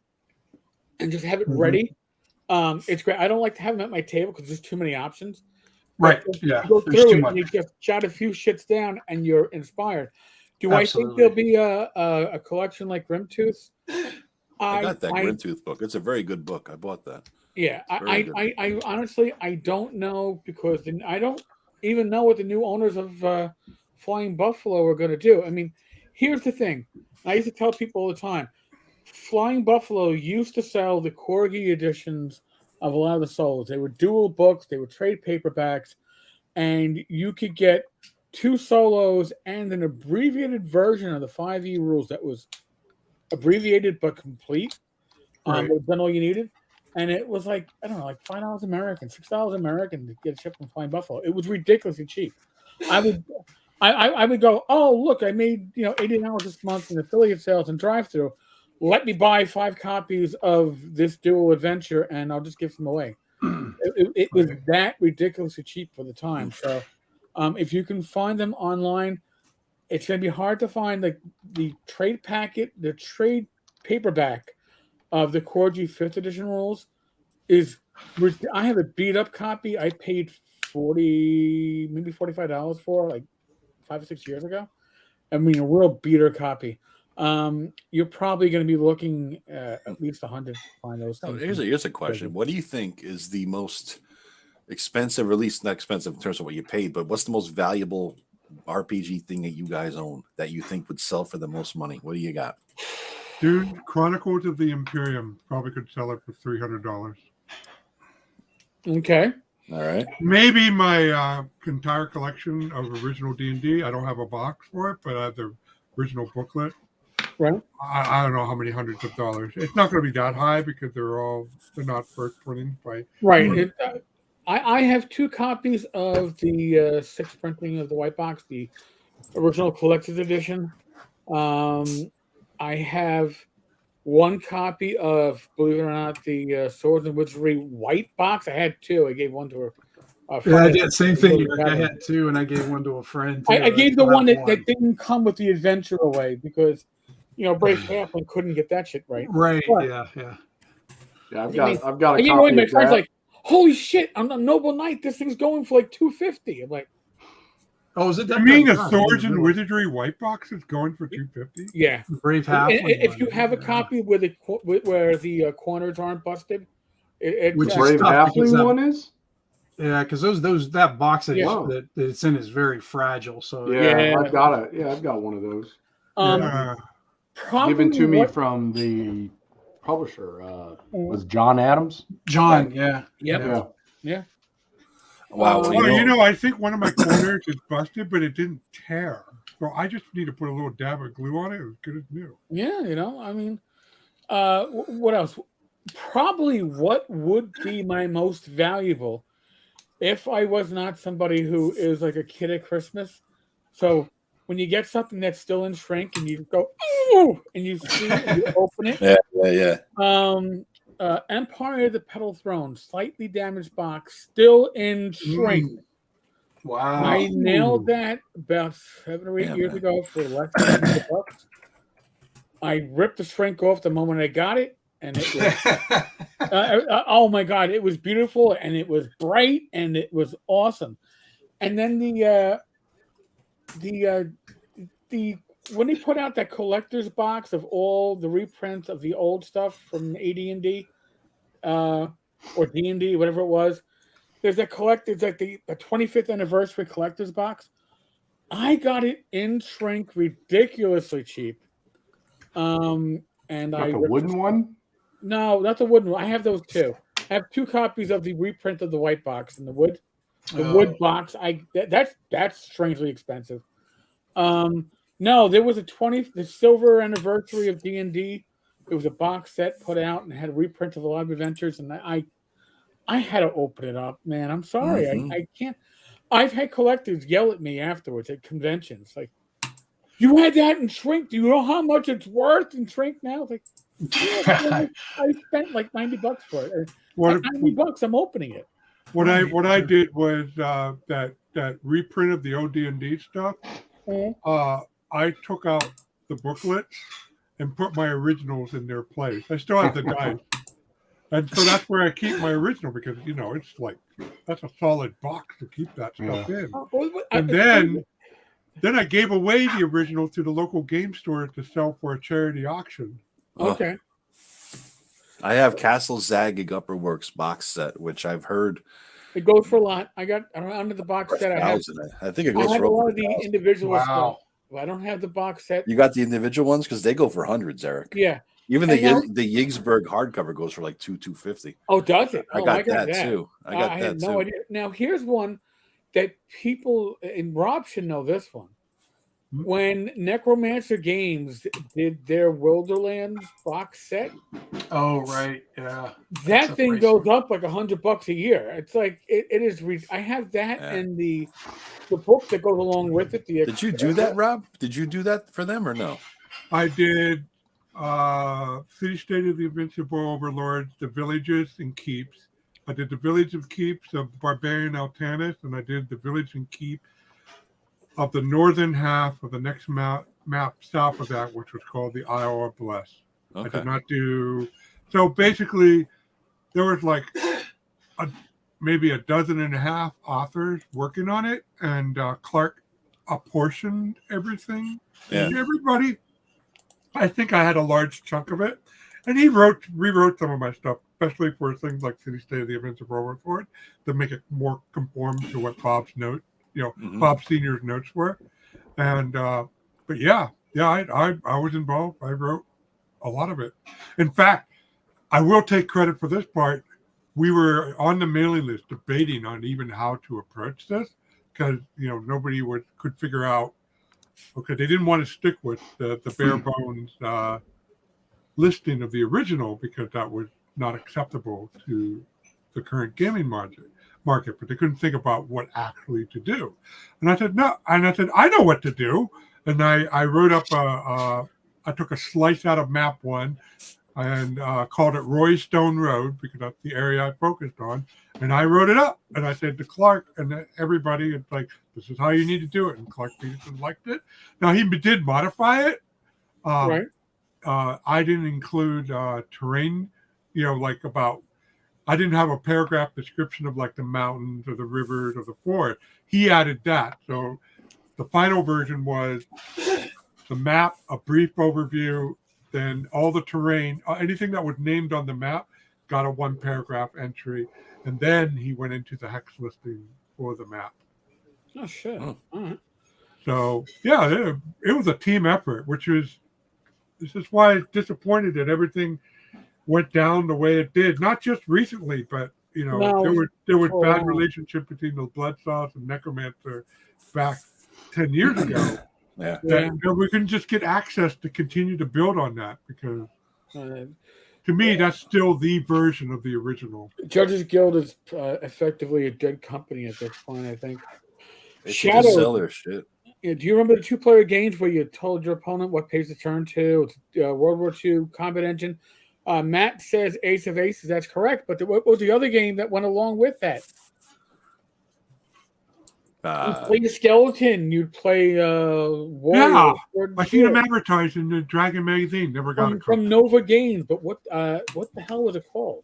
S1: and just have it ready. It's great. I don't like to have them at my table because there's too many options.
S6: Right.
S1: But
S6: Yeah.
S1: you go
S6: There's
S1: through
S6: too
S1: it
S6: much.
S1: and you just jot a few shits down and you're inspired. Do
S6: Absolutely.
S1: I think there'll be a collection like Grimtooth?
S2: I got that Grimtooth book. It's a very good book. I bought that.
S1: Yeah,
S2: Very good.
S1: I honestly I don't know because I don't even know what the new owners of Flying Buffalo are going to do. I mean, here's the thing. I used to tell people all the time, Flying Buffalo used to sell the Corgi editions of a lot of the solos. They were dual books. They were trade paperbacks, and you could get 2 solos and an abbreviated version of the 5e rules that was abbreviated but complete.
S6: Right.
S1: But done all you needed. And it was like, I don't know, like $5 American, $6 American to get a ship from Flying Buffalo. It was ridiculously cheap. I would go, oh, look, I made $80 this month in affiliate sales and drive-through. Let me buy 5 copies of this dual adventure, and I'll just give them away. It was that ridiculously cheap for the time. So if you can find them online, it's going to be hard to find the trade packet, the trade paperback of the Corgi 5th edition rules is. I have a beat up copy. I paid $40, maybe $45 for like 5 or 6 years ago. I mean, a real beater copy. You're probably going to be looking at least 100 to find those things.
S2: Here's a question. What do you think is the most expensive, or at least not expensive in terms of what you paid, but what's the most valuable RPG thing that you guys own that you think would sell for the most money? What do you got?
S4: Dude, Chronicles of the Imperium probably could sell it for $300.
S1: Okay.
S2: All right.
S4: Maybe my entire collection of original D&D. I don't have a box for it, but I have the original booklet.
S1: Right.
S4: I don't know how many hundreds of dollars. It's not going to be that high because they're not first printing by.
S1: Right. I have 2 copies of the 6th printing of the white box, the original collector's edition. I have 1 copy of, believe it or not, the Swords and Wizardry white box. I had 2. I gave 1 to a friend.
S6: Yeah, I did same thing. I had 2, and I gave 1 to a friend.
S1: I gave the one that didn't come with the adventure away because, Brave Halfling couldn't get that shit right.
S6: Right.
S1: But,
S6: Yeah.
S3: Yeah, I've got a
S1: I
S3: copy
S1: gave away. My
S3: of
S1: friend's
S3: that.
S1: like, "Holy shit! On a Noble Knight, this thing's going for like $250." I'm like,
S6: Oh, is it that?
S4: You mean the
S6: God,
S4: Swords and
S6: really?
S4: Wizardry white box is going for $250?
S1: "Yeah."
S6: Brave
S1: And
S6: Halfling.
S1: if you
S6: one.
S1: have a copy where the corners aren't busted, it's
S6: Which is
S3: Brave
S6: tough because
S3: Halfling
S6: that-
S3: one is?
S6: Yeah, because that box that,
S3: Yeah.
S6: that it's in is very fragile. So
S3: Yeah,
S1: Yeah.
S3: I've got one of those.
S1: probably
S3: Given to me
S1: what-
S3: from the publisher. Was John Adams?
S6: John, yeah.
S1: Yep.
S3: Yeah.
S2: Wow.
S1: Uh,
S4: Well, you know, I think one of my corners is busted, but it didn't tear. So I just need to put a little dab of glue on it. It was good as new.
S1: Yeah, I mean, what else? Probably what would be my most valuable if I was not somebody who is like a kid at Christmas. So when you get something that's still in shrink and you go, ooh, and you see and you open it,
S2: Yeah.
S1: Empire of the Petal Throne, slightly damaged box, still in shrink.
S6: Wow.
S1: I nailed that about 7 or 8
S2: Yeah,
S1: years
S2: man.
S1: ago for less than $100. I ripped the shrink off the moment I got it, and it was oh my god, it was beautiful and it was bright and it was awesome. And then the when they put out that collector's box of all the reprints of the old stuff from AD&D or D&D, whatever it was, there's a it's like the 25th anniversary collector's box. I got it in shrink, ridiculously cheap. And
S3: Like a wooden one?
S1: No, not the wooden one. I have those too. I have 2 copies of the reprint of the white box and the wood wood box. That's strangely expensive. No, there was the silver anniversary of D&D. It was a box set put out and had a reprint of a lot of adventures, and I had to open it up, man. I'm sorry, I can't. I've had collectors yell at me afterwards at conventions, like, "You had that in shrink. Do you know how much it's worth in shrink now?" It's like, yeah, I spent like $90 for it.
S4: What,
S1: Like $90, I'm opening it.
S4: what I did was that reprint of the OD&D stuff. I took out the booklet and put my originals in their place. I still have the dice. And so that's where I keep my original because, you know, it's like, that's a solid box to keep that stuff in. And then I gave away the original to the local game store to sell for a charity auction.
S1: Okay.
S2: I have Castle Zagging Upperworks box set, which I've heard
S1: It goes for a lot. I got under the box set. I
S2: think it
S1: I
S2: goes
S1: have
S2: for
S1: a lot
S2: over
S1: of the
S2: 1,000.
S1: individual
S3: Wow.
S1: stuff. I don't have the box set.
S2: You got the individual ones because they go for hundreds, Eric.
S1: Yeah.
S2: Even
S1: And now-
S2: the Yigsburg hardcover goes for like $250.
S1: Oh, does it?
S2: I
S1: Oh,
S2: got that too. I got
S1: I
S2: that
S1: had no
S2: too.
S1: idea. Now here's one that people, and Rob should know this one. When Necromancer Games did their Wilderlands box set,
S6: Oh, right. Yeah.
S1: that
S6: That's
S1: thing
S6: pricey.
S1: goes up like $100 a year. It's like it is. I have that
S2: Yeah.
S1: and the book that goes along with it.
S2: Did you do that, Rob? Did you do that for them or no?
S4: I did City State of the Invincible Overlords, the Villages and Keeps. I did the Village of Keeps of Barbarian Altanus, and I did the Village and Keep of the northern half of the next map south of that, which was called the Isle of Bless. I
S2: Okay.
S4: did not do. So basically, there was like maybe a dozen and a half authors working on it, and Clark apportioned everything.
S2: Yeah.
S4: And everybody, I think I had a large chunk of it, and he rewrote some of my stuff, especially for things like City State of the Invincible Overlord, to make it more conform to what Bob's note, Bob Senior's notes were. And but yeah, I was involved. I wrote a lot of it. In fact, I will take credit for this part. We were on the mailing list debating on even how to approach this because nobody could figure out. Okay, they didn't want to stick with the bare bones listing of the original because that was not acceptable to the current gaming market, but they couldn't think about what actually to do. And I said, no. And I said, I know what to do. And I wrote up I took a slice out of map 1 and called it Roy Stone Road because that's the area I focused on. And I wrote it up and I said to Clark and everybody, it's like, this is how you need to do it. And Clark Peterson liked it. Now he did modify it.
S1: Right.
S4: I didn't include terrain, I didn't have a paragraph description of like the mountains or the rivers or the forest. He added that. So the final version was the map, a brief overview, then all the terrain, anything that was named on the map got a 1 paragraph entry. And then he went into the hex listing for the map.
S1: Oh, shit.
S2: Oh.
S1: All right.
S4: So yeah, it was a team effort, this is why I'm disappointed that everything went down the way it did. Not just recently, but You know,
S1: No.
S4: there was
S1: Oh,
S4: bad
S1: wow.
S4: relationship between the Bloodsaws and Necromancer back 10 years ago.
S2: Yeah.
S1: Yeah.
S4: That we can just get access to continue to build on that, because
S1: Uh,
S4: to me that's still the version of the original.
S1: Judges Guild is effectively a dead company at this point, I think.
S2: They should
S1: Shadow.
S2: just sell their shit.
S1: Do you remember the 2-player games where you told your opponent what page to turn to? It's, World War II Combat Engine. Matt says Ace of Aces. That's correct. But what was the other game that went along with that? You'd play the skeleton. You'd play Warrior.
S4: Yeah,
S1: Sword
S4: I seen them
S1: Sword
S4: advertised in the Dragon magazine. Never got it.
S1: from Nova Games. But what the hell was it called?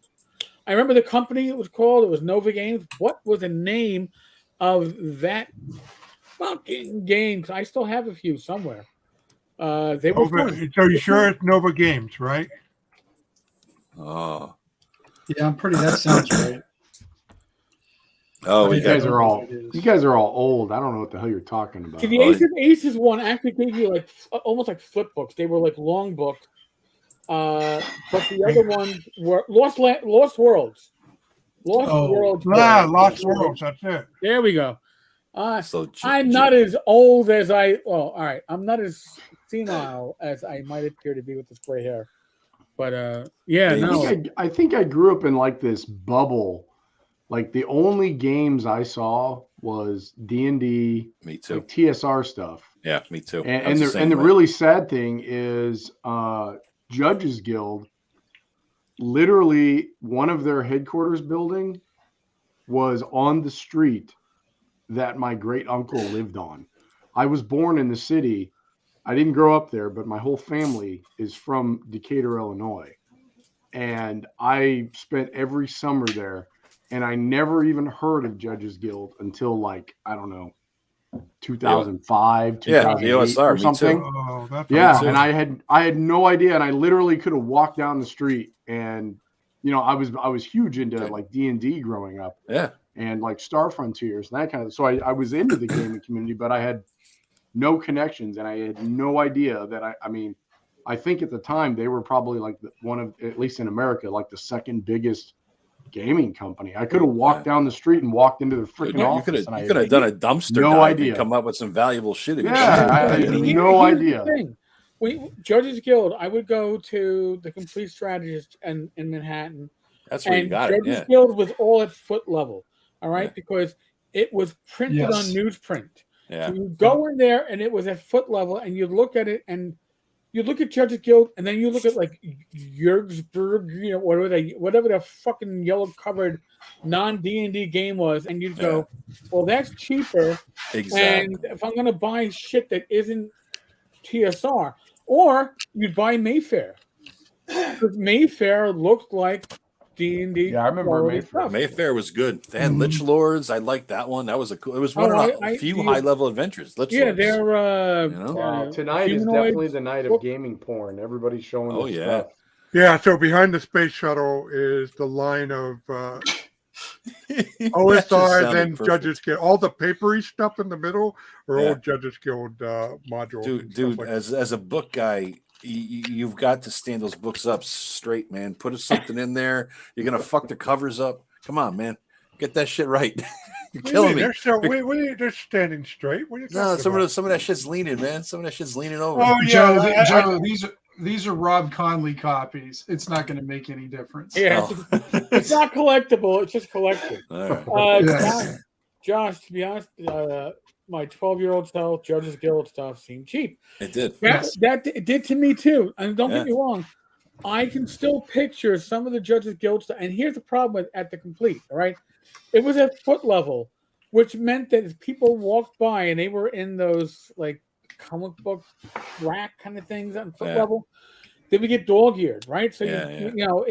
S1: I remember the company it was called. It was Nova Games. What was the name of that fucking game? 'Cause I still have a few somewhere. They were fun.
S4: So you sure it's Nova Games, right?
S2: Oh.
S6: Yeah, I'm pretty. That sounds right.
S2: Oh,
S3: You
S2: we
S3: guys
S2: got
S3: are all
S6: It is.
S3: you guys are all old. I don't know what the hell you're talking about.
S1: See, the Ace of Aces one actually gave you like almost like flip books. They were like long books. But the other ones were Lost Worlds. Worlds.
S4: Lost Worlds. That's it.
S1: There we go.
S2: so
S1: I'm not as old as all right. I'm not as senile as I might appear to be with this gray hair. But yeah, no.
S3: I think I grew up in like this bubble. Like the only games I saw was D&D,
S2: Me too.
S3: like TSR stuff.
S2: Yeah, me too.
S3: And the really sad thing is Judges Guild, literally one of their headquarters building was on the street that my great uncle lived on. I was born in the city. I didn't grow up there, but my whole family is from Decatur, Illinois. And I spent every summer there, and I never even heard of Judges Guild until like, I don't know, 2005, 2008
S2: OSR,
S3: or
S2: me
S3: something.
S2: too.
S4: Oh, that's
S3: Yeah,
S2: Me too.
S3: and I had no idea, and I literally could have walked down the street, and you know, I was huge into like D&D growing up,
S2: Yeah.
S3: and like Star Frontiers and that kind of. So I was into the gaming community, but I had no connections, and I had no idea that I mean, I think at the time they were probably like one of, at least in America, like the second biggest gaming company. I could have walked down the street and walked into the freaking office.
S2: You could have done a dumpster
S3: no
S2: dive
S3: idea.
S2: and come up with some valuable shit.
S3: Yeah, I had no
S1: Here's
S3: idea.
S1: the thing. Judges Guild, I would go to the Complete Strategist in Manhattan.
S2: That's where you
S1: And
S2: got it.
S1: Judges
S2: Yeah.
S1: Guild was all at foot level, all right,
S2: Yeah.
S1: because it was printed on
S6: Yes.
S1: newsprint.
S2: Yeah.
S1: So you go in there and it was at foot level, and you look at it, and you look at Judges Guild, and then you look at like Jurgsburg, you know, whatever the fucking yellow covered non D&D game was, and you'd go, well, that's cheaper.
S2: Exactly.
S1: And if I'm gonna buy shit that isn't TSR, or you'd buy Mayfair, because Mayfair looked like D&D.
S3: Yeah, I remember
S1: quality
S3: Mayfair.
S1: stuff.
S2: Mayfair was good. They had Lich Lords. I liked that one. That was it was one of a few high level adventures. Lich
S1: Yeah,
S2: Lords.
S1: they're
S2: You know?
S3: Wow, tonight is
S1: humanoids.
S3: definitely the night of gaming porn. Everybody's showing
S2: Oh,
S3: their
S2: yeah.
S3: stuff.
S4: Yeah, so behind the space shuttle is the line of
S2: That just
S4: OSR,
S2: sounded
S4: then
S2: perfect.
S4: Judges Guild. All the papery stuff in the middle are
S2: Yeah.
S4: all Judges Guild modules. and
S2: Dude,
S4: stuff like
S2: as a book guy, you've got to stand those books up straight, man. Put something in there. You're gonna fuck the covers up. Come on, man. Get that shit right. You're
S4: What do you
S2: killing
S4: mean?
S2: me.
S4: They're still, they're standing straight. What are you
S2: No,
S4: talking about?
S2: some of that shit's leaning, man. Some of that shit's leaning over.
S4: Oh,
S6: Joe,
S4: yeah,
S6: Joe, these are Rob Conley copies. It's not going to make any difference.
S1: Yeah,
S2: Oh.
S1: it's not collectible. It's just collected.
S2: All right.
S6: Yes.
S1: Josh, to be honest, my 12-year-old self, Judges Guild stuff seemed cheap.
S2: It did.
S1: That it did to me too. And don't
S2: Yeah.
S1: get me wrong, I can still picture some of the Judges Guild stuff. And here's the problem with at the Complete. All right, it was at foot level, which meant that if people walked by and they were in those like comic book rack kind of things on foot
S2: Yeah.
S1: level, they would get dog-eared, right? So
S2: Yeah,
S1: you know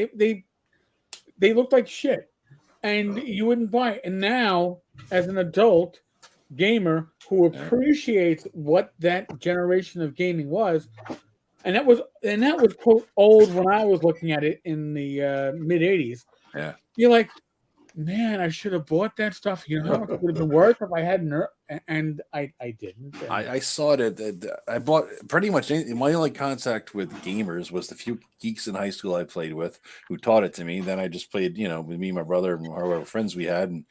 S1: they looked like shit, and you wouldn't buy it. And now, as an adult gamer who appreciates what that generation of gaming was, and that was quote old when I was looking at it in the mid '80s.
S2: Yeah.
S1: You're like, man, I should have bought that stuff. You know how much it would have been worth if I hadn't, and I didn't. And
S2: I saw it. I bought pretty much my only contact with gamers was the few geeks in high school I played with who taught it to me. Then I just played, with me and my brother and our friends we had,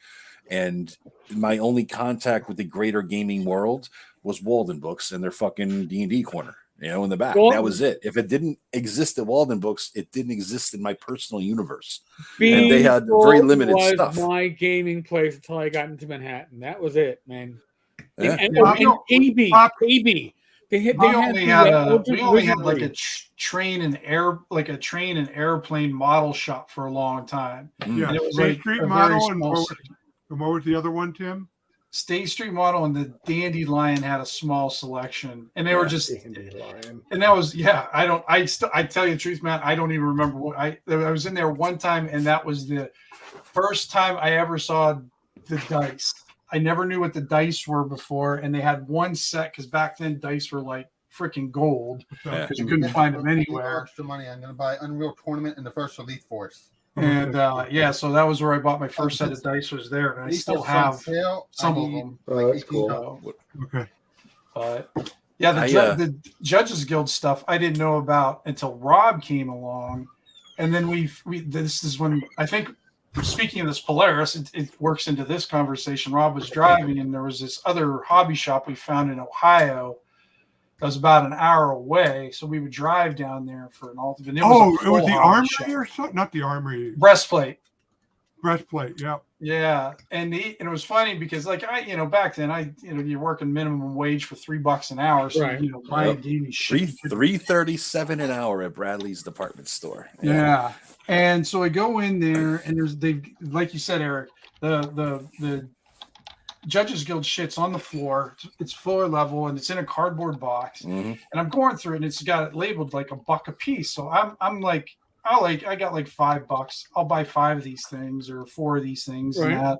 S2: and my only contact with the greater gaming world was Walden Books and their fucking D&D corner, in the back.
S1: Well,
S2: that was it. If it didn't exist at Walden Books, it didn't exist in my personal universe.
S1: Bean
S2: And they had very limited
S1: was
S2: stuff.
S1: My gaming place until I got into Manhattan. That was it, man.
S2: Yeah.
S1: And
S6: Yeah.
S1: AB. They
S6: We only had
S1: wizardry.
S6: like a train and airplane model shop for a long time.
S4: Yeah,
S6: And it was
S4: State
S6: like
S4: Street
S6: a very
S4: model, and
S6: small
S4: what was the other one, Tim?
S6: State Street model, and the Dandelion had a small selection, and they were just,
S3: Dandelion.
S6: and that was, I tell you the truth, man, I don't even remember what I was in there one time, and that was the first time I ever saw the dice. I never knew what the dice were before, and they had one set because back then dice were like freaking gold
S2: Yeah.
S6: because you couldn't find them anywhere.
S7: Extra money. I'm going to buy Unreal Tournament and the first Elite Force.
S6: And so that was where I bought my first set of dice, was there, and I
S7: Elite
S6: still
S7: Force on
S6: have
S7: sale.
S6: some
S7: I
S6: of
S7: need
S6: them.
S3: Oh, that's
S7: $18.
S3: cool.
S4: Okay.
S6: But yeah, the Judges Guild stuff I didn't know about until Rob came along, and then we this is when I think, speaking of this Polaris, it works into this conversation. Rob was driving, and there was this other hobby shop we found in Ohio that was about an hour away, so we would drive down there for an ultimate. It was
S4: It was the
S6: hobby
S4: Armory
S6: shop.
S4: or something? Not the Armory.
S6: Breastplate.
S4: Breastplate, yeah.
S6: Yeah, and it was funny because back then you're working minimum wage for $3 an hour, so
S1: Right.
S6: buying gaming shit.
S2: $3.37 an hour at Bradley's department store.
S6: Yeah. And so I go in there, and they like you said, Eric, the Judges Guild shit's on the floor. It's floor level, and it's in a cardboard box.
S2: Mhm.
S6: And I'm going through it, and it's got it labeled like $1 a piece. So I'm like, I got like $5. I'll buy 5 of these things or 4 of these things.
S1: Right.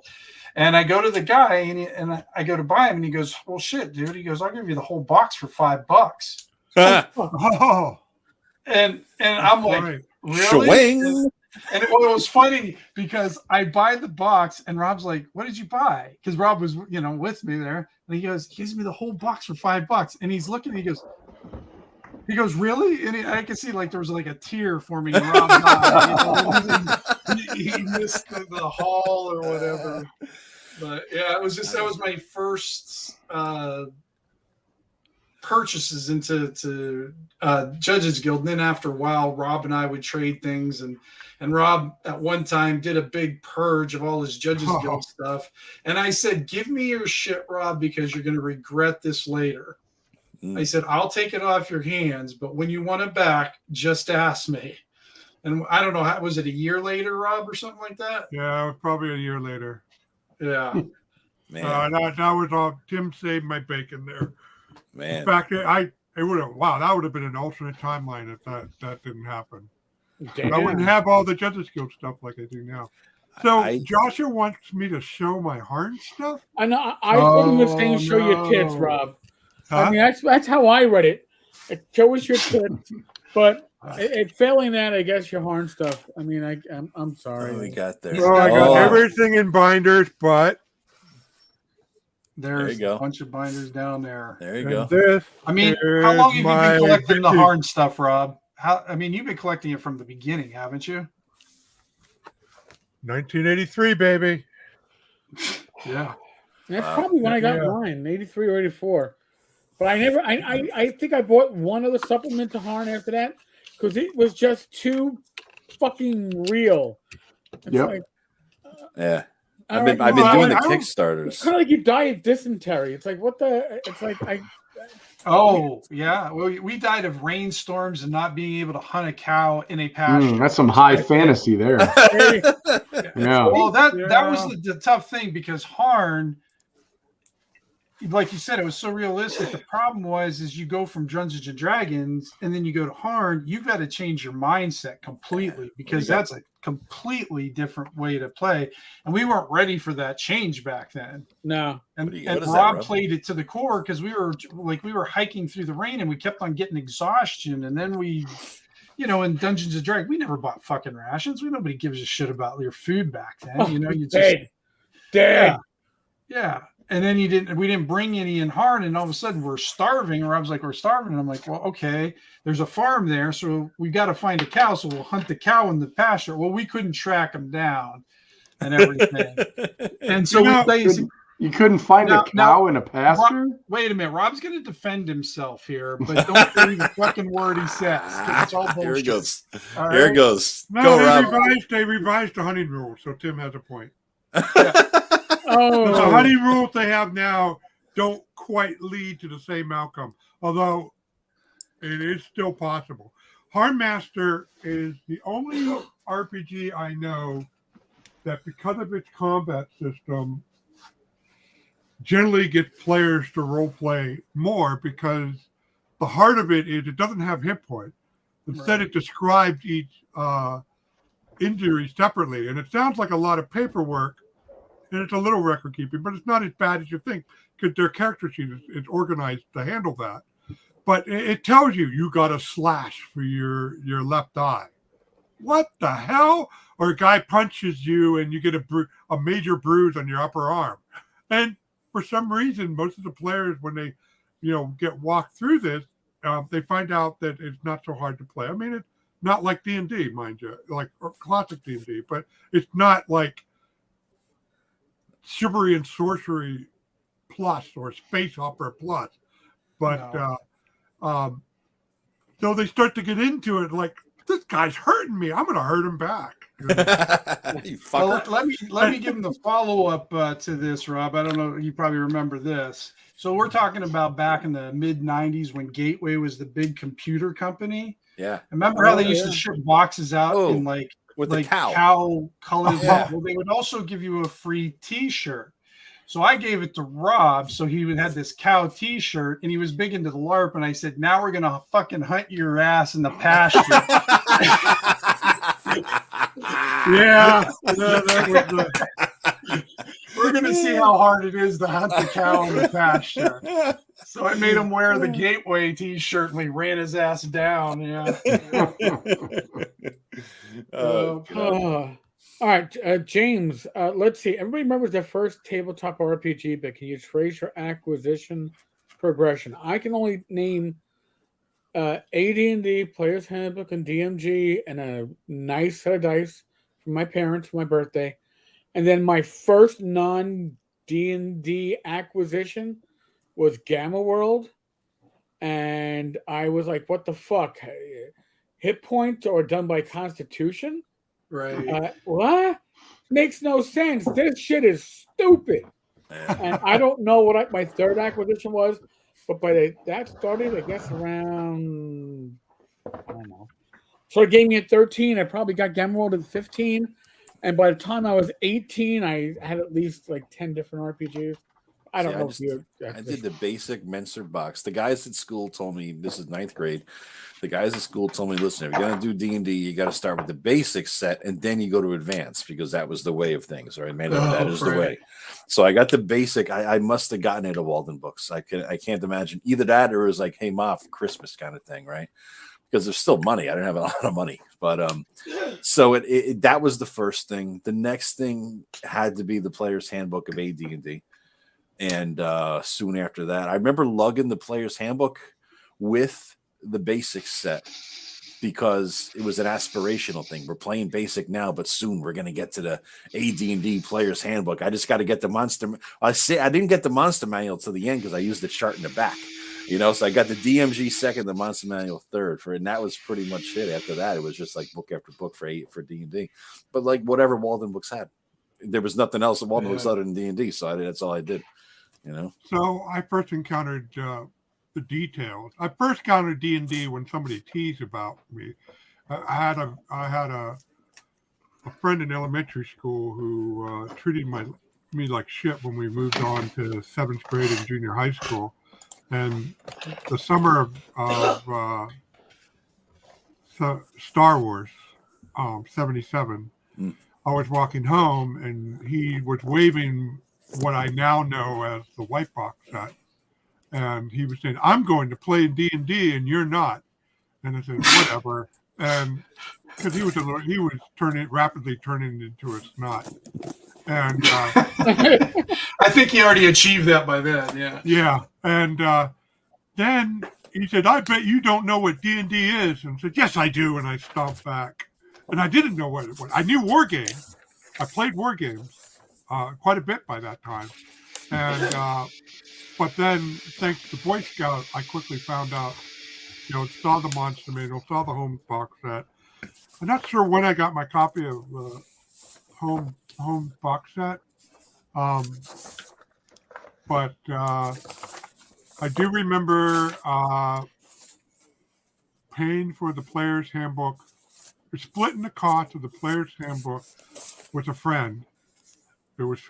S6: And I go to the guy, and I go to buy him, and he goes, "Well, shit, dude." He goes, "I'll give you the whole box for $5."
S4: Oh,
S6: And I'm like,
S4: right.
S6: "Really?"
S2: Shwing.
S6: And it was funny because I buy the box, and Rob's like, "What did you buy?" Because Rob was, with me there, and he gives me the whole box for $5, and he's looking, and he goes, "Really?" And I can see like there was like a tear forming in Rob's eye. He missed the haul or whatever. But yeah, it was just, that was my first purchases into Judges Guild. And then after a while, Rob and I would trade things, and Rob at one time did a big purge of all his Judges Guild stuff. And I said, "Give me your shit, Rob, because you're going to regret this later." I said, "I'll take it off your hands, but when you want it back, just ask me." And I don't know, was it a year later, Rob, or something like that?
S4: Yeah, probably a year later.
S6: Yeah.
S2: Man,
S4: That was all. Tim saved my bacon there.
S2: man.
S4: In fact, it would have. Wow, that would have been an alternate timeline if that didn't happen.
S1: Damn.
S4: I wouldn't have all the Judges Guild stuff like I do now. So
S2: I-
S4: Joshua wants me to show my Harn stuff.
S1: I know. I put in this thing, show your tits,
S6: no.
S1: Rob.
S4: Huh?
S1: I mean, that's how I read it. Show us your tits, but failing that, I guess your Harn stuff. I mean, I'm sorry.
S2: What do we got there?
S4: Oh, I got everything in binders, but
S6: There's
S2: you go.
S6: a bunch of binders down there.
S2: There you go.
S4: this.
S6: I mean, how long have you
S4: my
S6: been collecting the
S4: vintage-
S6: Harn stuff, Rob? You've been collecting it from the beginning, haven't you?
S4: 1983, baby.
S6: Yeah.
S1: And that's probably when I got
S4: Yeah.
S1: mine, 83 or 84. But I think I bought one other supplement to Harn after that because it was just too fucking real. It's
S3: Yep.
S1: like,
S2: Yeah.
S1: all
S2: I've been
S1: right,
S2: doing the
S1: I don't-
S2: Kickstarters.
S1: It's kind of like you die of dysentery. It's like, what the? It's like,
S6: Oh, yeah. Well, we died of rainstorms and not being able to hunt a cow in a pasture.
S3: That's some high fantasy there. Yeah.
S6: Well, that was the tough thing because Harn, like you said, it was so realistic. The problem is you go from Dungeons and Dragons and then you go to Harn, you've got to change your mindset completely because that's a completely different way to play. And we weren't ready for that change back then.
S1: no.
S6: And,
S2: What
S6: and
S2: is that,
S6: Rob
S2: Rob?
S6: played it to the core because we were hiking through the rain and we kept on getting exhaustion. And then we you know, in Dungeons and Dragons, we never bought fucking rations. Nobody gives a shit about your food back then. You know, you just
S1: dead.
S6: Yeah. And then we didn't bring any in hard, and all of a sudden we're starving. Or I was like, we're starving. And I'm like, well, okay, there's a farm there, so we got to find a cow. So we'll hunt the cow in the pasture. Well, we couldn't track them down and everything. And so
S3: you couldn't find a cow in a pasture?
S6: Wait a minute. Rob's going to defend himself here, but don't believe a fucking word he says. It's all bullshit.
S2: Here it goes.
S6: All
S2: Here
S6: right?
S2: it goes.
S4: No,
S2: Go, Rob.
S4: they revised the hunting rules, so Tim has a point.
S1: Oh,
S4: The hunting rules they have now don't quite lead to the same outcome, although it is still possible. Hardmaster is the only RPG I know that, because of its combat system, generally gets players to role play more, because the heart of it is it doesn't have hit points. Instead, it describes each injury separately, and it sounds like a lot of paperwork. And it's a little record keeping, but it's not as bad as you think, because their character sheet is organized to handle that. But it tells you got a slash for your left eye. What the hell? Or a guy punches you and you get a major bruise on your upper arm. And for some reason, most of the players, when they get walked through this, they find out that it's not so hard to play. I mean, it's not like D&D, mind you, like classic D&D, but it's not like Chivalry and Sorcery Plus or Space Opera Plus. But so they start to get into it like, this guy's hurting me. I'm going to hurt him back.
S2: You fucker.
S6: Well, let me give him the follow-up to this, Rob. I don't know. You probably remember this. So we're talking about back in the mid-'90s when Gateway was the big computer company.
S2: Yeah.
S6: Remember how they used to ship boxes out in
S2: with
S6: like
S2: the cow
S6: colors.
S2: Yeah.
S6: Well, they would also give you a free T-shirt. So I gave it to Rob, so he would have this cow T-shirt, and he was big into the LARP. And I said, "Now we're gonna fucking hunt your ass in the pasture."
S4: Yeah.
S6: We're gonna see how hard it is to hunt the cow in the pasture. So I made him wear the Gateway T-shirt, and we ran his ass down. Yeah.
S1: All right, James. Let's see. Everybody remembers the first tabletop RPG, but can you trace your acquisition progression? I can only name AD&D, Player's Handbook, and DMG, and a nice set of dice from my parents for my birthday. And then my first non-D&D acquisition was Gamma World. And I was like, what the fuck? Hit points or done by Constitution?
S6: Right.
S1: What? Makes no sense. This shit is stupid. And I don't know what my third acquisition was, but that started, I guess, around, I don't know. So it gave me at 13. I probably got Gamma World at 15. And by the time I was 18, I had at least like 10 different RPGs. I don't know.
S2: I did the basic Menser box. The guys at school told me, this is 9th grade. The guys at school told me, listen, if you're going to do D&D, you got to start with the basic set and then you go to advanced, because that was the way of things, right? Man, that is the way. So I got the basic. I must have gotten it at Walden Books. I can't imagine either that or it was like, hey, Ma, for Christmas kind of thing, right? Because there's still money. I didn't have a lot of money. But so that was the first thing. The next thing had to be the Player's Handbook of AD&D. And soon after that, I remember lugging the Player's Handbook with the basic set because it was an aspirational thing. We're playing basic now, but soon we're going to get to the AD&D Player's Handbook. I just got to get the monster. I didn't get the monster manual to the end because I used the chart in the back. So I got the DMG second, the monster manual third and that was pretty much it. After that, it was just like book after book for D&D, but like whatever Walden Books had, there was nothing else at Walden Books other than D&D. So that's all I did.
S4: So I first encountered the details. I first encountered D&D when somebody teased about me. I had a friend in elementary school who treated me like shit when we moved on to 7th grade and junior high school. And the summer of Star Wars 77, I was walking home and he was waving what I now know as the white box set. And he was saying, I'm going to play D&D and you're not. And I said, whatever. and because he was rapidly turning into a snot, and
S6: I think he already achieved that by then. Yeah.
S4: yeah, and then he said, "I bet you don't know what D&D is," and I said, "Yes, I do," and I stomped back, and I didn't know what it was. I knew war games. I played war games quite a bit by that time, and but then thanks to Boy Scout, I quickly found out, saw the Monster Manual, saw the home box set. I'm not sure when I got my copy of home box set, but I do remember paying for the Player's Handbook, or splitting the cost of the Player's Handbook with a friend. It was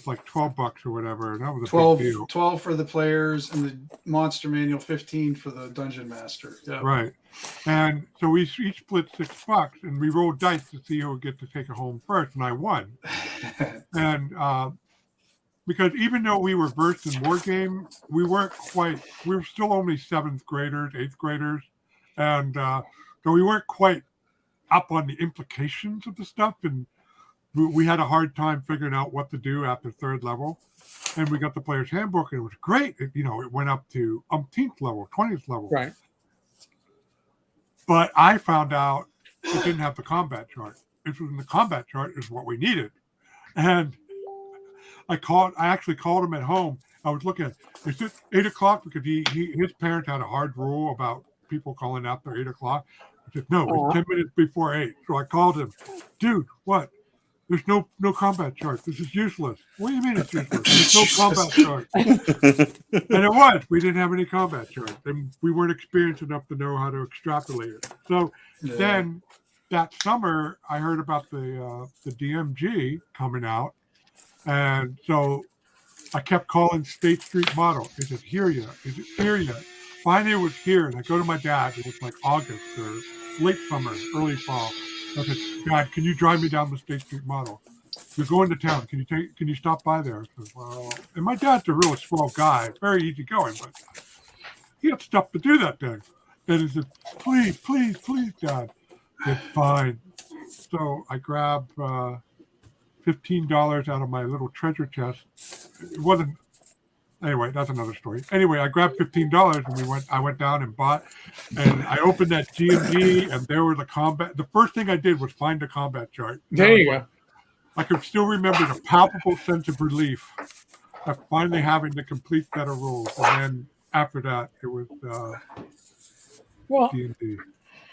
S4: like $12 or whatever, and that was a
S6: 12,
S4: big deal.
S6: 12 for the players, and the Monster Manual 15 for the Dungeon Master. Yeah.
S4: Right. And so we each split $6, and we rolled dice to see who would get to take it home first, and I won. And because even though we were versed in war game, we were still only 7th graders, 8th graders, and so we weren't quite up on the implications of the stuff, and we had a hard time figuring out what to do after 3rd level. And we got the Player's Handbook, and it was great. It went up to umpteenth level, 20th level.
S1: Right.
S4: But I found out it didn't have the combat chart. It was in the combat chart is what we needed. And I actually called him at home. I was looking at, is it 8 o'clock? Because his parents had a hard rule about people calling after 8 o'clock. I said, no, it's 10 minutes before 8. So I called him, dude, what? There's no combat chart. This is useless. What do you mean it's useless? There's no combat chart. And it was. We didn't have any combat chart. And we weren't experienced enough to know how to extrapolate it. So then that summer, I heard about the DMG coming out. And so I kept calling State Street Model. Is it here yet? Is it here yet? Finally, it was here. And I go to my dad. It was like August or late summer, early fall. I said, Dad, can you drive me down the State Street Model? You're going to town. Can you stop by there? I said, well, and my dad's a real swell guy, very easygoing, but he had stuff to do that day. And he said, please, Dad. I said, fine. So I grabbed $15 out of my little treasure chest. It wasn't. Anyway, that's another story. Anyway, I grabbed $15 and I went down and bought, and I opened that G&G, and there was the combat. The first thing I did was find the combat chart.
S1: There you go.
S4: I could still remember the palpable sense of relief of finally having the complete set of rules. And then after that, it was
S1: Well,
S4: D&D.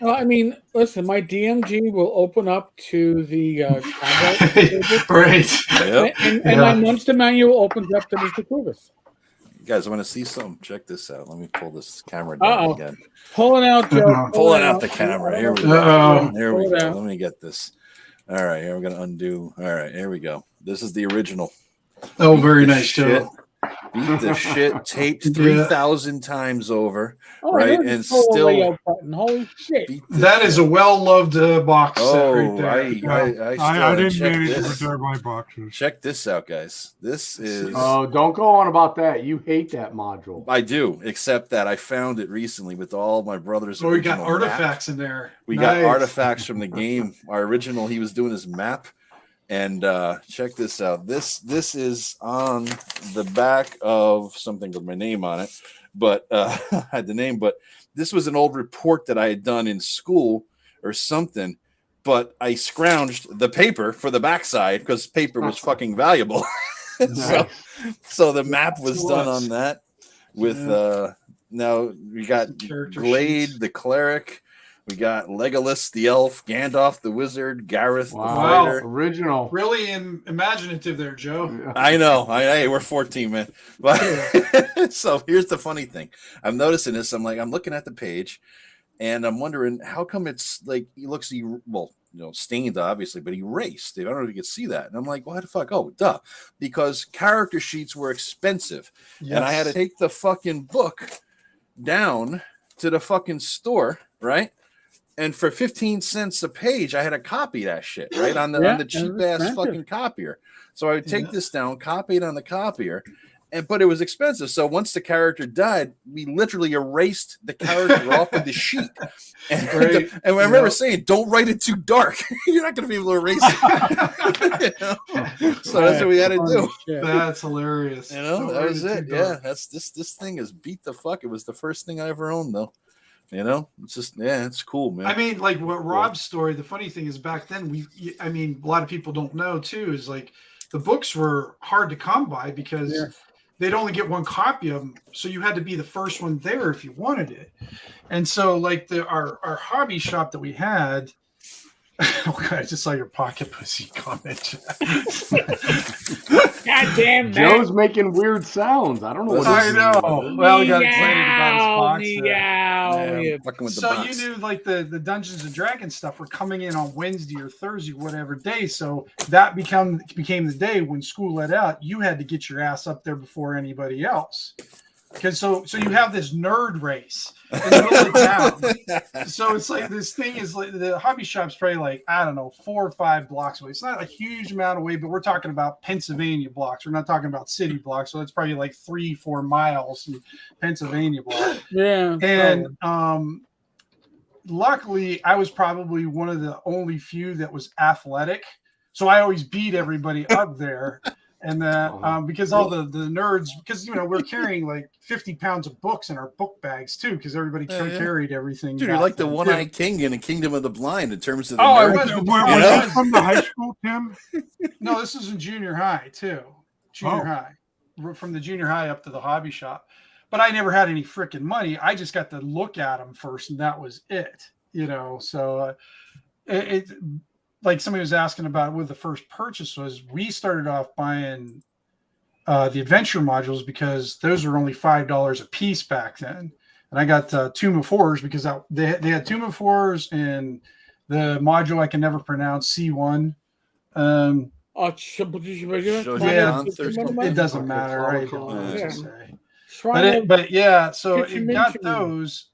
S1: well, I mean, listen, my DMG will open up to the combat.
S6: Right.
S2: Yep.
S1: And my Monster Manual opens up to Mr. Kuvis.
S2: You guys want to see something? Check this out. Let me pull this camera down again.
S1: Pulling out, Joe.
S2: Pulling out the camera. Here we go. There we
S1: Pull it
S2: go.
S1: out.
S2: Let me get this. All right, here we're gonna undo. All right, here we go. This is the original.
S6: Oh, very
S2: The
S6: nice,
S2: shit.
S6: Joe.
S2: Beat the shit, taped
S6: Yeah.
S2: 3,000 times over,
S1: Oh,
S2: right?
S1: there's
S2: And
S1: a full
S2: still
S1: layout button. Holy shit.
S2: beat the
S6: That is a well-loved box set
S2: Oh,
S6: right there.
S2: I
S4: I
S2: still
S4: didn't
S2: check
S4: manage to
S2: this.
S4: reserve my boxes.
S2: Check this out, guys. This is
S3: Oh, don't go on about that. You hate that module.
S2: I do, except that I found it recently with all my brother's.
S6: Oh, we got
S2: original map.
S6: artifacts in there.
S2: We got
S6: Nice.
S2: artifacts from the game. Our original, he was doing his map, and check this out. This is on the back of something with my name on it, but I had the name. But this was an old report that I had done in school or something. But I scrounged the paper for the backside because paper was fucking valuable. So the map was done on that. With now we got
S6: Character
S2: Glade,
S6: sheets.
S2: the cleric. We got Legolas, the elf, Gandalf, the wizard, Gareth, the
S3: Wow,
S2: fighter.
S3: original.
S6: Really imaginative there, Joe.
S2: I know. Hey, we're 14, man. But so here's the funny thing. I'm noticing this. I'm looking at the page, and I'm wondering how come it's like he looks stained, obviously, but erased. I don't know if you can see that. And I'm like, why the fuck? Oh, duh. Because character sheets were expensive, and I had to take the fucking book down to the fucking store, right? And for 15 cents a page, I had to copy that shit, right? On the cheap ass fucking copier. So I would take this down, copy it on the copier, but it was expensive. So once the character died, we literally erased the character off of the sheet. And,
S6: Right.
S2: and I remember saying, "Don't write it too dark. You're not going to be able to erase it." So that's what we had to do.
S6: That's hilarious.
S2: You know,
S6: Don't
S2: that
S6: write
S2: was
S6: too
S2: it.
S6: dark.
S2: Yeah, that's this thing is beat the fuck. It was the first thing I ever owned, though. You know, it's just it's cool, man.
S6: I mean, like what Rob's story, the funny thing is back then a lot of people don't know too, is like the books were hard to come by because they'd only get one copy of them. So you had to be the first one there if you wanted it. And so like our hobby shop that we had, oh God, I just saw your pocket pussy comment.
S1: God damn that.
S3: Joe's making weird sounds. I don't know what
S6: I
S3: this
S6: know.
S3: is.
S6: Well, we got excited about his box there.
S2: Yeah, I'm fucking with the
S6: So
S2: box.
S6: you knew like the Dungeons and Dragons stuff were coming in on Wednesday or Thursday, whatever day. So that became the day when school let out. You had to get your ass up there before anybody else. Because so you have this nerd race in the middle of town. So it's like this thing is like the hobby shop's probably like, I don't know, 4 or 5 blocks away. It's not a huge amount away, but we're talking about Pennsylvania blocks. We're not talking about city blocks. So it's probably like 3-4 miles in Pennsylvania blocks.
S1: Yeah.
S6: And luckily, I was probably one of the only few that was athletic. So I always beat everybody up there. And that because all the nerds, because we're carrying like 50 pounds of books in our book bags too, because everybody carried everything.
S2: Dude, you're like the one-eyed king in a Kingdom of the Blind in terms of the
S6: I
S2: nerd.
S6: was.
S4: Was that from the high school, Tim?
S6: No, this is in junior high too. Junior high, from the junior high up to the hobby shop. But I never had any freaking money. I just got to look at them first, and that was it. So it like somebody was asking about what the first purchase was. We started off buying the adventure modules because those were only $5 a piece back then. And I got Tomb of Horrors because they had Tomb of Horrors and the module I can never pronounce, C1.
S2: Shows
S6: It doesn't matter, right?
S3: Yeah.
S6: But yeah, so it got those,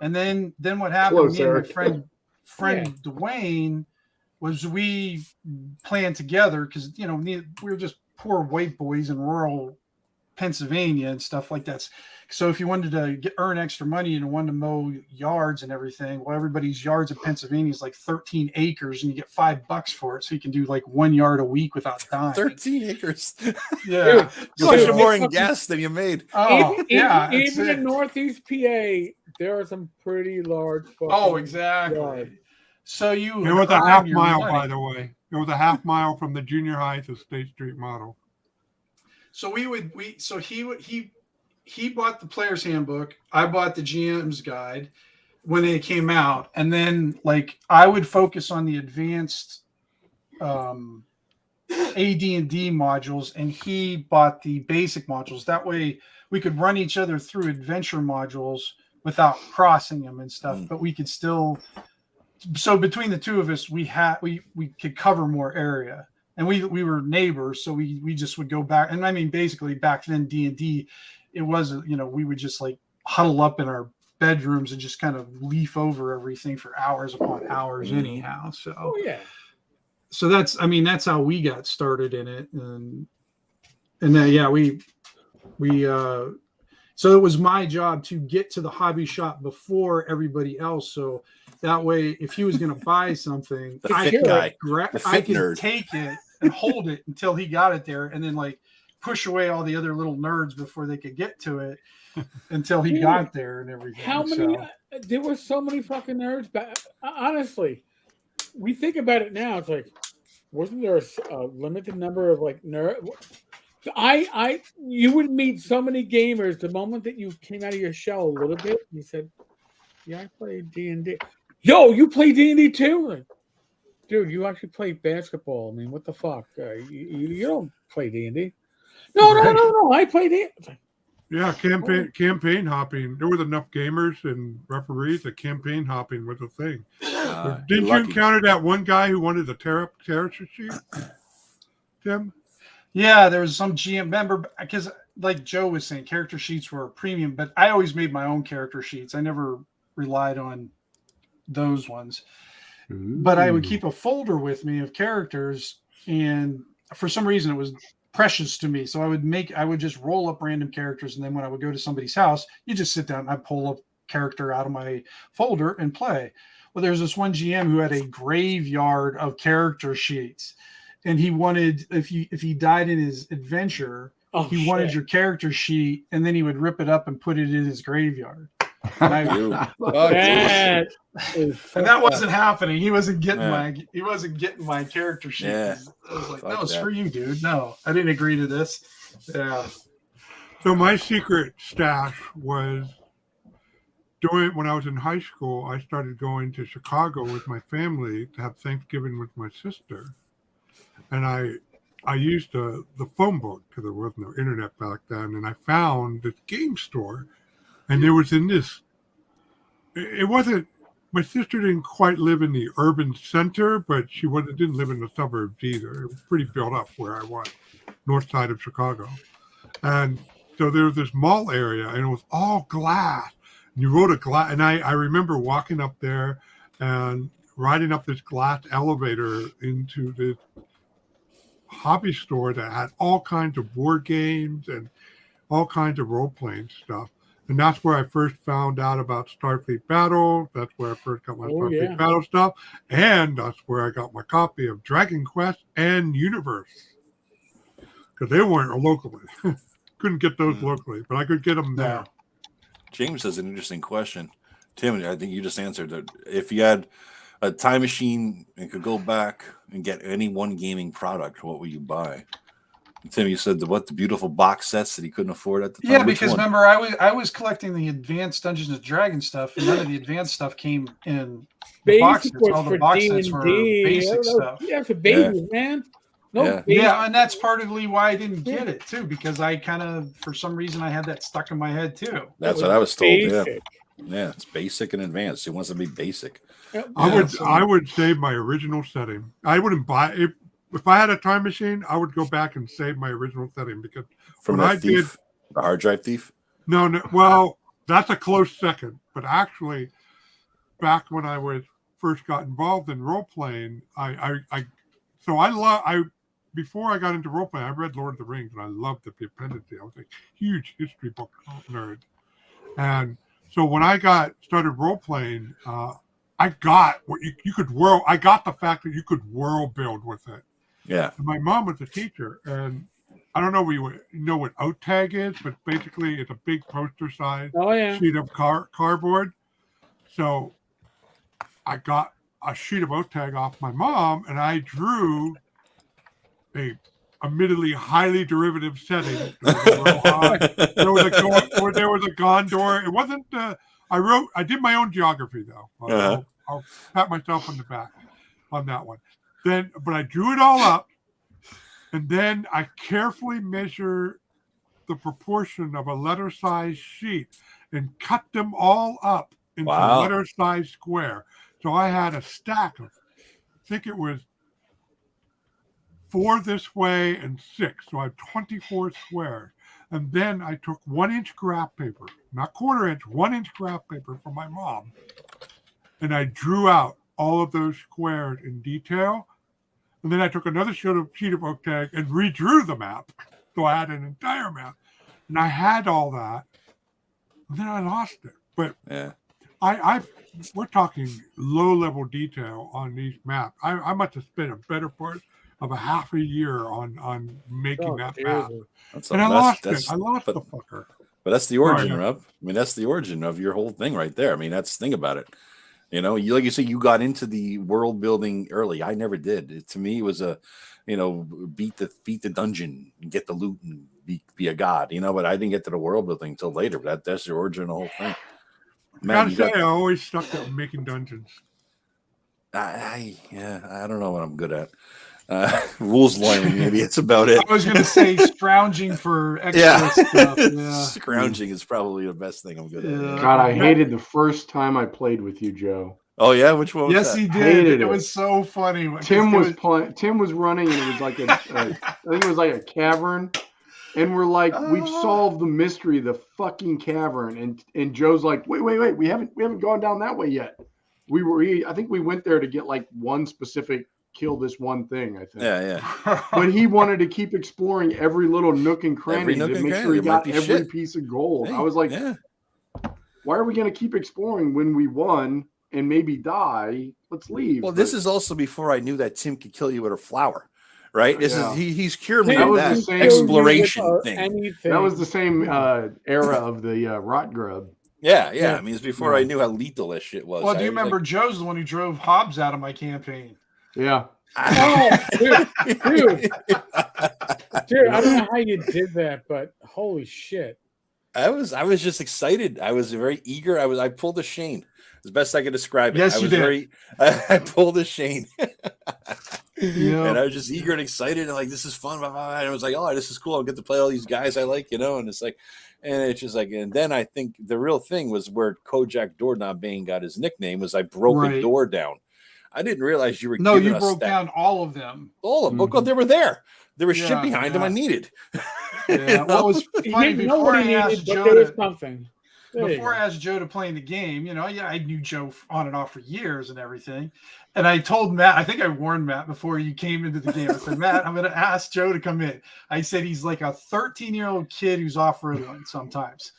S6: and then what happened? Me and my friend Dwayne was we planned together because we were just poor white boys in rural Pennsylvania and stuff like that. So if you wanted to earn extra money and wanted to mow yards and everything, well, everybody's yards in Pennsylvania is like 13 acres, and you get $5 for it. So you can do like 1 yard a week without dying.
S2: 13 acres.
S6: Yeah,
S2: you push more in gas than you made.
S6: Oh,
S1: even in Northeast PA, there are some pretty large.
S6: Exactly.
S1: Yards.
S6: So
S4: it was a half mile, by the way. It was a half mile from the junior high to State Street model.
S6: So he bought the player's handbook. I bought the GM's guide when they came out, and then like I would focus on the advanced AD&D modules, and he bought the basic modules. That way we could run each other through adventure modules without crossing them and stuff, but we could still. So between the two of us, we could cover more area, and we were neighbors, so we just would go back. And I mean, basically back then D&D, it was we would just like huddle up in our bedrooms and just kind of leaf over everything for hours upon hours anyhow. So so that's how we got started in it, and then so it was my job to get to the hobby shop before everybody else. So that way, if he was going to buy something, I could take it and hold it until he got it there, and then like push away all the other little nerds before they could get to it until he got there and everything.
S1: How many? There were so many fucking nerds. But honestly, we think about it now. It's like, wasn't there a limited number of like nerds? You would meet so many gamers the moment that you came out of your shell a little bit. You said, "Yeah, I play D&D." Yo, you play D&D too? Like, dude, you actually play basketball. I mean, what the fuck? You don't play D&D? No. I play D&D.
S4: Yeah, campaign hopping. There was enough gamers and referees that campaign hopping was a thing. Didn't you encounter that one guy who wanted the character sheet, Tim?
S6: Yeah, there was some GM member, because like Joe was saying, character sheets were a premium, but I always made my own character sheets. I never relied on those ones. But I would keep a folder with me of characters, and for some reason it was precious to me. So I would just roll up random characters, and then when I would go to somebody's house, you just sit down and I pull a character out of my folder and play. Well, there's this one GM who had a graveyard of character sheets, and he wanted, if he died in his adventure, he wanted your character sheet, and then he would rip it up and put it in his graveyard. And
S1: That is
S6: and that wasn't happening. He wasn't getting my character sheet.
S2: Yeah.
S6: I was like,
S2: Fuck
S6: no,
S2: that.
S6: screw you, dude. No, I didn't agree to this. Yeah.
S4: So my secret stash was when I was in high school. I started going to Chicago with my family to have Thanksgiving with my sister, and I used the phone book because there was no internet back then, and I found this game store, and there was in this. It wasn't. My sister didn't quite live in the urban center, but didn't live in the suburbs either. It was pretty built up where I was, north side of Chicago. And so there was this mall area, and it was all glass. And you rode a glass, and I remember walking up there and riding up this glass elevator into this hobby store that had all kinds of board games and all kinds of role-playing stuff. And that's where I first found out about Starfleet Battle. That's where I first got my Starfleet Battle stuff. And that's where I got my copy of Dragon Quest and Universe. Because they weren't locally. Couldn't get those locally, but I could get them there.
S2: James has an interesting question. Tim, I think you just answered that. If you had a time machine and could go back and get any one gaming product, what would you buy? Tim, you said the beautiful box sets that he couldn't afford at the time.
S6: Yeah, because remember, I was collecting the advanced Dungeons and Dragons stuff, and none of the advanced stuff came in the box sets. All the box sets were basic stuff.
S1: Yeah, for babies, man.
S6: Yeah, and that's partly why I didn't get it too, because I kind of, for some reason, I had that stuck in my head too.
S2: That's what I was told. Yeah, it's basic and advanced. He wants to be basic.
S4: I would save my original setting. I wouldn't buy it. If I had a time machine, I would go back and save my original setting because
S2: from that thief, the hard drive thief.
S4: No, well, that's a close second. But actually, back when I first got involved in role playing, before I got into role playing, I read Lord of the Rings and I loved the appendices. I was a huge history book nerd, and so when I started role playing, I got what you could world. I got the fact that you could world build with it.
S2: Yeah.
S4: And my mom was a teacher, and I don't know if you know what OTAG is, but basically it's a big poster size sheet of cardboard. So I got a sheet of OTAG off my mom, and I drew a admittedly highly derivative setting. There was a Gondor. It wasn't. I did my own geography though. I'll pat myself on the back on that one. But I drew it all up, and then I carefully measure the proportion of a letter size sheet and cut them all up into letter size square. So I had a stack of, I think it was 4 this way and 6. So I have 24 squares. And then I took 1-inch graph paper, not 1/4 inch, 1-inch graph paper from my mom. And I drew out all of those squares in detail. And then I took another sheet of OTAG and redrew the map. So I had an entire map. And I had all that. And then I lost it. But we're talking low-level detail on these maps. I must have spent a better part of a half a year on making that map. I lost it. I lost the fucker.
S2: But that's the origin, Rob. I mean, that's the origin of your whole thing right there. I mean, that's the thing about it. You know, like you say, you got into the world building early. I never did. To me, it was beat the dungeon and get the loot and be a god. You know, but I didn't get to the world building until later. But that's the origin of the whole thing. Man,
S4: I always stuck at making dungeons.
S2: I don't know what I'm good at. Rules lawyering, maybe it's about it.
S6: I was going to say scrounging for extra stuff. Yeah.
S2: Scrounging is probably the best thing I'm good at.
S3: God, I hated the first time I played with you, Joe.
S2: Oh yeah, which one?
S6: Yes, he did. It was so funny.
S3: Tim was running, and it was like I think it was like a cavern, and we're like, we've solved the mystery of the fucking cavern, and Joe's like, wait, we haven't gone down that way yet. I think we went there to get like one specific kill this one thing, I think.
S2: Yeah.
S3: But he wanted to keep exploring every little nook and cranny
S2: Every nook
S3: to
S2: and
S3: make
S2: cranny.
S3: sure he
S2: There might
S3: got
S2: be
S3: every
S2: shit.
S3: piece of gold.
S2: Hey,
S3: I was like,
S2: yeah.
S3: why are we going to keep exploring when we won and maybe die? Let's leave.
S2: Well, this is also before I knew that Tim could kill you with a flower, right? This
S3: Yeah.
S2: is he's cured me
S3: That
S2: of
S3: was
S2: that
S3: the same-
S2: exploration thing.
S1: Anything.
S3: That was the same era of the rot grub.
S2: Yeah.
S1: Yeah.
S2: I mean, it's before I knew how lethal that shit was.
S6: Well, do you
S2: I was
S6: remember
S2: like,
S6: Joe's the one who drove Hobbs out of my campaign?
S3: Yeah.
S1: Oh, dude, I don't know how you did that, but holy shit!
S2: I was just excited. I was very eager. I pulled a Shane as best I could describe it.
S6: Yes,
S2: I
S6: you
S2: was
S6: did.
S2: I pulled a Shane.
S3: Yeah.
S2: And I was just eager and excited and like, this is fun. Blah, blah, blah. And I was like, oh, this is cool. I'll get to play all these guys I like, and it's like, and it's just like, and then I think the real thing was where Kojak Doorknob Bane got his nickname was I broke a
S6: Right.
S2: door down. I didn't realize you were
S6: No,
S2: giving
S6: you
S2: us
S6: broke
S2: that.
S6: down all of them.
S2: All of them. Well, they were there. There was shit
S6: Yeah,
S2: behind them I needed.
S6: Yeah. Well, it was
S1: He
S6: funny
S1: didn't know
S6: before
S1: what
S6: I
S1: he needed,
S6: asked
S1: but
S6: Joe
S1: there was
S6: to,
S1: something. There you
S6: before I
S1: go.
S6: asked Joe to play in the game, I knew Joe on and off for years and everything. And I told Matt, I think I warned Matt before you came into the game. I said, Matt, I'm going to ask Joe to come in. I said, he's like a 13-year-old kid who's off Ritalin sometimes.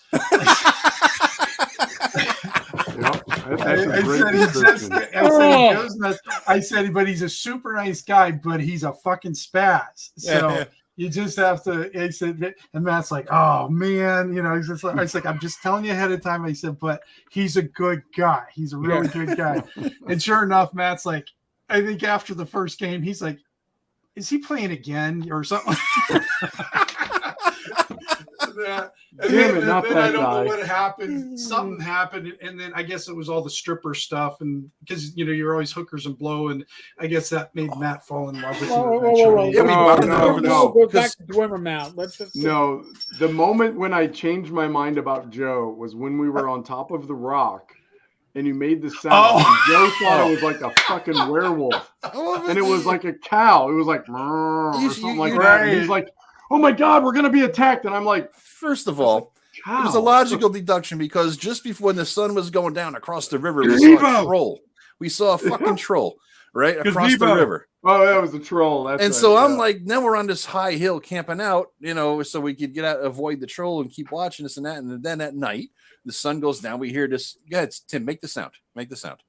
S6: I said, but he's a super nice guy, but he's a fucking spaz. So you just have to. I said, and Matt's like, oh man, he's just like, I was like, I'm just telling you ahead of time. I said, but he's a good guy. He's a really good guy. And sure enough, Matt's like, I think after the first game, he's like, is he playing again or something? And then I don't know what happened. Something happened, and then I guess it was all the stripper stuff, and because you're always hookers and blow, and I guess that made Matt fall in love with you.
S1: Whoa.
S2: Yeah, we bonded over this.
S1: Go back to Dwimmer Mount. Let's just
S3: No, the moment when I changed my mind about Joe was when we were on top of the rock and you made the sound.
S6: Oh.
S3: And Joe thought it was like a fucking werewolf. And it was like a cow. It was like, or something like that. And he's like, oh my God, we're going to be attacked. And I'm like,
S2: first of all,
S3: cow.
S2: it was a logical deduction because just before the sun was going down across the river, we saw a troll. We saw a fucking troll right across the river.
S3: Oh, that was the troll. That's
S2: And
S3: right,
S2: so I'm
S3: yeah.
S2: like, now we're on this high hill camping out, so we could get out, avoid the troll and keep watching this and that. And then at night, the sun goes down. We hear this. Yeah, it's Tim. Make the sound. Make the sound.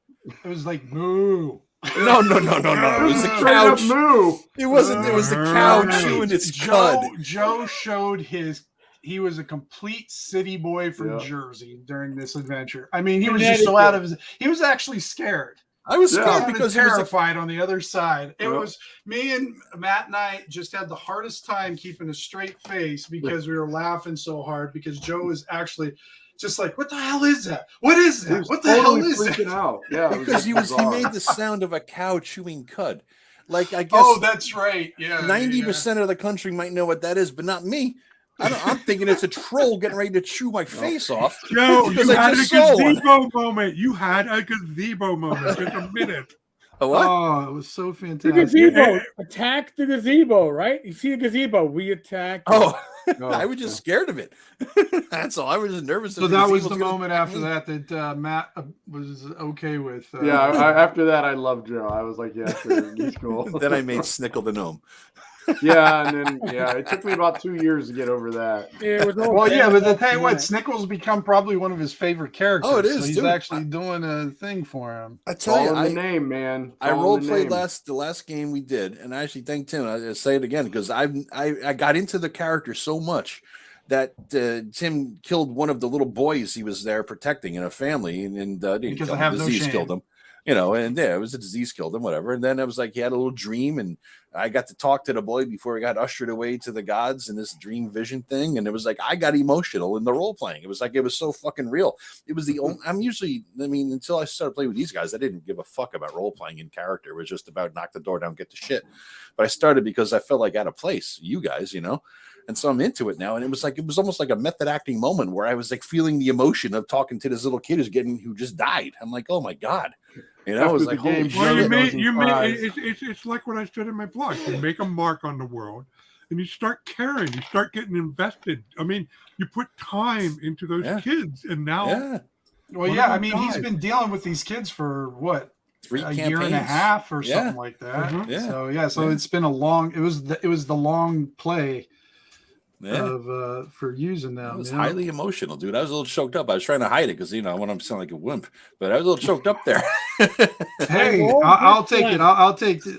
S6: It was like moo.
S2: No. It was the
S3: Straight up
S2: cow.
S3: moo.
S2: It wasn't. It was the cow chewing its cud.
S6: Joe showed he was a complete city boy from
S3: Yeah.
S6: Jersey during this adventure. I mean, he was just so out of his. He was actually scared.
S2: I was scared
S6: He
S2: because
S6: was
S2: he was
S6: terrified on the other side. It
S3: Yeah.
S6: was me and Matt and I just had the hardest time keeping a straight face because we were laughing so hard because Joe was actually just like, what the hell is that? What is
S3: He
S6: that?
S3: was
S6: What the hell
S3: totally
S6: is
S3: freaking
S6: that?
S3: out. Yeah, it was
S2: because
S3: just
S2: he
S3: bizarre.
S2: made the sound of a cow chewing cud. Like I guess
S6: Oh, that's right. Yeah.
S2: 90% of the country might know what that is, but not me. I'm thinking it's a troll getting ready to chew my face off.
S4: Joe,
S2: Because
S4: you
S2: I
S4: had a
S2: just saw one.
S4: gazebo moment. You had a gazebo moment. Just a minute.
S2: A what?
S6: Oh, it was so
S1: the
S6: fantastic.
S1: gazebo. Attack the gazebo, right? You see a gazebo, we attack.
S2: Oh,
S3: No,
S2: I was just scared of it. That's all. I was just nervous.
S6: So that was the moment after that Matt was okay with.
S3: Yeah, after that, I loved Joe. I was like, yeah, sure, he's cool.
S2: Then I made Snickle the gnome.
S3: Yeah, and then it took me about 2 years to get over that.
S1: Yeah, it was all
S6: Well, yeah,
S1: bad
S6: but to tell you what,
S1: that.
S6: Snickle's become probably one of his favorite characters.
S2: Oh, it is,
S6: So he's
S2: dude.
S6: actually doing a thing for him.
S2: I tell you,
S3: Follow the name, man.
S2: I
S3: Follow
S2: role
S3: the
S2: played
S3: name.
S2: the last game we did, and I actually thank Tim. I say it again because I got into the character so much that Tim killed one of the little boys he was there protecting in a family, and didn't
S6: Because
S2: kill
S6: I
S2: him.
S6: have no
S2: Disease
S6: shame.
S2: killed him. And it was a disease killed him, whatever. And then it was like he had a little dream, and I got to talk to the boy before he got ushered away to the gods in this dream vision thing. And it was like I got emotional in the role playing. It was like it was so fucking real. It was the only. Until I started playing with these guys, I didn't give a fuck about role playing in character. It was just about knock the door down, get the shit. But I started because I felt like out of place, you guys, And so I'm into it now, and it was almost like a method acting moment where I was like feeling the emotion of talking to this little kid who just died. I'm like, oh my God, it was
S3: After
S2: like,
S3: the game,
S2: holy
S4: Well,
S2: shit.
S4: you made it's like what I said in my blog. You make a mark on the world, and you start caring. You start getting invested. I mean, you put time into those
S2: Yeah.
S4: kids, and now
S2: Yeah,
S6: Well,
S4: One
S6: yeah,
S4: of
S6: I
S4: them
S6: mean, he's
S4: died.
S6: been dealing with these kids for what?
S2: 3
S6: a
S2: campaigns.
S6: year and a half or
S2: Yeah.
S6: something like that.
S3: Mhm.
S2: Yeah.
S6: So
S2: Yeah.
S6: it's been a long. It was the long play
S2: Yeah.
S6: of for using
S2: That
S6: them.
S2: was
S6: yeah.
S2: highly emotional, dude. I was a little choked up. I was trying to hide it because I want to sound like a wimp, but I was a little choked up there.
S6: Hey,
S1: Well,
S6: I'll
S1: good
S6: take it.
S1: plan.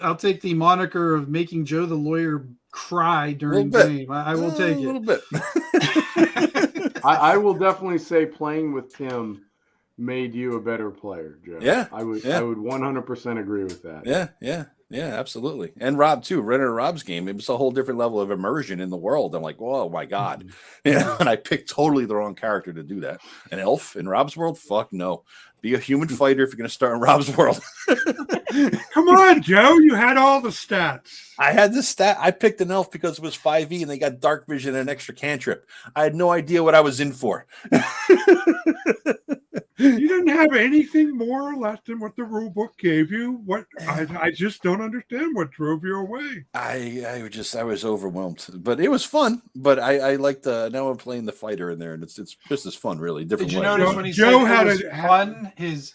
S6: I'll take the moniker of making Joe the lawyer cry during
S2: bit.
S6: game. I will take
S2: A little
S6: it.
S2: bit.
S3: I will definitely say playing with Tim made you a better player, Joe.
S2: Yeah,
S3: I would
S2: yeah.
S3: 100% agree with that.
S2: Yeah, absolutely. And Rob too. Running Rob's game, it was a whole different level of immersion in the world. I'm like, oh my god, and I picked totally the wrong character to do that. An elf in Rob's world? Fuck no. Be a human fighter if you're going to start in Rob's world.
S4: Come on, Joe. You had all the stats.
S2: I had this stat. I picked an elf because it was 5e and they got dark vision and an extra cantrip. I had no idea what I was in for.
S4: You didn't have anything more or less than what the rule book gave you. What I just don't understand what drove you away.
S2: I was overwhelmed, but it was fun. But I liked now I'm playing the fighter in there, and it's just as fun, really. Different
S6: Did you
S2: way.
S6: notice when he
S4: Joe
S6: said
S4: had
S6: it was
S4: a-
S6: fun? His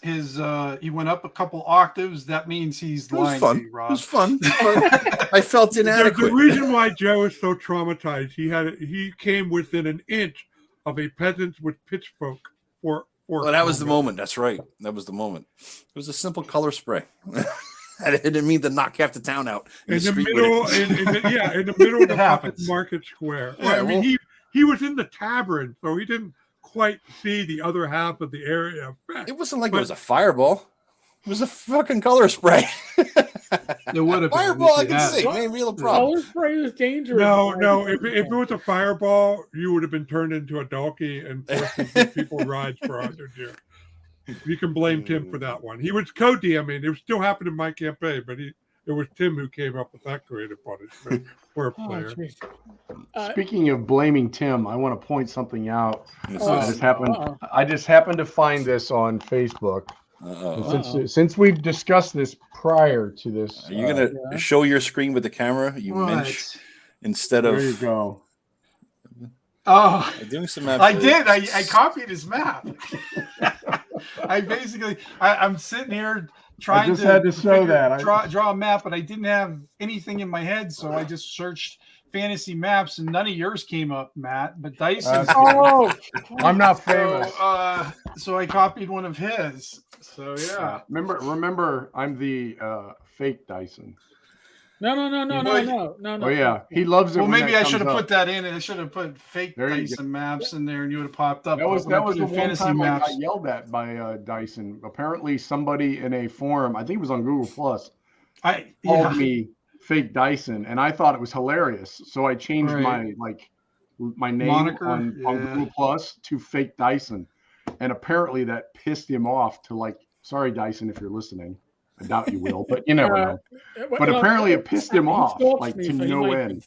S6: he went up a couple octaves. That means he's
S2: It was
S6: lying
S2: fun.
S6: to you,
S2: It
S6: Rob.
S2: was fun. But I felt
S4: The
S2: inadequate.
S4: reason why Joe is so traumatized, he came within an inch of a peasant with pitchfork.
S2: Well, that was the moment. That's right. That was the moment. It was a simple color spray. I didn't mean to knock half the town out
S4: In the
S2: street with
S4: middle,
S2: it.
S4: in the middle of
S6: It
S4: the
S6: happens.
S4: fucking market square.
S2: Yeah,
S4: I mean,
S2: well-
S4: he was in the tavern, so he didn't quite see the other half of the area.
S2: It wasn't like it was a fireball. It was a fucking color spray.
S6: It would have been.
S2: Fireball, I
S6: if you
S2: can
S6: had
S2: see.
S6: it.
S2: Ain't real problem.
S1: Color spray is dangerous.
S4: No. If it was a fireball, you would have been turned into a donkey and forced to give people rides for 100 years. You can blame Tim for that one. He was co-DMing. It still happened in my campaign, but it was Tim who came up with that creative punishment for a
S1: Oh,
S4: player.
S1: jeez.
S3: Speaking of blaming Tim, I want to point something out.
S1: Oh,
S3: I just happened to find this on Facebook.
S2: Uh-oh.
S3: Since we've discussed this prior to this,
S2: Are you gonna
S1: yeah.
S2: show your screen with the camera? You
S6: What?
S2: mensch. Instead
S3: there
S2: of
S3: you go.
S6: Oh,
S2: doing some maps.
S6: I did. I copied his map. I'm sitting here trying
S3: just had to show that.
S6: draw a map, but I didn't have anything in my head, so I just searched fantasy maps, and none of yours came up, Matt. But Dyson's.
S1: Oh,
S3: I'm not
S6: so,
S3: famous.
S6: so I copied one of his. So yeah.
S3: Remember, I'm the fake Dyson.
S1: no.
S3: Oh yeah, he loves it.
S6: Well,
S3: when
S6: maybe
S3: that
S6: I should have
S3: comes
S6: put
S3: up.
S6: that in, and I should have put fake
S3: There you
S6: Dyson maps in there, and you would have popped up.
S3: That was
S6: But when I
S3: the
S6: put in
S3: one time I got yelled at by Dyson. Apparently, somebody in a forum, I think it was on Google Plus, called me fake Dyson, and I thought it was hilarious. So I changed
S6: Right.
S3: my name
S6: Moniker,
S3: on
S6: yeah.
S3: Google Plus to fake Dyson, and apparently that pissed him off. Sorry Dyson, if you're listening, I doubt you will, but you never know. But apparently it pissed him off, like to no end.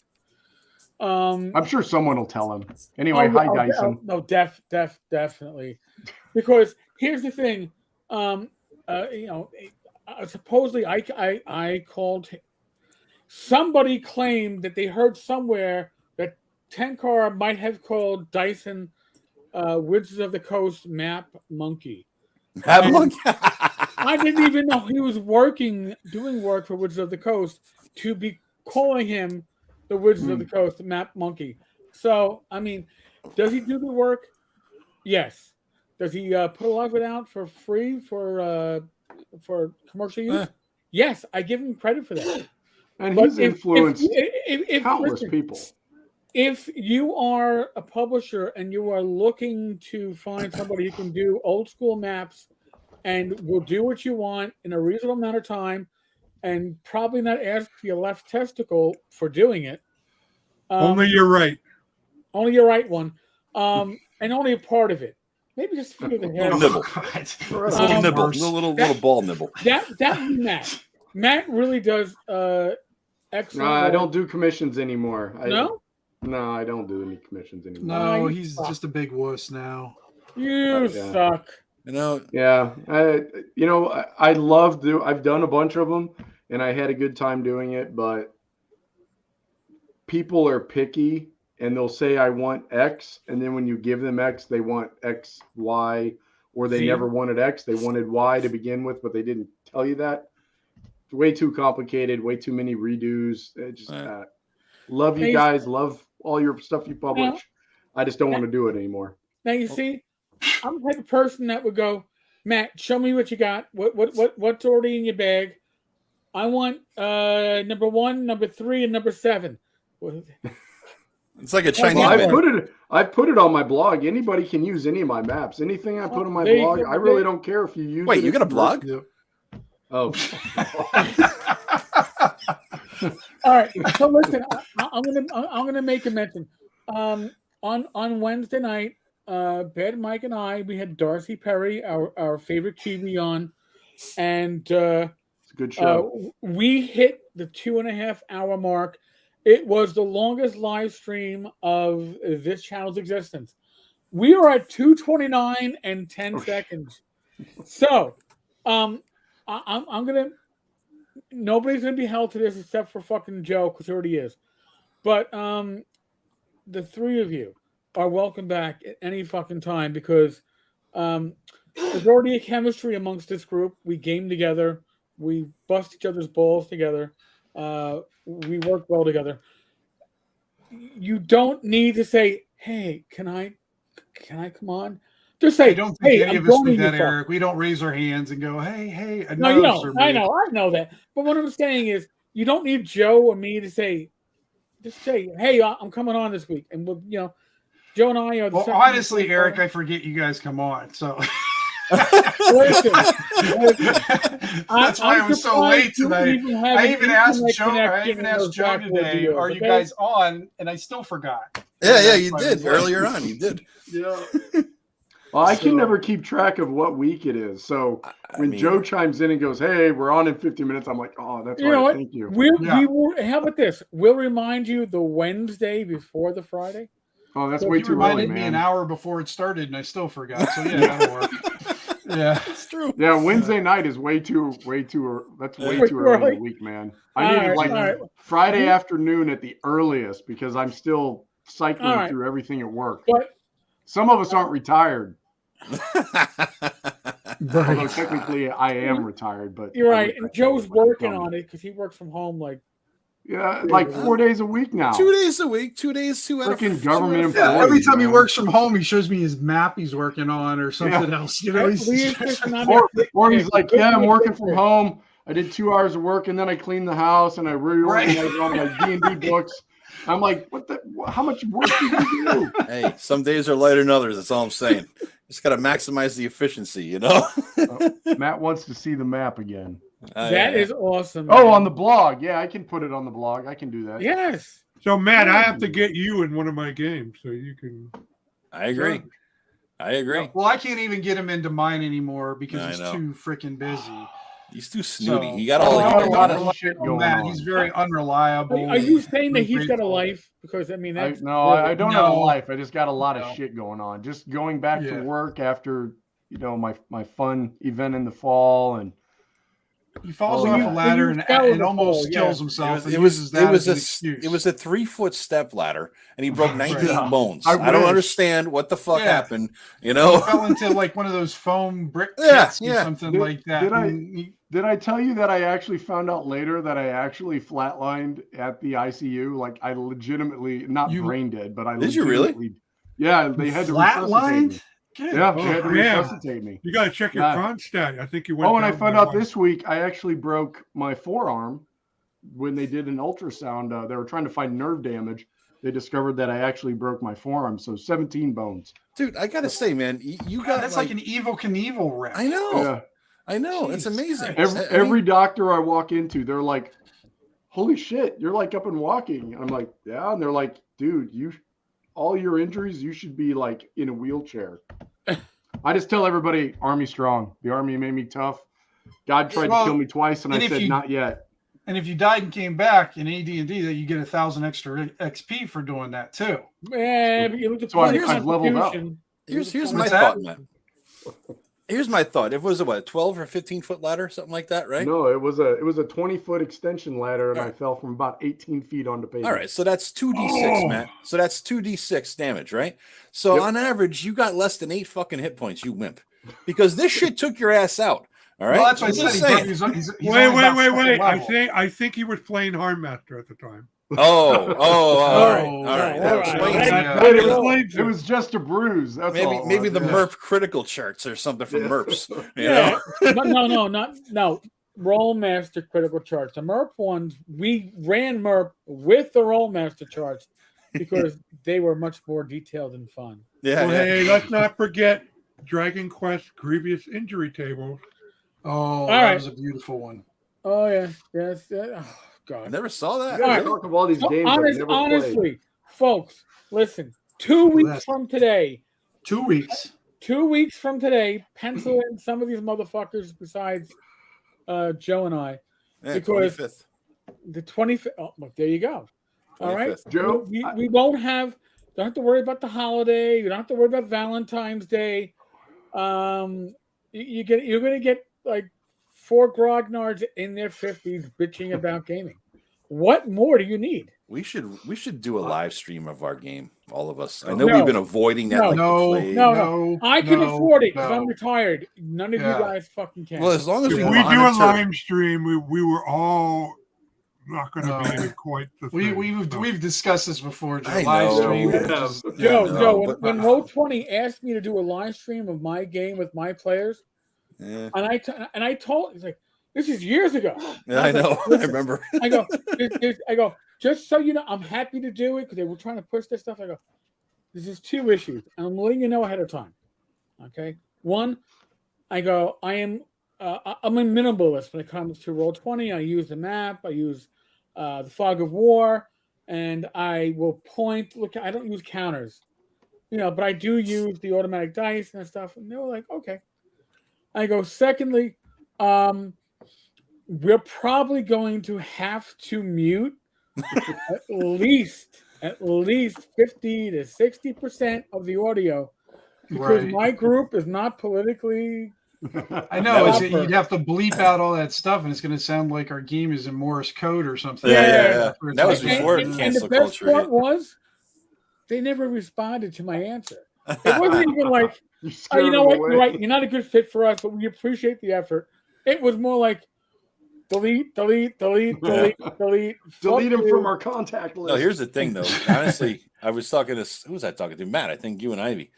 S3: I'm sure someone will tell him. Anyway, hi Dyson.
S1: No, definitely. Because here's the thing, supposedly I called. Somebody claimed that they heard somewhere that Tenkar might have called Dyson Wizards of the Coast map monkey. I didn't even know he was doing work for Wizards of the Coast to be calling him the Wizards of the Coast map monkey. So, I mean, does he do the work? Yes. Does he put a lot of it out for free for commercial use? Yes, I give him credit for that.
S3: And
S1: But
S3: he's influenced
S1: if
S3: countless people.
S1: If you are a publisher and you are looking to find somebody who can do old school maps and will do what you want in a reasonable amount of time and probably not ask for your left testicle for doing it.
S4: Only you're right.
S1: Only your right one. And only a part of it. Maybe just a few of the
S2: Little
S1: heads.
S2: nibble. Little nibble. Little ball nibble.
S1: That Matt. Matt really does excellent.
S3: No, I don't do commissions anymore.
S1: No?
S3: No, I don't do any commissions anymore.
S6: No, he's just a big wuss now.
S1: You
S3: Yeah.
S1: suck.
S3: Yeah, I love I've done a bunch of them, and I had a good time doing it. But people are picky, and they'll say I want X, and then when you give them X, they want X, Y, or they never wanted X. They wanted Y to begin with, but they didn't tell you that. It's way too complicated, way too many redos. Love you guys, love all your stuff you publish. I just don't want to do it anymore.
S1: Now you see, I'm the type of person that would go, Matt, show me what you got. What's already in your bag? I want number 1, number 3, and number 7.
S2: It's like a Chinese.
S3: Well, I put it on my blog. Anybody can use any of my maps. Anything I put on my blog, I really don't care if you use.
S2: Wait, you got a blog?
S3: Oh.
S1: All right. So listen, I'm gonna make a mention. On Wednesday night, Bad Mike and I, we had Darcy Perry, our favorite Kiwi, on, and
S3: it's a good show.
S1: We hit the 2.5 hour mark. It was the longest live stream of this channel's existence. We are at 2:29 and 10 seconds. So, I'm gonna. Nobody's gonna be held to this except for fucking Joe, because he already is. But the 3 of you are welcome back at any fucking time, because there's already a chemistry amongst this group. We game together. We bust each other's balls together. We work well together. You don't need to say, "Hey, can I come on?" Just say,
S6: I don't think
S1: "Hey,
S6: any
S1: I'm
S6: of us
S1: going
S6: do that,
S1: to fuck."
S6: Eric. We don't raise our hands and go, "Hey."
S1: No, you don't. I know that. But what I'm saying is, you don't need Joe or me to say. Just say, "Hey, I'm coming on this week," and we'll, Joe and I are.
S6: Well, honestly, Eric, I forget you guys come on, so.
S1: Listen,
S6: that's why I was so late tonight. I even asked Joe today, "Are you guys on?" And I still forgot.
S2: Yeah, you did earlier on. You did.
S6: Yeah.
S3: Well, I can never keep track of what week it is. So when Joe chimes in and goes, "Hey, we're on in 50 minutes," I'm like, "Oh, that's right. Thank you."
S1: How about this? We'll remind you the Wednesday before the Friday.
S3: Oh, that's way too early, man.
S6: You reminded me an hour before it started, and I still forgot. So yeah, that'll work. Yeah,
S2: it's true.
S3: Yeah, Wednesday night is way too. That's way too early in the week, man. I need Friday afternoon at the earliest, because I'm still cycling through everything at work.
S1: But
S3: some of us aren't retired. Although technically I am retired, but
S1: you're right. And Joe's working on it because he works from home like
S3: 4 days a week now.
S2: 2 days a week, 2 days, 2 out of
S3: freaking government employees.
S6: Yeah, every time he works from home, he shows me his map he's working on or something else.
S3: Or he's like, "Yeah, I'm working from home. I did 2 hours of work, and then I cleaned the house, and I reorganized all my D&D books." I'm like, how much work do you do?
S2: Hey, some days are lighter than others. That's all I'm saying. Just got to maximize the efficiency,
S3: Matt wants to see the map again.
S1: That is awesome.
S3: Oh, on the blog. Yeah, I can put it on the blog. I can do that.
S1: Yes.
S4: So, Matt, I have to get you in one of my games so you can.
S2: I agree.
S6: Well, I can't even get him into mine anymore because he's too freaking busy.
S2: He's too snooty. He got a lot of
S3: shit going on.
S6: He's very unreliable.
S1: Are you saying that he's got a life? Because I mean,
S3: I don't have a life. I just got a lot of shit going on. Just going back to work after my fun event in the fall, and
S6: he falls off a ladder and almost kills himself.
S2: It was a 3-foot step ladder, and he broke 19 bones. I don't understand what the fuck happened. He
S6: fell into like one of those foam brick pits or something like that.
S3: Did I tell you that I actually found out later that I actually flatlined at the ICU? Like, I legitimately, not brain dead, but I
S2: did you really?
S3: Yeah, they had to resuscitate me. Yeah, they had to resuscitate me.
S4: You got to check your Kronstadt. I think you went.
S3: Oh, and I found out this week I actually broke my forearm when they did an ultrasound. They were trying to find nerve damage. They discovered that I actually broke my forearm. So 17 bones.
S2: Dude, I got to say, man, you got
S6: that's like an Evil Knievel rip.
S2: I know.
S3: Yeah.
S2: I know. It's amazing.
S3: Every doctor I walk into, they're like, "Holy shit, you're like up and walking." And I'm like, "Yeah." And they're like, "Dude, all your injuries, you should be like in a wheelchair." I just tell everybody, Army strong. The Army made me tough. God tried to kill me twice, and I said, "Not yet."
S6: And if you died and came back in AD&D, that you get 1,000 extra XP for doing that too.
S1: Yeah, but
S3: that's why I've leveled up.
S2: Here's my thought, man. Here's my thought. It was a 12 or 15-foot ladder, something like that, right?
S3: No, it was a 20-foot extension ladder, and I fell from about 18 feet onto pavement.
S2: All right, so that's 2d6, Matt. So that's 2d6 damage, right? So on average, you got less than 8 fucking hit points, you wimp. Because this shit took your ass out. All right.
S6: Well, that's what I
S2: I'm
S6: said.
S2: just
S6: He's,
S2: saying.
S6: he's
S4: Wait,
S6: only about second
S4: wait.
S6: level.
S4: I think he was playing Hardmaster at the time.
S2: All right.
S6: Oh,
S2: That
S1: all right.
S2: explains
S6: Yeah.
S2: it.
S3: It was,
S4: explains
S3: it was just a bruise. That's all. it
S2: Maybe
S3: was.
S2: the
S3: Yeah.
S2: MERP critical charts or something from
S3: Yeah.
S2: MERPs. You
S1: Yeah,
S2: know?
S1: but no. Rollmaster critical charts. The MERP ones, we ran MERP with the Rollmaster charts because they were much more detailed and fun.
S2: Yeah.
S4: Well,
S2: yeah.
S4: hey, let's not forget Dragon Quest Grievous Injury Table.
S6: Oh,
S1: All
S6: that
S1: right.
S6: was a beautiful one.
S1: Oh yeah, yes. Oh
S2: I
S1: God.
S2: never saw that.
S3: You guys
S2: Really?
S3: talk of all these
S1: So
S3: games I've never played.
S1: honestly, folks, listen. 2 weeks
S6: Yes.
S1: from today,
S6: 2 weeks.
S1: 2 weeks from today, pencil in some of these motherfuckers besides Joe and I.
S2: Yeah,
S1: Because
S2: 25th.
S1: the 25th. Oh, look, there you go. All right.
S2: 25th.
S3: Joe,
S1: We won't have. Don't have to worry about the holiday. You don't have to worry about Valentine's Day. You're gonna get like 4 grognards in their 50s bitching about gaming. What more do you need?
S2: We should do a live stream of our game, all of us. I know
S1: No.
S2: we've been avoiding that
S1: No.
S2: like the
S6: No,
S2: plague.
S1: No. I can afford it because
S6: no.
S1: I'm retired. None of
S6: Yeah.
S1: you guys fucking can.
S2: Well, as long as
S4: If
S2: we
S4: we do a
S2: monitor.
S4: live stream, we were all not going to
S6: No.
S4: be quite the thing.
S6: We've discussed this before. Joe.
S2: I
S6: Live
S2: know.
S6: stream.
S3: Yeah,
S6: is
S3: we
S6: just-
S3: have.
S1: Joe,
S2: no,
S1: Joe,
S2: but-
S1: when Roll20 asked me to do a live stream of my game with my players,
S2: Yeah,
S1: and I told, he's like, this is years ago.
S2: yeah, I know. I remember.
S1: I go, just so you know, I'm happy to do it because they were trying to push this stuff. I go, this is 2 issues, and I'm letting you know ahead of time. Okay, one, I go, I'm a minimalist when it comes to Roll20. I use the map, I use the Fog of War, and I will point. Look, I don't use counters, but I do use the automatic dice and stuff. And they were like, okay. I go, secondly, we're probably going to have to mute at least 50 to 60% of the audio because
S6: Right.
S1: my group is not politically.
S6: I know.
S1: Proper.
S6: You'd have to bleep out all that stuff, and it's going to sound like our game is in Morse code or something.
S2: Yeah. That was
S6: Like-
S2: before
S1: and the
S2: cancel
S1: best
S2: culture
S1: part
S2: hit.
S1: was they never responded to my answer. It wasn't even like,
S3: You
S1: oh,
S3: scared
S1: you know
S3: them
S1: what,
S3: away.
S1: you're right, you're not a good fit for us, but we appreciate the effort. It was more like delete.
S3: Delete
S1: Fuck
S3: him
S1: you.
S3: from our contact list.
S2: No, here's the thing, though. Honestly, I was talking to who was I talking to? Matt, I think you and Ivy.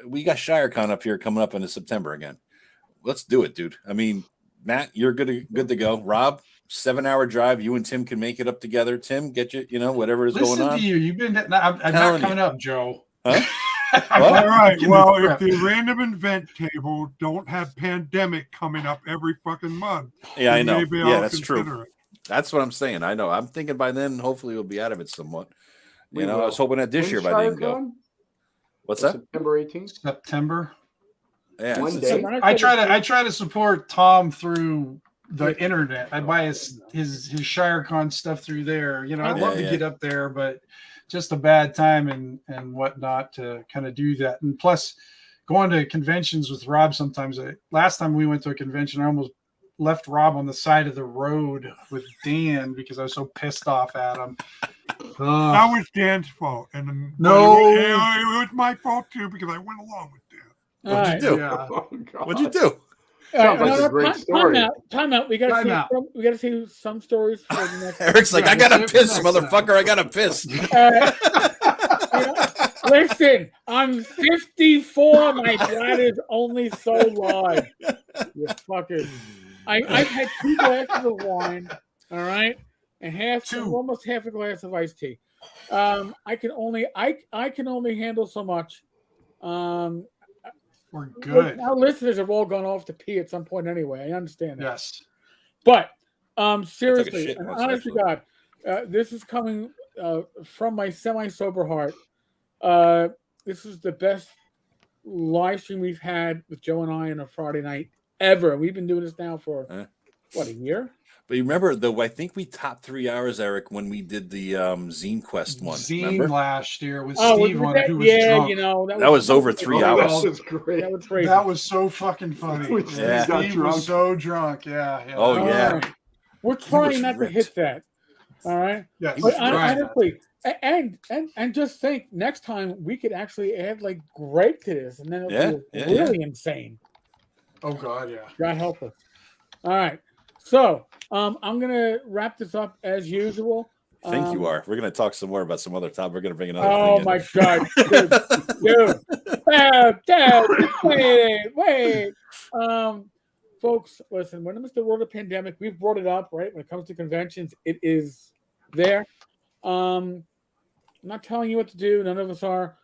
S2: We got ShireCon up here coming up in September again. Let's do it, dude. I mean, Matt, you're good to go. Rob, 7-hour drive. You and Tim can make it up together. Tim, get you, whatever is
S6: Listen
S2: going on.
S6: to you. You've been. I'm not
S2: Telling
S6: coming
S2: you.
S6: up, Joe.
S2: Huh?
S6: I'm
S2: What?
S6: not
S4: All right.
S6: making
S4: Well,
S6: the
S4: if
S6: trip.
S4: the random event table don't have pandemic coming up every fucking month,
S2: Yeah, I
S4: then
S2: know.
S4: maybe
S2: Yeah,
S4: I'll
S2: that's true.
S4: consider it.
S2: That's what I'm saying. I know. I'm thinking by then, hopefully, we'll be out of it somewhat.
S3: We
S2: I
S3: will.
S2: was hoping that this
S3: When's
S2: year by then go.
S3: ShireCon?
S2: What's that?
S3: September 18th.
S6: September.
S2: Yeah,
S3: One
S2: it's-
S3: day?
S6: I try to support Tom through the internet. I buy his ShireCon stuff through there. I'd love to
S2: Yeah.
S6: get up there, but just a bad time and whatnot to kind of do that. And plus, going to conventions with Rob sometimes. Last time we went to a convention, I almost left Rob on the side of the road with Dan because I was so pissed off at him.
S4: That was Dan's fault, and
S6: No.
S4: it was my fault too because I went along with Dan.
S1: All
S2: What'd you
S1: right.
S2: do?
S6: Yeah.
S3: Oh, God.
S2: What'd you do?
S3: Sounds like a great story.
S1: Time out. We got
S6: Time
S1: to
S6: out.
S1: see some stories for the next.
S2: Eric's like,
S6: Yeah,
S2: I gotta
S6: let's
S2: piss,
S6: save it for next
S2: motherfucker. I gotta piss.
S1: Listen, I'm 54. My bladder's only so large. You fuckers. I've had 2 glasses of wine, all right, and almost half a glass of iced tea. I can only handle so much.
S6: We're good.
S1: Our listeners have all gone off to pee at some point anyway. I understand that.
S6: Yes.
S1: But seriously,
S2: shit
S1: and
S2: once,
S1: honest to
S2: actually.
S1: God, this is coming from my semi-sober heart. This is the best live stream we've had with Joe and I on a Friday night ever. We've been doing this now for a year?
S2: But you remember, though, I think we topped 3 hours, Eric, when we did the Zine Quest one.
S6: Zine
S2: Remember?
S6: last year with
S1: Oh,
S6: Steve
S1: was
S6: on
S1: that?
S6: it, who was
S1: Yeah,
S6: drunk.
S2: That was over 3
S3: Oh,
S2: hours.
S3: that was great.
S1: That was crazy.
S6: That was so fucking funny.
S3: When
S2: Yeah.
S3: Steve got
S6: Steve
S3: drunk.
S6: was so drunk. Yeah.
S2: Oh, yeah.
S1: We're
S2: was
S1: trying not
S2: ripped.
S1: to hit that. All right.
S6: Yes.
S2: He was
S1: But
S6: right.
S1: honestly, and just think next time we could actually add like Greg to this, and then it would be
S2: Yeah,
S1: really insane.
S6: Oh God, yeah.
S1: God help us. All right. So I'm gonna wrap this up as usual.
S2: I think you are. We're going to talk some more about some other topic. We're going to bring another
S1: Oh
S2: thing in.
S1: my God, dude. Dad, wait. Folks, listen, when it comes to the world of pandemic, we've brought it up, right? When it comes to conventions, it is there. I'm not telling you what to do. None of us are.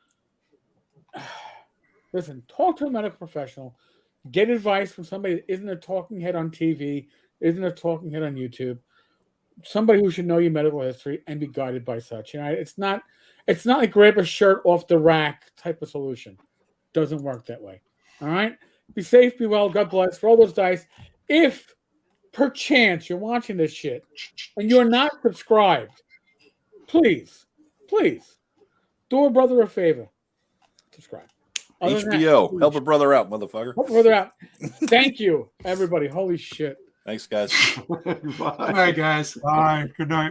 S1: Listen, talk to a medical professional. Get advice from somebody that isn't a talking head on TV, isn't a talking head on YouTube. Somebody who should know your medical history and be guided by such. You know, it's not like grab a shirt off the rack type of solution. Doesn't work that way. All right. Be safe, be well. God bless. Roll those dice. If perchance you're watching this shit and you're not subscribed, please do a brother a favor. Subscribe. Other than that,
S2: HBO, help a brother out, motherfucker.
S1: help a brother out. Thank you, everybody. Holy shit.
S2: Thanks, guys.
S3: Bye.
S6: All right, guys.
S4: Bye. Good night.